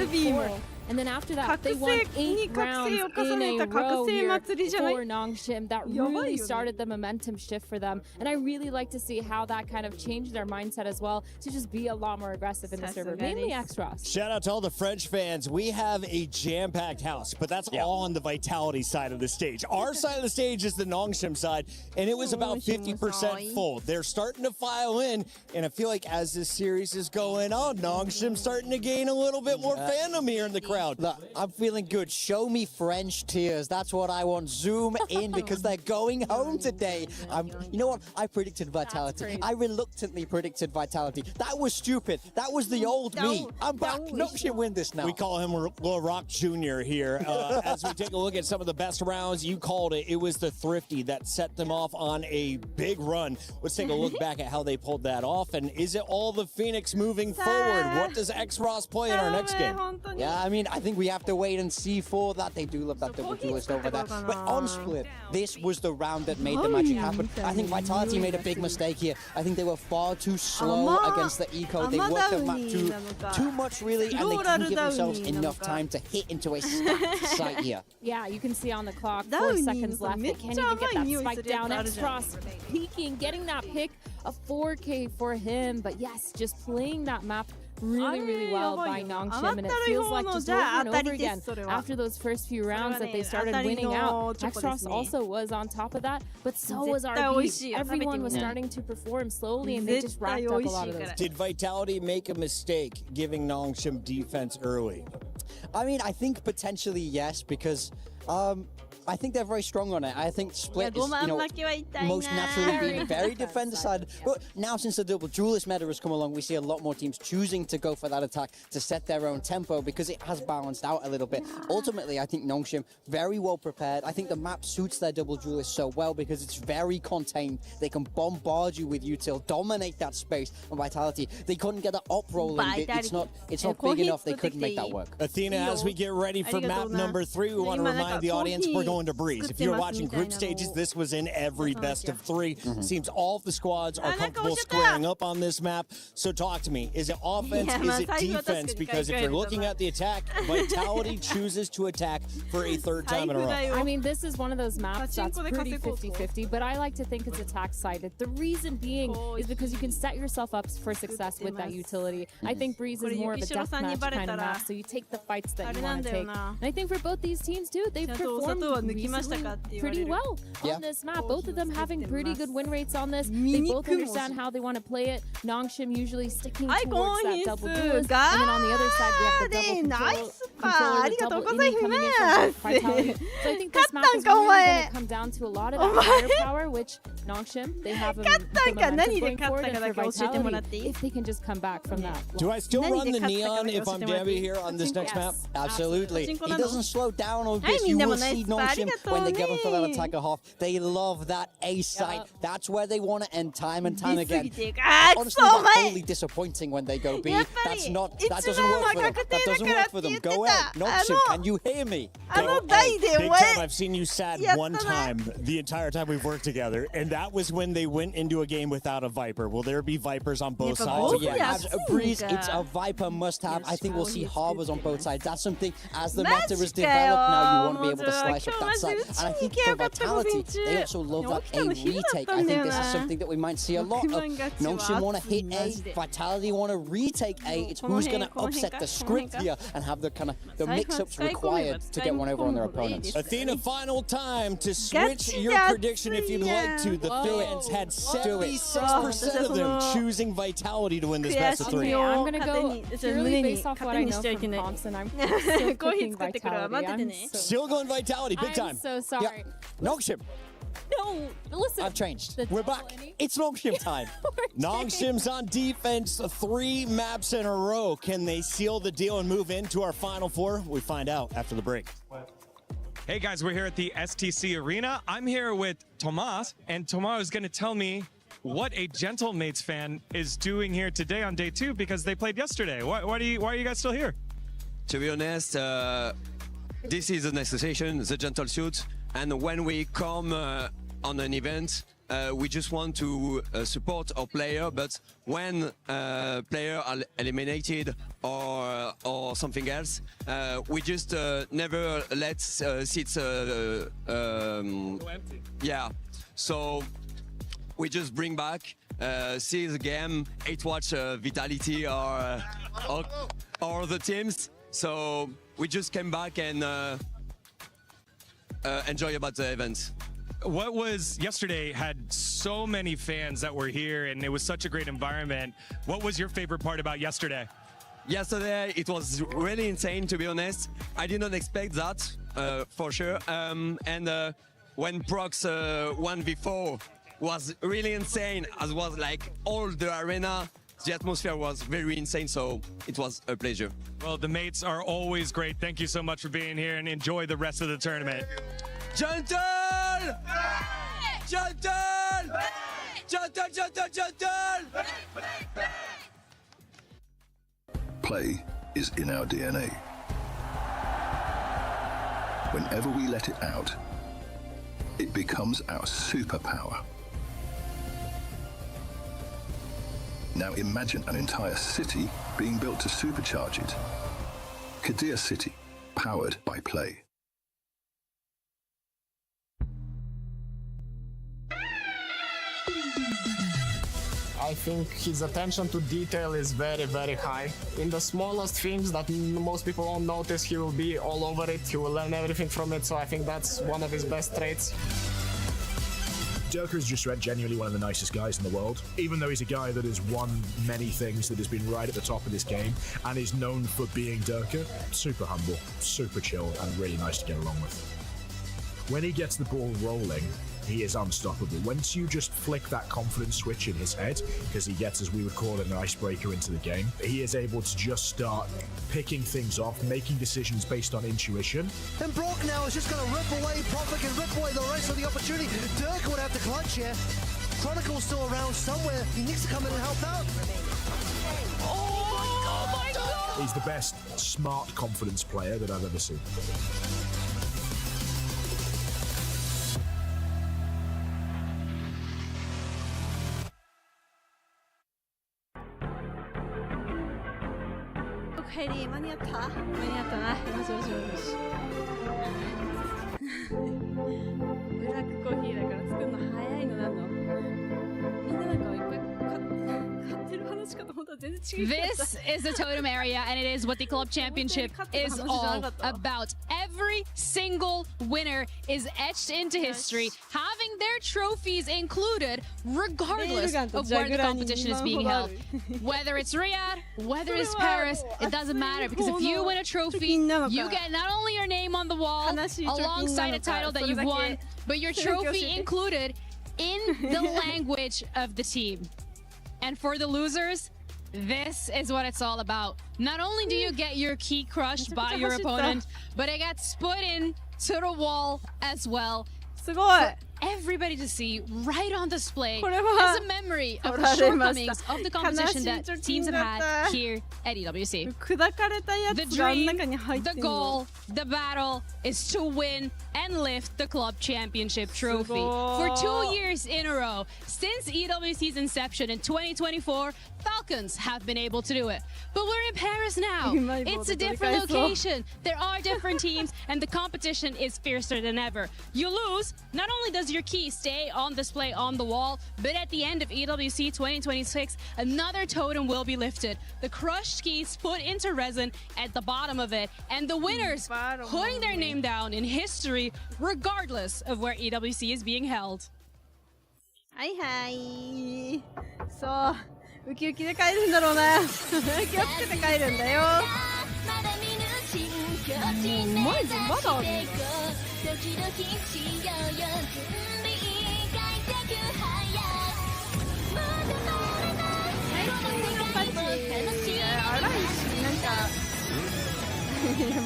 E: And then after that, they won 8 rounds in a row here for Nongshim. That really started the momentum shift for them. And I really like to see how that kind of changed their mindset as well to just be a lot more aggressive in the server, mainly X-Ross.
F: Shout out to all the French fans. We have a jam-packed house, but that's all on the Vitality side of the stage. Our side of the stage is the Nongshim side, and it was about 50% full. They're starting to file in, and I feel like as this series is going on, Nongshim's starting to gain a little bit more fandom here in the crowd.
C: Look, I'm feeling good. Show me French tears. That's what I want. Zoom in because they're going home today. You know what? I predicted Vitality. I reluctantly predicted Vitality. That was stupid. That was the old me. I'm back. Nongshim win this now.
F: We call him Lil Rock Jr. here. As we take a look at some of the best rounds, you called it. It was the Thrifty that set them off on a big run. Let's take a look back at how they pulled that off. And is it all the Phoenix moving forward? What does X-Ross play in our next game?
C: Yeah, I mean, I think we have to wait and see for that. They do love that double duelist over there. But on split, this was the round that made the magic happen. I think Vitality made a big mistake here. I think they were far too slow against the eco. They worked the map too much, really, and they couldn't give themselves enough time to hit into a site here.
E: Yeah, you can see on the clock, 4 seconds left. They can't even get that spike down. X-Ross peeking, getting that pick, a 4K for him. But yes, just playing that map really well by Nongshim, and it feels like just over and over again after those first few rounds that they started winning out. X-Ross also was on top of that, but so was RB. Everyone was starting to perform slowly, and they just racked up a lot of those.
F: Did Vitality make a mistake giving Nongshim defense early?
C: I mean, I think potentially yes, because I think they're very strong on it. I think split is, most naturally being very defender-sided. But now since the double duelist meta has come along, we see a lot more teams choosing to go for that attack to set their own tempo because it has balanced out a little bit. Ultimately, I think Nongshim very well prepared. I think the map suits their double duelist so well because it's very contained. They can bombard you with util, dominate that space. And Vitality, they couldn't get an op rolling. It's not big enough. They couldn't make that work.
F: Athena, as we get ready for map number 3, we want to remind the audience we're going to Breeze. If you're watching group stages, this was in every best of 3. Seems all of the squads are comfortable squaring up on this map. So talk to me. Is it offense? Is it defense? Because if you're looking at the attack, Vitality chooses to attack for a 3rd time in a row.
E: I mean, this is one of those maps that's pretty 50-50, but I like to think it's attack-sided. The reason being is because you can set yourself up for success with that utility. I think Breeze is more of a deathmatch kind of map, so you take the fights that you want to take. And I think for both these teams, too, they've performed pretty well on this map. Both of them having pretty good win rates on this. They both understand how they want to play it. Nongshim usually sticking towards that double duelist. And then on the other side, we have the double controller, double inning coming in from Vitality. So I think this map is really going to come down to a lot of that firepower, which Nongshim, they have a momentum going forward, and for Vitality, if they can just come back from that.
F: Do I still run the Neon if I'm Gabby here on this next map?
C: Absolutely. He doesn't slow down on this. You will see Nongshim when they get them for that attack half. They love that A site. That's where they want to end time and time again. Honestly, that's totally disappointing when they go B. That doesn't work for them. That doesn't work for them. Go ahead. Nongshim, can you hear me?
F: Big time, I've seen you sad one time the entire time we've worked together, and that was when they went into a game without a Viper. Will there be Vipers on both sides?
C: Oh yeah, Breeze, it's a Viper must-have. I think we'll see Harbors on both sides. That's something, as the meta is developed now, you want to be able to slice up that side. And I think for Vitality, they also love that A retake. I think this is something that we might see a lot of. Nongshim want to hit A, Vitality want to retake A. It's who's going to upset the script here and have the kind of the mix-ups required to get one over on their opponents.
F: Athena, final time to switch your prediction if you'd like to. The fans had 76% of them choosing Vitality to win this best of 3.
E: I'm going to go purely based off what I know from Thompson. I'm still picking Vitality.
F: Still going Vitality, big time.
E: I'm so sorry.
F: Nongshim.
E: No, listen.
C: I've changed.
F: We're back. It's Nongshim time. Nongshim's on defense 3 maps in a row. Can they seal the deal and move into our final 4? We find out after the break.
O: Hey guys, we're here at the STC Arena. I'm here with Tomas, and Tomas is going to tell me what a Gentlemates fan is doing here today on day 2 because they played yesterday. Why are you guys still here?
P: To be honest, this is an association, the Gentle Suit, and when we come on an event, we just want to support our player, but when player are eliminated or something else, we just never let seats
H: go empty.
P: Yeah, so we just bring back, see the game, 8-watch vitality or the teams. So we just came back and enjoy about the event.
O: What was yesterday had so many fans that were here and it was such a great environment. What was your favorite part about yesterday?
P: Yesterday it was really insane, to be honest. I did not expect that for sure. And when Prox 1v4 was really insane, as was like all the arena. The atmosphere was very insane, so it was a pleasure.
O: Well, the mates are always great. Thank you so much for being here and enjoy the rest of the tournament.
P: Gentle! Gentle! Gentle, gentle, gentle!
Q: Play is in our DNA. Whenever we let it out, it becomes our superpower. Now imagine an entire city being built to supercharge it. Kadir City, powered by Play.
R: I think his attention to detail is very, very high. In the smallest things that most people won't notice, he will be all over it. He will learn everything from it, so I think that's one of his best traits.
S: Durka is just genuinely one of the nicest guys in the world. Even though he's a guy that has won many things, that has been right at the top of this game, and is known for being Durka, super humble, super chill, and really nice to get along with. When he gets the ball rolling, he is unstoppable. Once you just flick that confidence switch in his head, because he gets, as we would call it, an icebreaker into the game, he is able to just start picking things off, making decisions based on intuition.
T: And Brock now is just going to rip away, Prophet can rip away the rest of the opportunity. Dirk would have to clutch here. Chronicle's still around somewhere. He needs to come in and help out.
S: Oh my God! He's the best smart confidence player that I've ever seen.
A: 帰り間に合ったな。よしよしよし。ブラックコーヒーだから作るの早いのなんの。みんななんかいっぱい買ってる話かと思ったら全然違う。
G: This is the totem area, and it is what the club championship is all about. Every single winner is etched into history, having their trophies included, regardless of where the competition is being held. Whether it's Riyadh, whether it's Paris, it doesn't matter, because if you win a trophy, you get not only your name on the wall alongside a title that you've won, but your trophy included in the language of the team. And for the losers, this is what it's all about. Not only do you get your key crushed by your opponent, but it gets put in to the wall as well. For everybody to see right on display as a memory of the shortcomings of the competition that teams have had here at EWC. The dream, the goal, the battle is to win and lift the club championship trophy. For 2 years in a row, since EWC's inception in 2024, Falcons have been able to do it. But we're in Paris now. It's a different location. There are different teams, and the competition is fiercer than ever. You lose, not only does your key stay on display on the wall, but at the end of EWC 2026, another totem will be lifted. The crushed keys put into resin at the bottom of it, and the winners putting their name down in history, regardless of where EWC is being held.
A: はいはい。そう、ウキウキで帰るんだろうな。気をつけて帰るんだよ。マジまだあるんだ。荒いし、なんか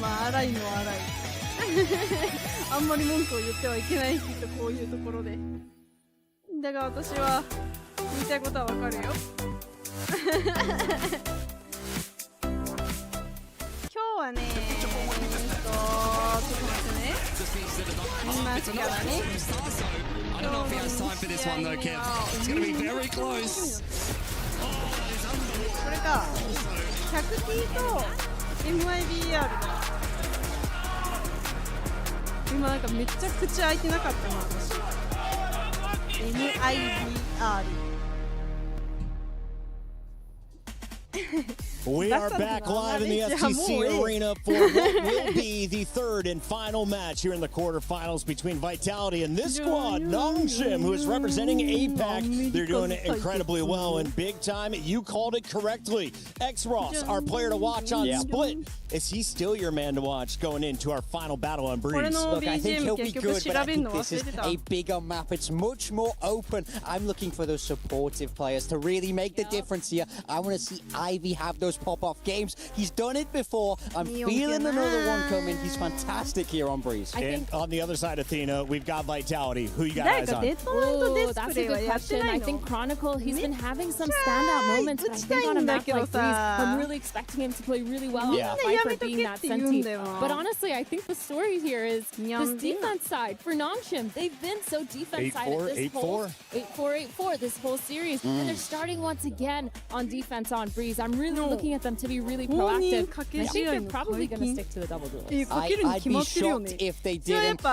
A: まあ荒いのは荒い。あんまり文句を言ってはいけないきっとこういうところで。だが私は言いたいことはわかるよ。今日はね、ちょっと待ってね。ますからね。
P: I don't know if he has time for this one though, Kev. It's going to be very close.
A: これか 100T と MIBR だ。今なんかめっちゃ口開いてなかったな私。MIBR。
F: We are back live in the FTC Arena for what will be the third and final match here in the quarterfinals between Vitality and this squad, Nongshim, who is representing APAC. They're doing it incredibly well and big time. You called it correctly. X-Ross, our player to watch on Split. Is he still your man to watch going into our final battle on Breeze?
C: Look, I think he'll be good, but I think this is a bigger map. It's much more open. I'm looking for those supportive players to really make the difference here. I want to see Ivy have those pop-off games. He's done it before. I'm feeling another one coming. He's fantastic here on Breeze.
F: And on the other side, Athena, we've got Vitality. Who you got eyes on?
E: Ooh, that's a good question. I think Chronicle, he's been having some standout moments, but I think on a map like Breeze, I'm really expecting him to play really well. Viper being that senti. But honestly, I think the story here is this defense side for Nongshim. They've been so defense side at this whole 8-4 this whole series, and they're starting once again on defense on Breeze. I'm really looking at them to be really proactive. I think they're probably going to stick to the double duel.
C: I'd be shocked if they didn't. We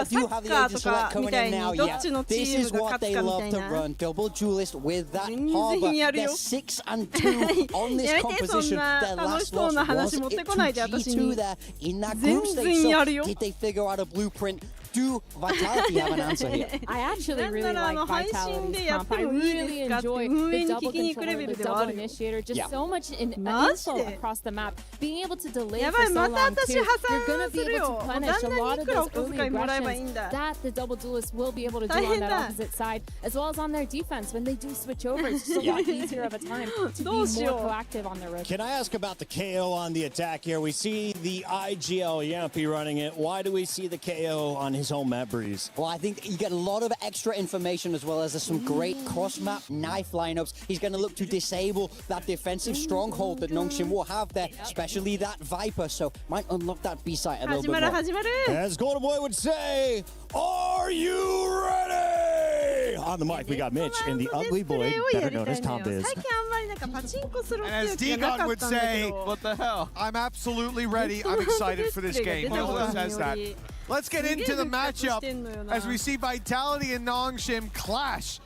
C: do have the Agent Select coming in now. Yeah, this is what they love to run. Double duelist with that harbor. They're 6-2 on this composition. Their last loss was G2 there in that group stage. So did they figure out a blueprint? Do Vitality have an answer here?
E: I actually really like Vitality's comp. I really enjoy the double controller, the double initiator, just so much info across the map. Being able to delay for so long too, you're going to be able to plenish a lot of those early aggressions that the double duelists will be able to do on that opposite side, as well as on their defense. When they do switch over, it's just a lot easier of a time to be more proactive on their road.
F: Can I ask about the KO on the attack here? We see the IGL Yampi running it. Why do we see the KO on his home map Breeze?
C: Well, I think you get a lot of extra information as well as there's some great cross-map knife lineups. He's going to look to disable that defensive stronghold that Nongshim will have there, especially that Viper, so might unlock that B-site a little bit more.
F: As Golden Boy would say, are you ready? On the mic, we got Mitch and the ugly boy, better known as Tom Biz.
D: And as Degon would say, what the hell? I'm absolutely ready. I'm excited for this game. He always says that. Let's get into the matchup as we see Vitality and Nongshim clash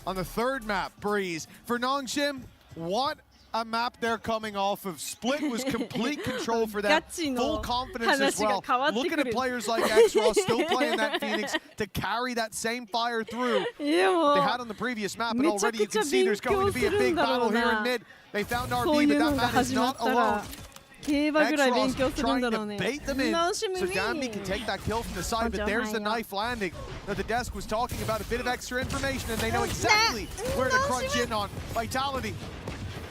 D: on the third map, Breeze. For Nongshim, what a map they're coming off of. Split was complete control for them. Full confidence as well. Looking at players like X-Ross still playing that Phoenix to carry that same fire through they had on the previous map, and already you can see there's going to be a big battle here in mid. They found RB, but that man is not alone. X-Ross trying to bait them in so Danby can take that kill from the side, but there's the knife landing. Now the desk was talking about a bit of extra information, and they know exactly where to crunch in on. Vitality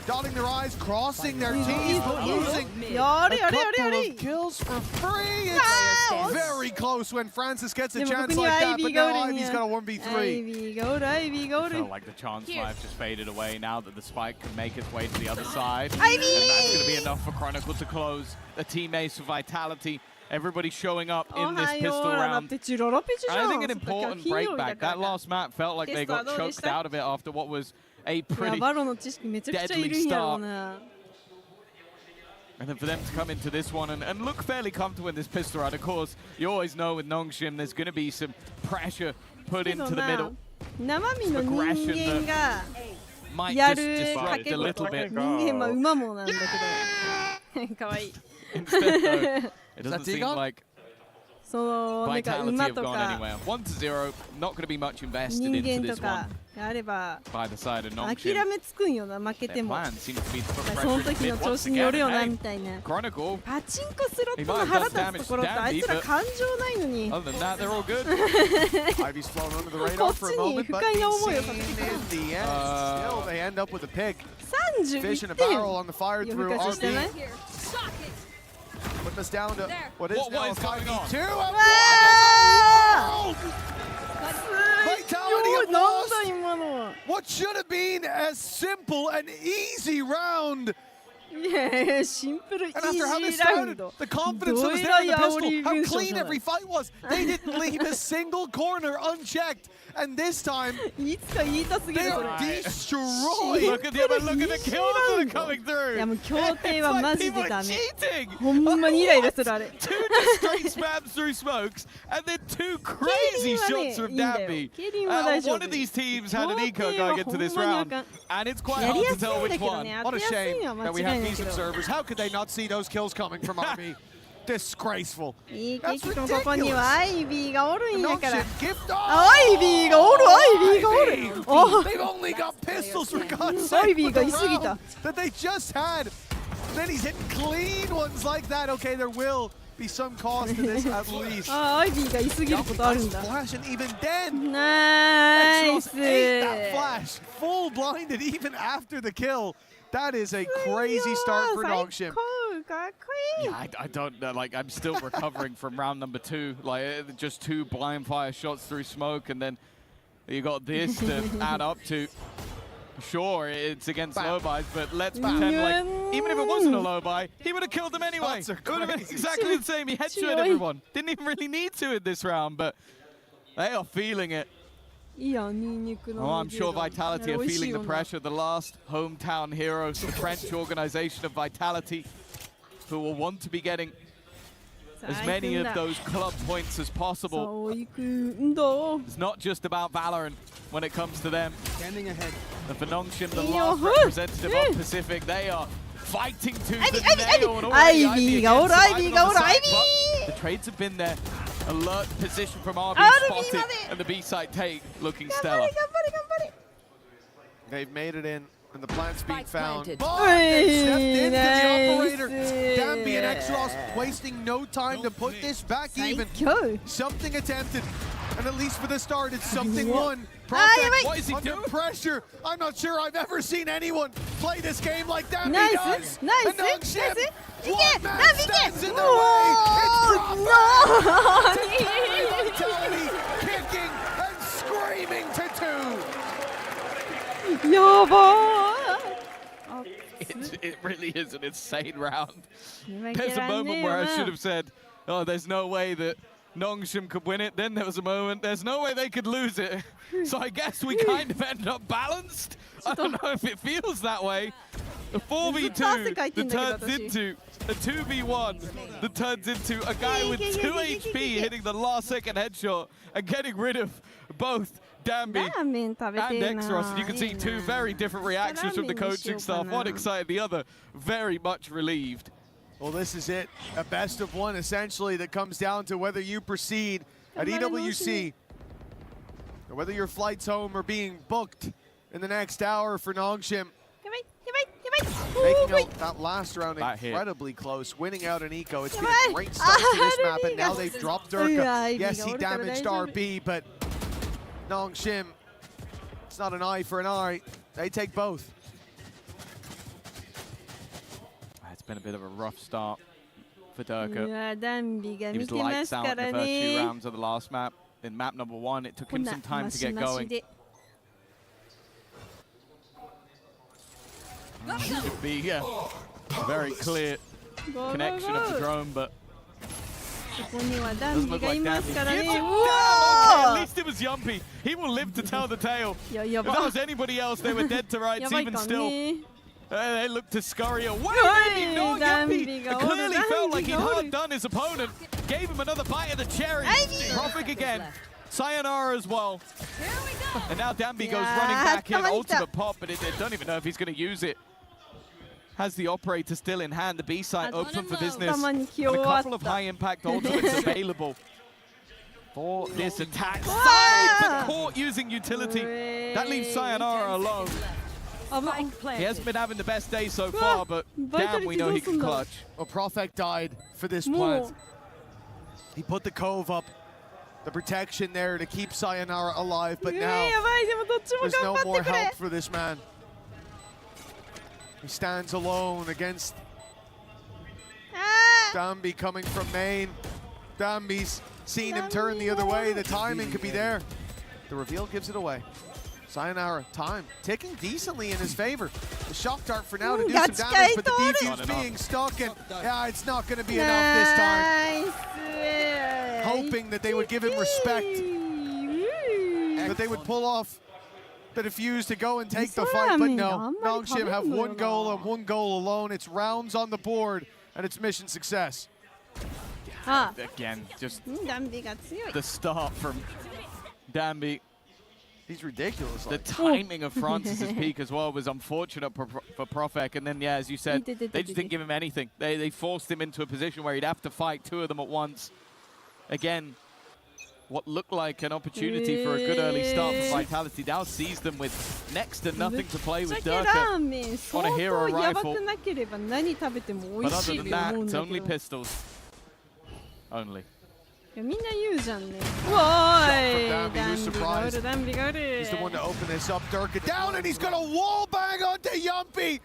D: dotting their I's, crossing their T's, but losing a couple of kills for free. It's very close when Francis gets a chance like that, but now Ivy's got a 1v3.
B: Felt like the chance might have just faded away now that the spike can make its way to the other side.
A: Ivy!
B: And that's going to be enough for Chronicle to close the teammates for Vitality. Everybody showing up in this pistol round. And I think an important breakback. That last map felt like they got choked out of it after what was a pretty deadly start. And then for them to come into this one and look fairly comfortable in this pistol round. Of course, you always know with Nongshim there's going to be some pressure put into the middle. Some aggression that might just disrupt a little bit. Instead, though, it doesn't seem like Vitality have gone anywhere. 1-0, not going to be much invested into this one. By the side of Nongshim. Their plan seems to be to put pressure in mid once again. Hey, Chronicle, he might have done damage to Danby, but other than that, they're all good.
D: Ivy's flown under the radar for a moment, but in the end, still they end up with a pick. Fish in a barrel on the fire through RB. Putting us down to what is now a 5v2. Vitality have lost what should have been a simple and easy round
A: Yeah, simple,
D: and after how they started, the confidence that was there in the pistol, how clean every fight was, they didn't leave a single corner unchecked. And this time, they are destroyed.
B: Look at the kills that are coming through. It's like people are cheating.
A: ほんまにイライラするあれ。
B: Two just straight spams through smokes, and then two crazy shots from Dabby. One of these teams had an eco going into this round, and it's quite hard to tell which one.
D: What a shame that we have these observers. How could they not see those kills coming from RB? Disgraceful.
A: いいケーキ君ここにはアイビーがおるんやから。
D: Gift
A: アイビーがおる、アイビーがおる。お
D: They've only got pistols for God's
A: アイ
D: sake
A: ビー
D: with
A: が
D: the
A: いすぎた。
D: round that they just had. Then he's hitting clean ones like that. Okay, there will be some cost to this at least.
A: あ、アイビーがいすぎることあるんだ。
D: Flash, and even then,
A: ナイ
D: Exos
A: ス。
D: ate that flash, full blinded even after the kill. That is a crazy start for Nongshim.
B: Yeah, I don't know. Like, I'm still recovering from round number 2. Like, just 2 blind fire shots through smoke, and then you got this to add up to. Sure, it's against low buys, but let's pretend like even if it wasn't a low buy, he would have killed them anyway. It would have been exactly the same. He headshot everyone. Didn't even really need to in this round, but they are feeling it. Oh, I'm sure Vitality are feeling the pressure. The last hometown heroes, the French organization of Vitality, who will want to be getting as many of those club points as possible. It's not just about Valorant when it comes to them.
T: Standing ahead.
B: And for Nongshim, the last representative of Pacific, they are fighting to the nail. And already the trades have been there. Alert position from RB spotted, and the B-side take looking stellar.
D: They've made it in, and the plant's being found.
A: planted.
D: But they stepped into the operator. Dambi and Exros wasting no time to put this back even. Something attempted, and at least for the start, it's something won. Prophet,
B: what is he
D: under
B: doing?
D: pressure. I'm not sure I've ever seen anyone play this game like Dambi does. And Nongshim, one man stands in their way. It's Prophet. Vitality kicking and screaming to 2.
B: It really is an insane round. There's a moment where I should have said, oh, there's no way that Nongshim could win it. Then there was a moment, there's no way they could lose it. So I guess we kind of ended up balanced. I don't know if it feels that way. The 4v2 that turns into a 2v1 that turns into a guy with 2 HP hitting the last second headshot and getting rid of both Dambi and Exros. And you can see 2 very different reactions from the coaching staff. One excited, the other very much relieved.
D: Well, this is it. A best of 1, essentially, that comes down to whether you proceed at EWC or whether your flights home are being booked in the next hour for Nongshim. Making out that last round incredibly close, winning out an eco. It's been a great start to this map, and now they've dropped Durka. Yes, he damaged RB, but Nongshim, it's not an eye for an eye. They take both.
B: It's been a bit of a rough start for Durka. He was
A: He
B: lights out in the first 2 rounds of the last map. In map number 1, it took him some time to get going. Should be a very clear connection of the drone, but doesn't look like Dambi. At least it was Yumpy. He will live to tell the tale. If that was anybody else, they were dead to rights even still. They looked to scurry away. Maybe not Yumpy. It clearly felt like he'd hard done his opponent. Gave him another bite of the cherry. Prophet again. Sayonara as well. And now Dambi goes running back in. Ultimate pop, but I don't even know if he's going to use it. Has the operator still in hand. The B-side open for business. And a couple of high-impact ultimates available for this attack. Side, but caught using utility. That leaves Sayonara alone. He hasn't been having the best day so far, but damn, we know he can clutch.
D: Well, Prophet died for this plant. He put the cove up, the protection there to keep Sayonara alive, but now there's no more help for this man. He stands alone against Dambi coming from main. Dambi's seen him turn the other way. The timing could be there. The reveal gives it away. Sayonara time ticking decently in his favor. The shock dart for now to do some damage, but the defuse being stuck, and yeah, it's not going to be enough this time. Hoping that they would give him respect, that they would pull off the defuse to go and take the fight, but no. Nongshim have one goal and one goal alone. It's rounds on the board, and it's mission success.
B: Again, just the start from Danby.
D: He's ridiculous.
B: The timing of Francis's peak as well was unfortunate for Profek, and then, yeah, as you said, they just didn't give him anything. They forced him into a position where he'd have to fight two of them at once. Again, what looked like an opportunity for a good early start for Vitality now sees them with next to nothing to play with Durka on a hero rifle. But other than that, it's only pistols. Only.
A: みんな言うじゃんね。
D: うわーい。He's the one to open this up. Durka down, and he's got a wall bang onto Yumpy.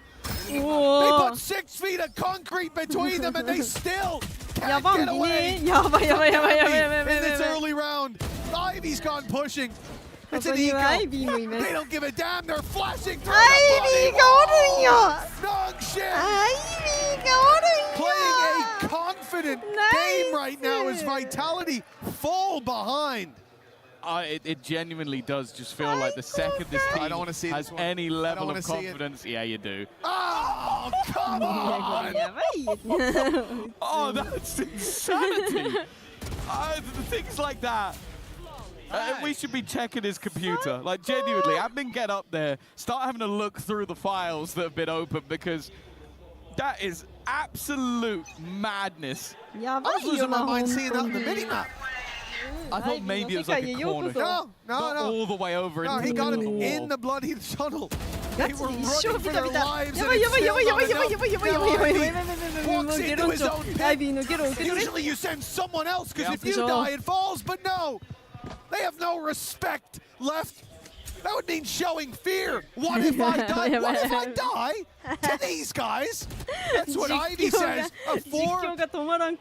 D: They put 6 feet of concrete between them, and they still can't get away. In this early round, Ivy's gone pushing. It's an eco. They don't give a damn. They're flashing through the body. Nongshim playing a confident game right now as Vitality fall behind.
B: It genuinely does just feel like the second this team has any level of confidence. Yeah, you do.
D: Oh, come on!
B: Oh, that's insanity. Things like that. We should be checking his computer. Like, genuinely, admin, get up there. Start having a look through the files that have been opened, because that is absolute madness.
D: I was losing my mind seeing that on the minimap.
B: I thought maybe it was like a corner.
D: No.
B: All the way over.
D: No, he got him in the bloody tunnel. They were running for their lives. Walks into his own pit. Usually you send someone else, because if you die, it falls. But no, they have no respect left. That would mean showing fear. What if I die? What if I die to these guys? That's what Ivy says. A 4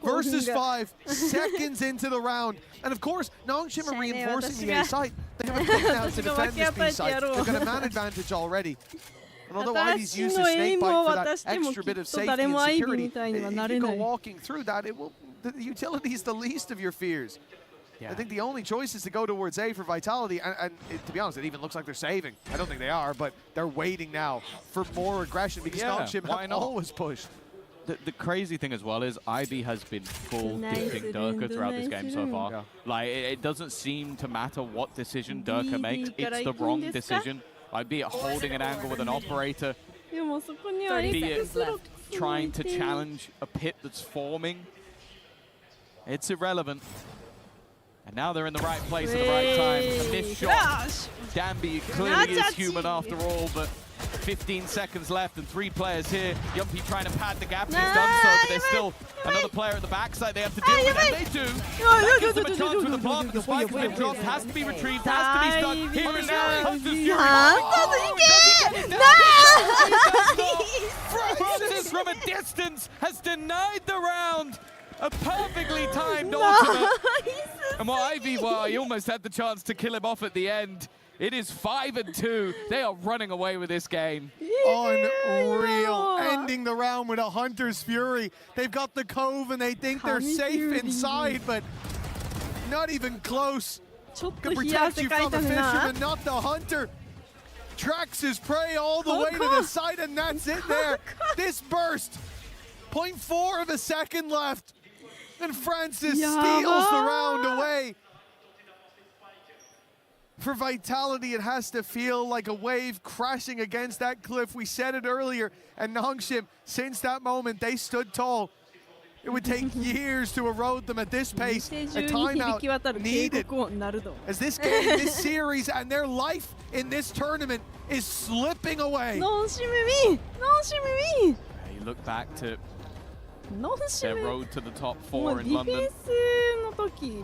D: versus 5 seconds into the round. And of course, Nongshim are reinforcing the A site. They have a pick now to defend this B site. They've got a man advantage already. And although Ivy's used his snake bite for that extra bit of safety and security, if you go walking through that, the utility is the least of your fears. Yeah. I think the only choice is to go towards A for Vitality, and to be honest, it even looks like they're saving. I don't think they are, but they're waiting now for more aggression, because Nongshim have always pushed.
B: The crazy thing as well is Ivy has been full dipping Durka throughout this game so far. Yeah. Like, it doesn't seem to matter what decision Durka makes, it's the wrong decision. Like, be it holding an angle with an operator, be it trying to challenge a pit that's forming. It's irrelevant. And now they're in the right place at the right time. A missed shot. Danby clearly is human after all, but 15 seconds left and 3 players here. Yumpy trying to pad the gap, and he's done so, but there's still another player at the backside they have to deal with, and they do. That gives them a chance with the plant, but the spike has been dropped, has to be retrieved, has to be stuck. Here and now comes the Fury. Francis from a distance has denied the round. A perfectly timed ultimate. And what Ivy, well, he almost had the chance to kill him off at the end. It is 5-2. They are running away with this game.
D: Unreal. Ending the round with a Hunter's Fury. They've got the cove and they think they're safe inside, but not even close. Can protect you from the Fisherman, not the Hunter. Tracks his prey all the way to the side, and that's it there. This burst. 0.4 of a second left. And Francis steals the round away. For Vitality, it has to feel like a wave crashing against that cliff. We said it earlier. And Nongshim, since that moment, they stood tall. It would take years to erode them at this pace. A timeout needed. As this game, this series, and their life in this tournament is slipping away.
B: You look back to their road to the top 4 in London.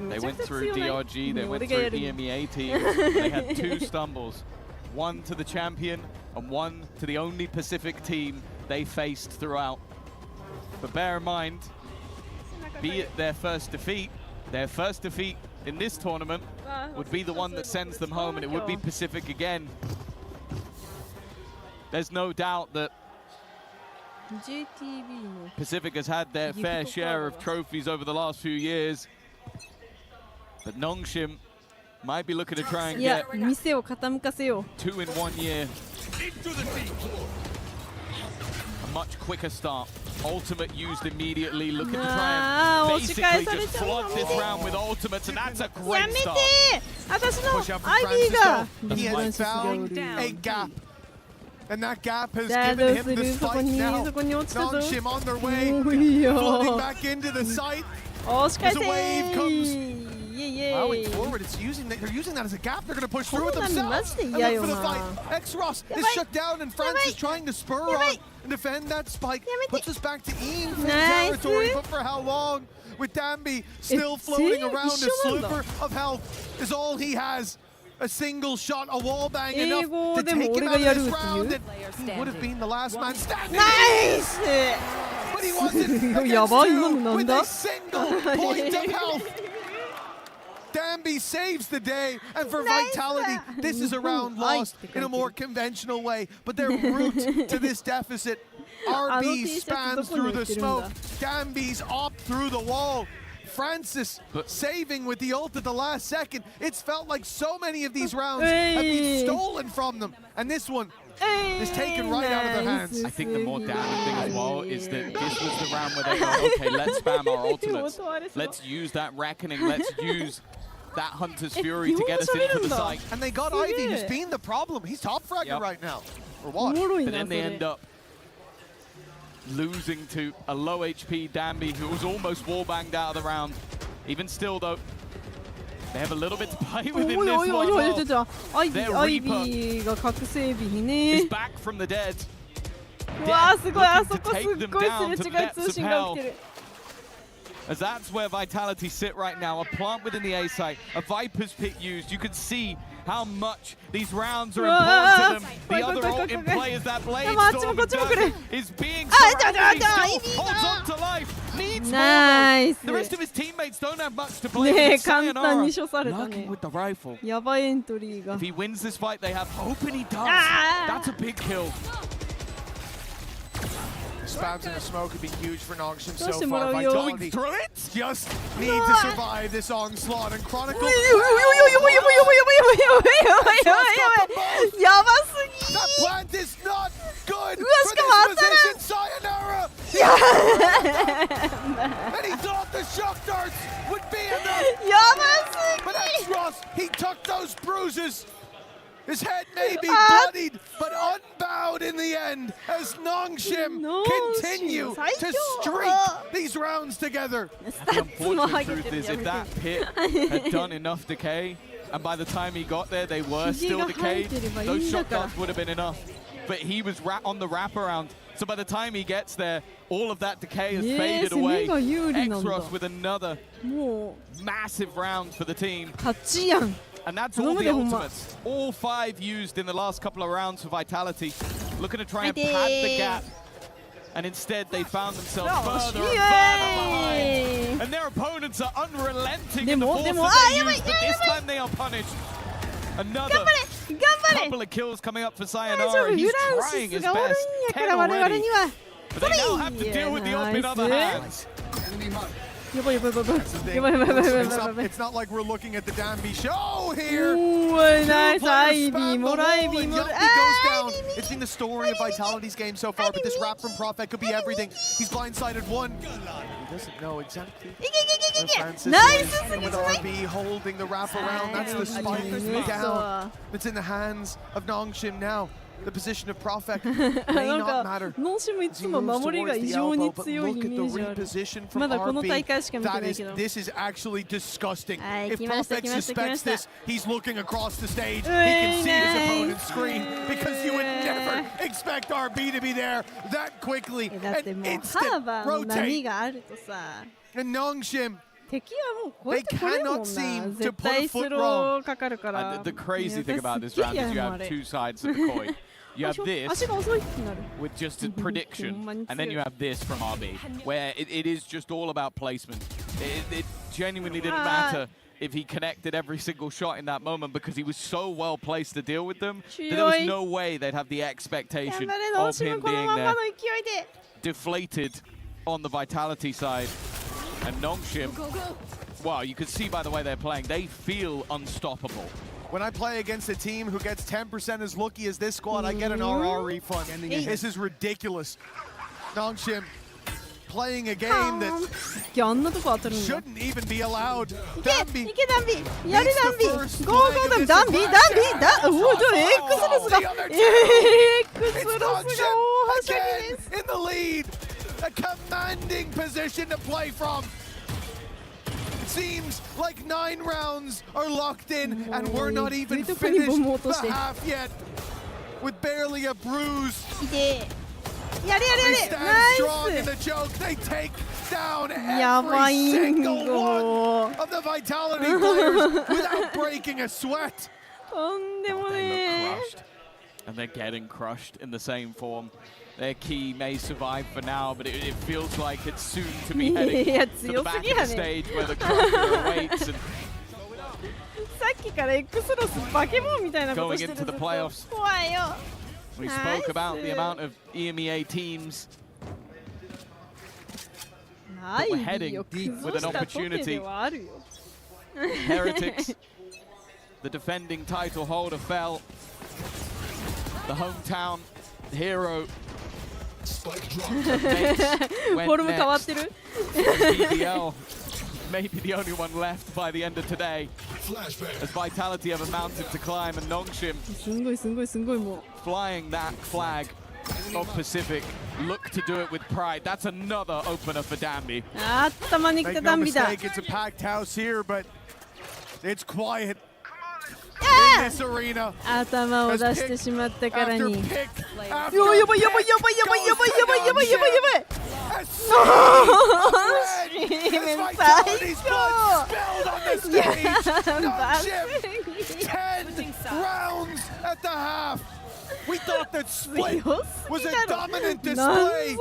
B: They went through DRG, they went through EMEA teams. They had 2 stumbles. One to the champion and one to the only Pacific team they faced throughout. But bear in mind, be it their first defeat in this tournament would be the one that sends them home, and it would be Pacific again. There's no doubt that Pacific has had their fair share of trophies over the last few years, but Nongshim might be looking to try and get
A: 店を傾かせよう。
B: 2 in 1 year. A much quicker start. Ultimate used immediately, looking to try and basically just flood this round with ultimates, and that's a great start.
D: Push up from Francis, though. He has found a gap. And that gap has given him the spike now. Nongshim on their way, floating back into the site. As a wave comes plowing forward, they're using that as a gap. They're going to push through it themselves. And look for the fight. X-Ross is shut down, and France is trying to spur on and defend that spike. Puts us back to Ian territory, but for how long? With Danby still floating around, a sliver of health is all he has. A single shot, a wall bang enough to take him out of this round. He would have been the last man standing.
A: Nice!
D: But he wasn't against two with a single point of health. Danby saves the day, and for Vitality, this is a round lost in a more conventional way. But their route to this deficit, RB spans through the smoke, Danby's up through the wall. Francis saving with the ult at the last second. It's felt like so many of these rounds have been stolen from them, and this one is taken right out of their hands.
B: I think the more damning thing as well is that this was the round where they go, okay, let's spam our ultimates. Let's use that Reckoning. Let's use that Hunter's Fury to get us into the site.
D: And they got Ivy, who's been the problem. He's top fragger right now. Or what?
B: But then they end up losing to a low HP Danby, who was almost wall banged out of the round. Even still, though, they have a little bit to play with in this one. Their Reaper is back from the dead. Looking to take them down to the depths of hell. As that's where Vitality sit right now. A plant within the A site, a Viper's Pit used. You can see how much these rounds are important to them. The other ult in play is that Blade Storm is being surrounded. He still holds on to life. Needs more. The rest of his teammates don't have much to play. Sayonara lucky with the rifle. If he wins this fight, they have hope, and he does. That's a big kill.
D: Spams in the smoke have been huge for Nongshim so far. Vitality just need to survive this onslaught, and Chronicle. That plant is not good for this position. Sayonara! And he thought the shock darts would be enough. But X-Ross, he took those bruises. His head may be bloodied, but unbowed in the end as Nongshim continue to streak these rounds together.
B: The unfortunate truth is, if that pit had done enough decay, and by the time he got there, they were still decayed, those shot darts would have been enough. But he was on the wraparound, so by the time he gets there, all of that decay has faded away. X-Ross with another massive round for the team. And that's all the ultimates. All 5 used in the last couple of rounds for Vitality. Looking to try and pad the gap. And instead they found themselves further and further behind. And their opponents are unrelenting in the force that they use, but this time they are punished. Another couple of kills coming up for Sayonara. He's trying his best. 10 already. But they now have to deal with the ult in other hands.
D: It's not like we're looking at the Danby show here.
A: Nice Ivy, more Ivy, more
D: Ivy. It's been the story of Vitality's game so far, but this wrap from Prophet could be everything. He's blindsided one. He doesn't know exactly where Francis is. And with RB holding the wrap around, that's the spike down. It's in the hands of Nongshim now. The position of Prophet may not matter.
A: Nongshim いつも守りが異常に強いイメージある。まだこの大会しか見てないけど。
D: This is actually disgusting. If Prophet suspects this, he's looking across the stage. He can see his opponent scream because you would never expect RB to be there that quickly. An instant rotate. And Nongshim, they cannot seem to put a foot wrong.
B: The crazy thing about this round is you have 2 sides of the coin. You have this with just a prediction, and then you have this from RB, where it is just all about placement. It genuinely didn't matter if he connected every single shot in that moment because he was so well placed to deal with them that there was no way they'd have the expectation of him being there. Deflated on the vitality side. And Nongshim, wow, you can see by the way they're playing, they feel unstoppable.
D: When I play against a team who gets 10% as lucky as this squad, I get an RR refund. This is ridiculous. Nongshim playing a game that shouldn't even be allowed. Danby. Again in the lead. A commanding position to play from. It seems like 9 rounds are locked in and we're not even finished the half yet. With barely a bruise. They stand strong in the choke. They take down every single one of the Vitality players without breaking a sweat.
B: And they're getting crushed in the same form. Their key may survive for now, but it feels like it's soon to be heading to the back of the stage where the crusher awaits and going into the playoffs. We spoke about the amount of EMEA teams that were heading with an opportunity. Heretics, the defending title holder, fell. The hometown hero went next. BBL maybe the only one left by the end of today. As Vitality have a mountain to climb, and Nongshim flying that flag of Pacific look to do it with pride. That's another opener for Danby.
D: Make no mistake, it's a packed house here, but it's quiet. In this arena.
A: 頭を出してしまったからに。やばいやばいやばいやばいやばいやばいやばいやばいやばいやばい。最高。やばすぎ。
D: 10 rounds at the half. We thought that split was a dominant display,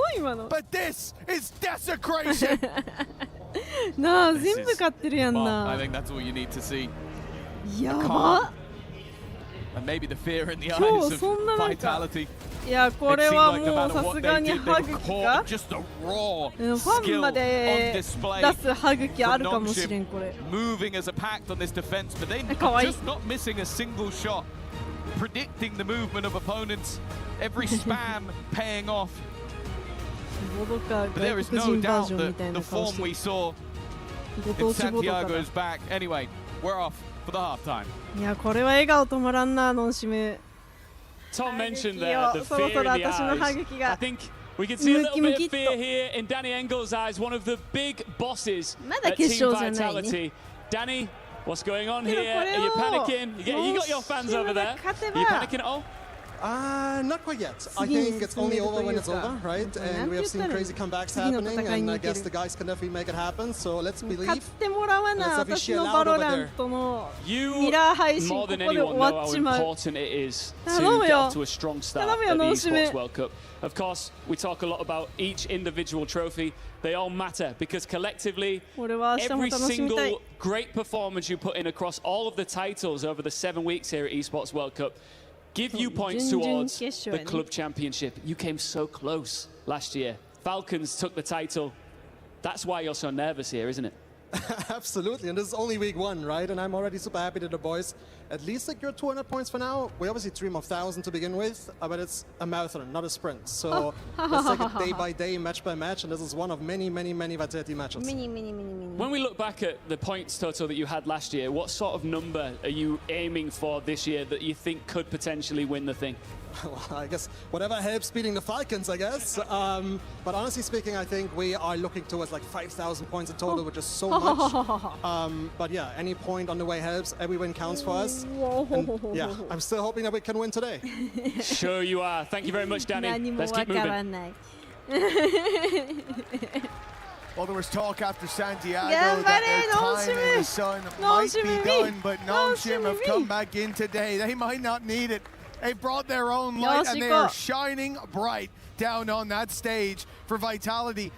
D: but this is desecration.
A: なあ、全部勝ってるやんな。
B: I think that's all you need to see.
A: やば。
B: And maybe the fear in the eyes of Vitality.
A: いや、これはもうさすがに歯茎がファンまで出す歯茎あるかもしれんこれ。
B: Moving as a pact on this defense, but they just not missing a single shot, predicting the movement of opponents, every spam paying off. But there is no doubt that the form we saw in Santiago is back. Anyway, we're off for the halftime.
A: いや、これは笑顔止まらんな、ノンシム。
U: Tom mentioned the fear in the eyes. I think we can see a little bit of fear here in Danny Engel's eyes, one of the big bosses at Team Vitality. Danny, what's going on here? Are you panicking? You got your fans over there. Are you panicking at all?
I: Not quite yet. I think it's only over when it's over, right? And we have seen crazy comebacks happening, and I guess the guys can definitely make it happen. So let's believe. Let's officially loud over there.
U: You more than anyone know how important it is to get off to a strong start at the Esports World Cup. Of course, we talk a lot about each individual trophy. They all matter because collectively, every single great performance you put in across all of the titles over the 7 weeks here at Esports World Cup give you points towards the club championship. You came so close last year. Falcons took the title. That's why you're so nervous here, isn't it?
I: Absolutely, and this is only week 1, right? And I'm already super happy that the boys at least secured 200 points for now. We obviously dream of 1,000 to begin with, but it's a marathon, not a sprint. So let's take it day by day, match by match, and this is one of many, many, many Vitality matches.
U: When we look back at the points total that you had last year, what sort of number are you aiming for this year that you think could potentially win the thing?
I: Well, I guess whatever helps beating the Falcons, I guess. But honestly speaking, I think we are looking towards like 5,000 points in total, which is so much. But yeah, any point on the way helps. Every win counts for us. And yeah, I'm still hoping that we can win today.
U: Sure you are. Thank you very much, Danny. Let's keep moving.
D: Well, there was talk after Santiago that their time in the sun might be done, but Nongshim have come back in today. They might not need it. They brought their own light, and they are shining bright down on that stage for Vitality.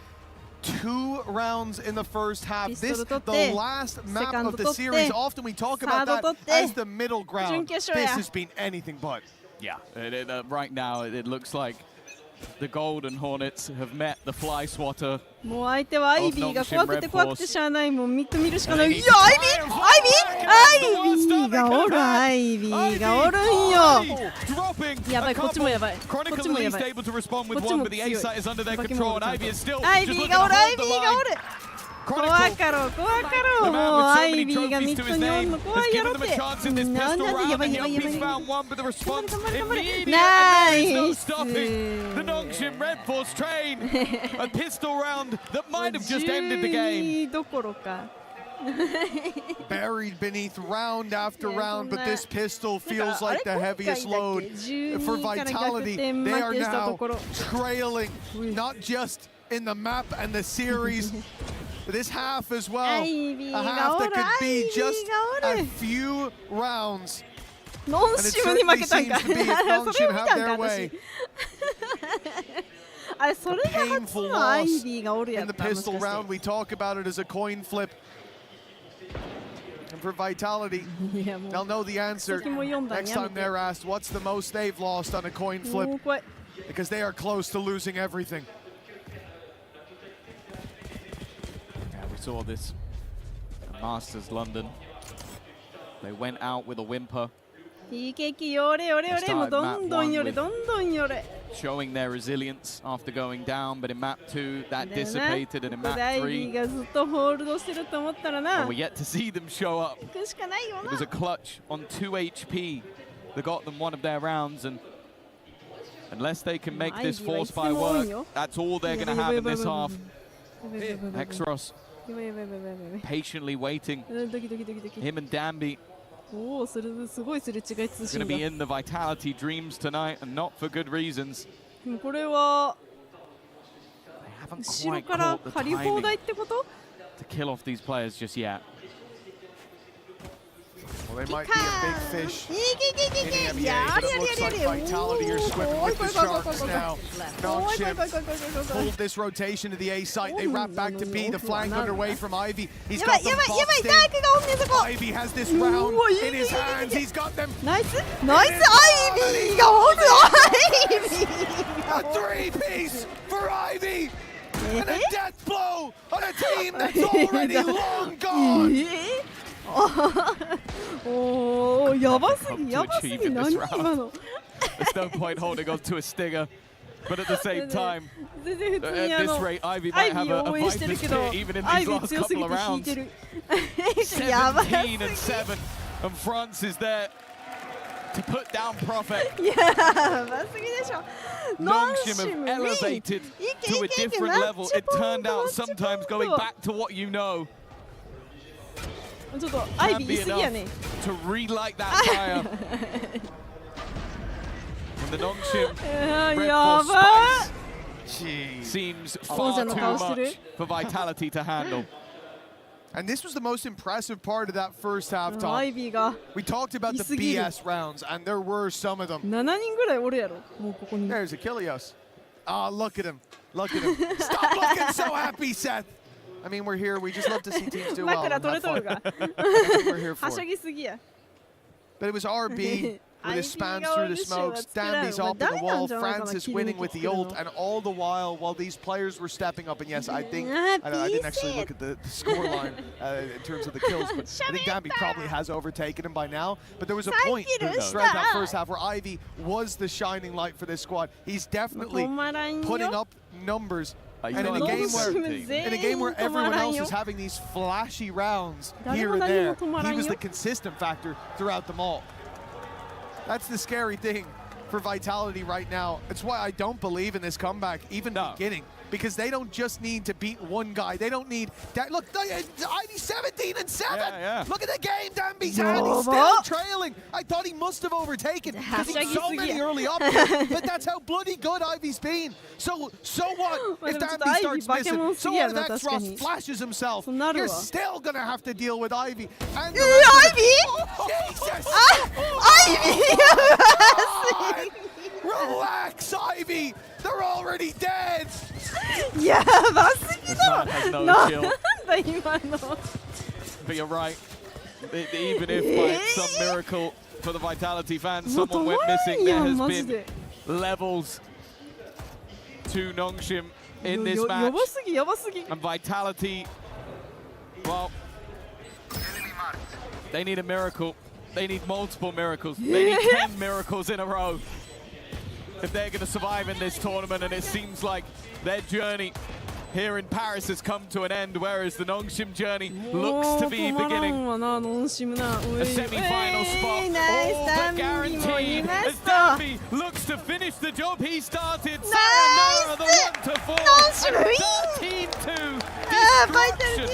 D: 2 rounds in the first half. This, the last map of the series. Often we talk about that as the middle ground. This has been anything but.
B: Yeah, right now it looks like the Golden Hornets have met the Fly Swatter.
A: もう相手はアイビーが怖くて怖くてしゃあない。もうミッド見るしかない。いや、アイビーがおる、アイビーがおるんよ。やばい、こっちもやばい。こっちもやばい。こっちも強い。アイビーがおる、アイビーがおる。怖かろう、怖かろう。もうアイビーがミッドにおんの怖いやろって。なんでやばいやばいやばい。頑張れ頑張れ。ナイス。
B: The Nongshim Red Force train. A pistol round that might have just ended the game.
A: どころか。
D: Buried beneath round after round, but this pistol feels like the heaviest load for Vitality. They are now trailing, not just in the map and the series. This half as well, a half that could be just a few rounds. And it certainly seems to be if Nongshim have their way. A painful loss in the pistol round. We talk about it as a coin flip. And for Vitality, they'll know the answer next time they're asked what's the most they've lost on a coin flip, because they are close to losing everything.
B: Saw this at Masters London. They went out with a whimper. Showing their resilience after going down, but in map 2 that dissipated, and in map 3 we're yet to see them show up. It was a clutch on 2 HP that got them one of their rounds, and unless they can make this force by work, that's all they're going to have in this half. Exros patiently waiting. Him and Danby going to be in the Vitality dreams tonight, and not for good reasons. They haven't quite caught the timing to kill off these players just yet.
D: Well, they might be a big fish in the NBA, but it looks like Vitality are swimming with the sharks now. Nongshim pulled this rotation to the A site. They wrap back to B. The flank underway from Ivy. He's got them boxed in. Ivy has this round in his hands. He's got them.
A: Nice, Ivy!
D: A 3-piece for Ivy! And a death blow on a team that's already long gone!
A: おー、やばすぎ、やばすぎ、何今の。
B: There's no point holding on to a stinger, but at the same time, at this rate, Ivy might have a Viper's kit even in these last couple of rounds. 17 and 7, and France is there to put down Prophet.
A: やばすぎでしょ。
B: Nongshim have elevated to a different level. It turned out sometimes going back to what you know.
A: ちょっとアイビー言い過ぎやね。
B: To relight that fire. And the Nongshim Red Force spice seems far too much for Vitality to handle.
D: And this was the most impressive part of that first half, Tom. We talked about the BS rounds, and there were some of them.
A: 7人ぐらいおるやろ。もうここに。
D: There's Achilles. Ah, look at him. Look at him. Stop looking so happy, Seth. I mean, we're here. We just love to see teams do well. We're here for it. But it was RB with his spans through the smokes. Danby's off in the wall. Francis winning with the ult. And all the while these players were stepping up. And yes, I think, I didn't actually look at the scoreline in terms of the kills. But I think Danby probably has overtaken him by now. But there was a point throughout that first half where Ivy was the shining light for this squad. He's definitely putting up numbers. And in a game where everyone else is having these flashy rounds here and there, he was the consistent factor throughout them all. That's the scary thing for Vitality right now. It's why I don't believe in this comeback, even beginning. Because they don't just need to beat one guy. They don't need that. Look, Ivy 17 and 7. Look at the game Danby's had. He's still trailing. I thought he must have overtaken because he's so many early up. But that's how bloody good Ivy's been. So what if Danby starts missing? So what if Exros flashes himself? You're still going to have to deal with Ivy. And
A: Ivy?
D: Jesus!
A: Ivy!
D: Relax, Ivy! They're already dead!
A: やばすぎ
B: This man has no chill. But you're right. Even if by some miracle for the Vitality fans, someone went missing, there has been levels to Nongshim in this match. And Vitality, well, they need a miracle. They need multiple miracles. They need 10 miracles in a row if they're going to survive in this tournament. And it seems like their journey here in Paris has come to an end, whereas the Nongshim journey looks to be beginning. A semi-final spot, all but guaranteed as Danby looks to finish the job he started. Sayonara, the 1-4 and 13-2. Destruction,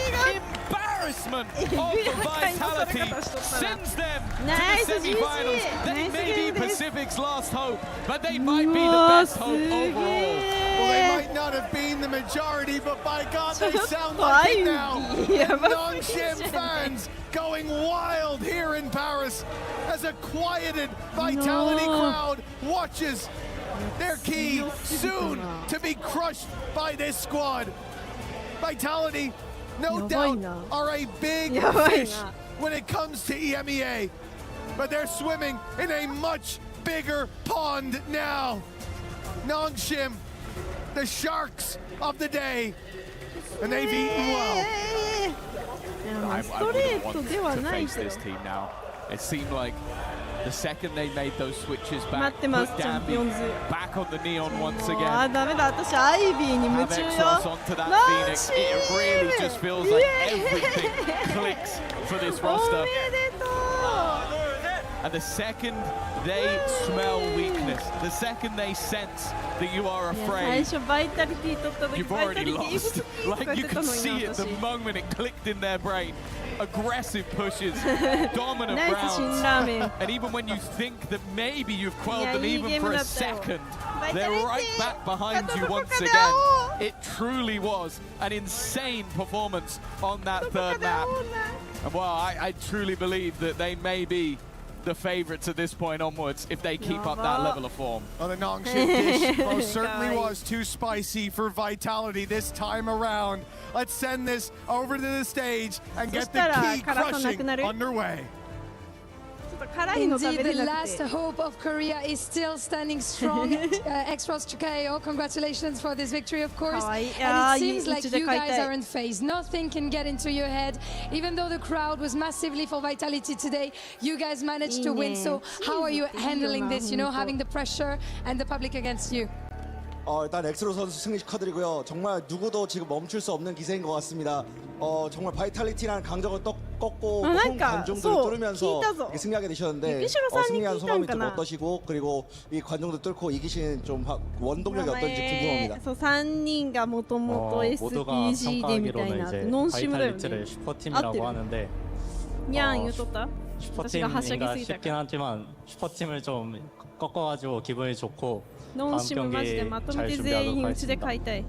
B: embarrassment of the Vitality sends them to the semi-finals. They may be Pacific's last hope, but they might be the best hope overall.
D: Well, they might not have been the majority, but by God, they sound like it now. Nongshim fans going wild here in Paris as a quieted Vitality crowd watches their key soon to be crushed by this squad. Vitality, no doubt, are a big fish when it comes to EMEA, but they're swimming in a much bigger pond now. Nongshim, the sharks of the day, and they've eaten well.
B: I wouldn't want to face this team now. It seemed like the second they made those switches back, put Danby back on the neon once again. Have Exos onto that Phoenix. It really just feels like everything clicks for this roster. And the second they smell weakness, the second they sense that you are afraid, you've already lost. Like you could see it the moment it clicked in their brain. Aggressive pushes, dominant rounds, and even when you think that maybe you've quelled them even for a second, they're right back behind you once again. It truly was an insane performance on that third map. And well, I truly believe that they may be the favorites at this point onwards if they keep up that level of form.
D: Well, the Nongshim dish most certainly was too spicy for Vitality this time around. Let's send this over to the stage and get the key crushing underway.
L: Indeed, the last hope of Korea is still standing strong. Extras to KO. Congratulations for this victory, of course. And it seems like you guys are in phase. Nothing can get into your head. Even though the crowd was massively for Vitality today, you guys managed to win. So how are you handling this, you know, having the pressure and the public against you?
J: 일단 엑스로 선수 승리 축하드리고요. 정말 누구도 지금 멈출 수 없는 기세인 것 같습니다. 정말 바이탈리티라는 강적을 꺾고 홈 관중들을 뚫으면서 이렇게 승리하게 되셨는데 승리한 소감이 좀 어떠시고 그리고 이 관중들 뚫고 이기신 좀 원동력이 어떤지 궁금합니다.
A: 3人がもともと SPG でみたいなノンシムだよね。
V: 슈퍼팀이라고 하는데 슈퍼팀이가 쉽긴 하지만 슈퍼팀을 좀 꺾어가지고 기분이 좋고 다음 경기 잘 준비하도록 하겠습니다.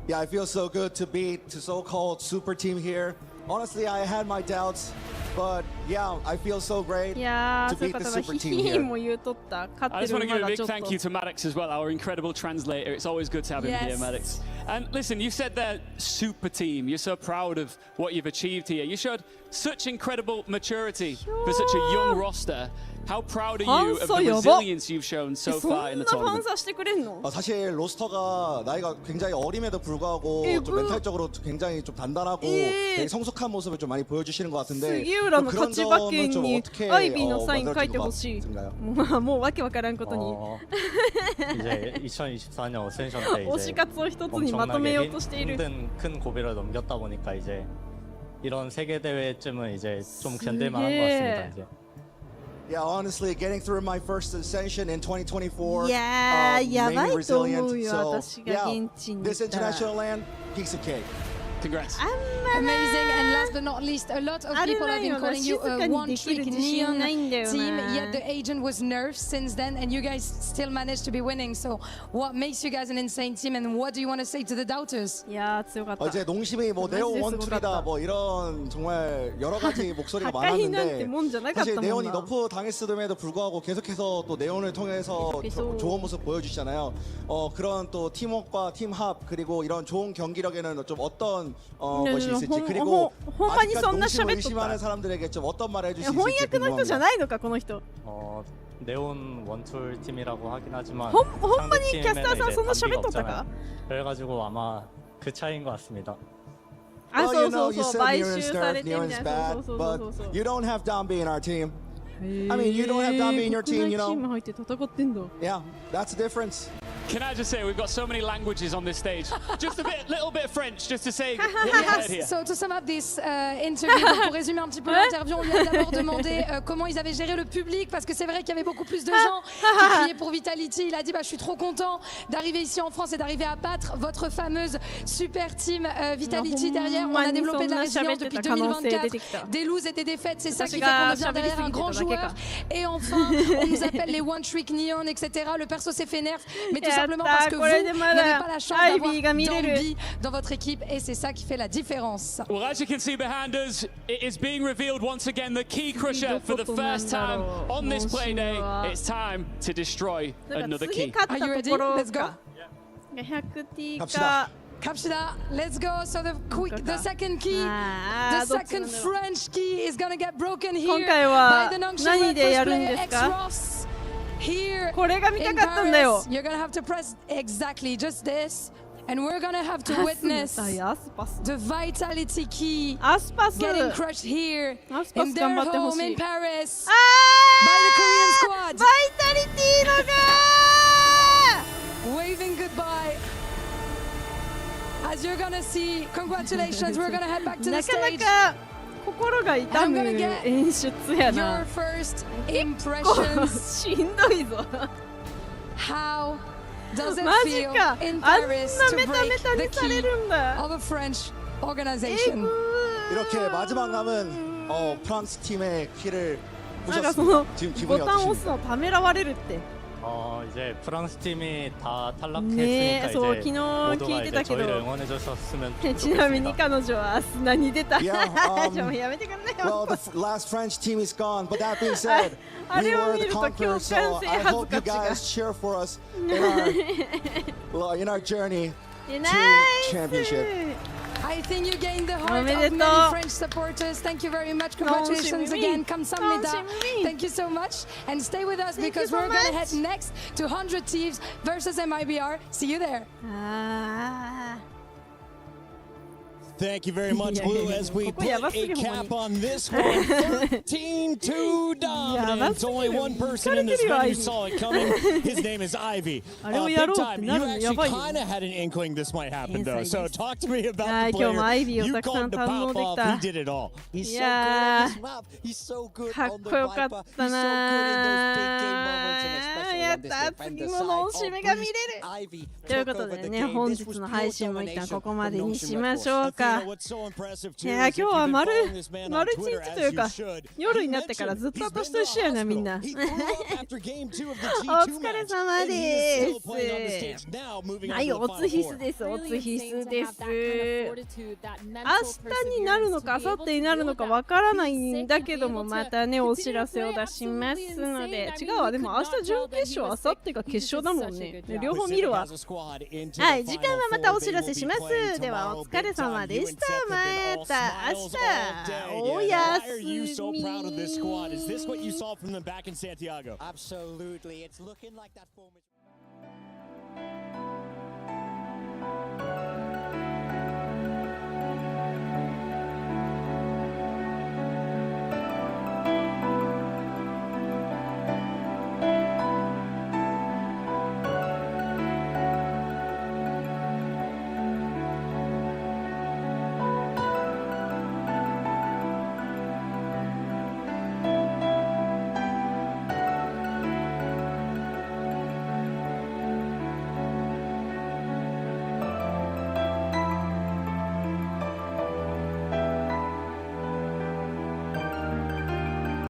J: Yeah, I feel so good to beat the so-called super team here. Honestly, I had my doubts, but yeah, I feel so great to beat the super team here.
U: I just want to give a big thank you to Maddox as well, our incredible translator. It's always good to have him here, Maddox. And listen, you said they're super team. You're so proud of what you've achieved here. You showed such incredible maturity for such a young roster. How proud are you of the resilience you've shown so far in the tournament?
J: 사실 로스터가 나이가 굉장히 어림에도 불구하고 좀 멘탈적으로 굉장히 좀 단단하고 되게 성숙한 모습을 좀 많이 보여주시는 것 같은데 그런 점은 좀 어떻게 만들어진 것 같은가요?
V: 이제 2024년 어센션 때 이제 엄청나게 힘든 큰 고비를 넘겼다 보니까 이제 이런 세계 대회쯤은 이제 좀 견딜만한 것 같습니다. 이제.
J: Yeah, honestly, getting through my first ascension in 2024
A: made
J: me resilient. So,
A: this
J: this international land, piece of cake.
U: Congrats.
L: Amazing, and last but not least, a lot of people have been calling you a one-trick neon team, yet the agent was nerfed since then, and you guys still managed to be winning. So what makes you guys an insane team, and what do you want to say to the doubters?
A: 야,強かった.
J: 이제 농심이 뭐 네온 원툴이다 뭐 이런 정말 여러 가지 목소리가 많았는데 사실 네온이 너프 당했음에도 불구하고 계속해서 또 네온을 통해서 좋은 모습 보여주시잖아요. 그런 또 팀워크와 팀합 그리고 이런 좋은 경기력에는 좀 어떤 것이 있을지 그리고 아직까지 농심을 의심하는 사람들에게 좀 어떤 말을 해줄 수 있을지 궁금합니다.
V: 네온 원툴 팀이라고 하긴 하지만
A: 홈마니
V: 상대
A: 캐스터상
V: 팀에는
A: 손을
V: 이제 단비가 없잖아요. 그래가지고 아마 그 차이인 것 같습니다.
J: Well, you know, you said Neon's bad, but you don't have Dambi in our team. I mean, you don't have Dambi in your team, you know. Yeah, that's the difference.
U: Can I just say, we've got so many languages on this stage. Just little bit of French, just to say what we heard here.
L: So to sum up this interview, pour résumer un petit peu l'interview, on lui a d'abord demandé comment ils avaient géré le public, parce que c'est vrai qu'il y avait beaucoup plus de gens qui criaient pour Vitality. Il a dit, je suis trop content d'arriver ici en France et d'arriver à battre votre fameuse super team Vitality derrière. On a développé de la résilience depuis 2024, des loses et des défaites, c'est ça qui fait qu'on devient derrière un grand joueur. Et enfin, on nous appelle les One Trick Neon, etc. Le perso s'est fait nerf, mais tout simplement parce que vous n'avez pas la chance d'avoir Dambi dans votre équipe, et c'est ça qui fait la différence.
U: Well, as you can see behind us, it is being revealed once again, the key crusher for the first time on this play day. It's time to destroy another key.
L: Are you ready? Let's go.
J: 갑시다.
L: Let's go. So the second key, the second French key is gonna get broken here by the non-shimmer first player X-Ross. Here in Paris, you're gonna have to press exactly just this, and we're gonna have to witness the Vitality key getting crushed here in their home in Paris by the Korean squad. Waving goodbye. As you're gonna see, congratulations, we're gonna head back to the stage.
A: 心が痛む演出やな。
L: 結構
A: しんどいぞ。
L: How does it
A: マジ
L: feel
A: か。
L: in
A: あん
L: Paris
A: な
L: to
A: メタメ
L: break
A: タ
L: the
A: にされ
L: key
A: るんだ。
L: of a French organization?
J: 이렇게 마지막 남은 프랑스 팀의 키를
A: なんかその
J: 지금
A: ボ
J: 기분이
A: タンを押す
J: 어떠십니까?
A: のためらわれるって。
V: 이제 프랑스 팀이 다
A: 네,
V: 탈락했으니까 이제
A: 昨日
V: 모두가 이제 저희를 응원해 주셨으면
A: ちなみに彼女はアスナに出た。
J: Yeah,
A: ちょっとやめてくれよ。
J: Well, the last French team is gone, but that being said,
A: あ
J: we
A: れを
J: were
A: 見
J: the
A: ると共
J: conquerors,
A: 感
J: so
A: 性
J: I
A: 恥ず
J: hope
A: か
J: you
A: しが。
J: guys cheer for us in our journey to
A: ナイ
J: championship.
A: ス。
L: I think you gained the heart
A: おめで
L: of
A: とう。
L: many French supporters. Thank you very much. Congratulations again. Kamsahamnida. Thank you so much. And stay with us because we're going to head next to 100 Thieves versus MIBR. See you there.
F: Thank you very much, Blue, as we put a cap on this one. 13-2 dominance. Only one person in this venue saw it coming. His name is Ivy. Big time. You actually kind of had an inkling this might happen, though. So talk to me about the player. You called the pop off. He did it all. He's so good on this map. He's so good on the Viper. He's so good in those big game moments, and especially on this defender side. Oh, Ivy
A: ということでね、本日の配信も一旦ここまでにしましょうか。いや、今日は丸一日というか、夜になってからずっと私と一緒やな、みんな。お疲れ様です。はい、おつ必須です、おつ必須です。明日になるのか、明後日になるのかわからないんだけども、またね、お知らせを出しますので、違うわ、でも明日準決勝、明後日が決勝だもんね。両方見るわ。はい、時間はまたお知らせします。では、お疲れ様でした。また明日、おやすみ。
F: Is this what you saw from them back in Santiago?
C: Absolutely. It's looking like that form.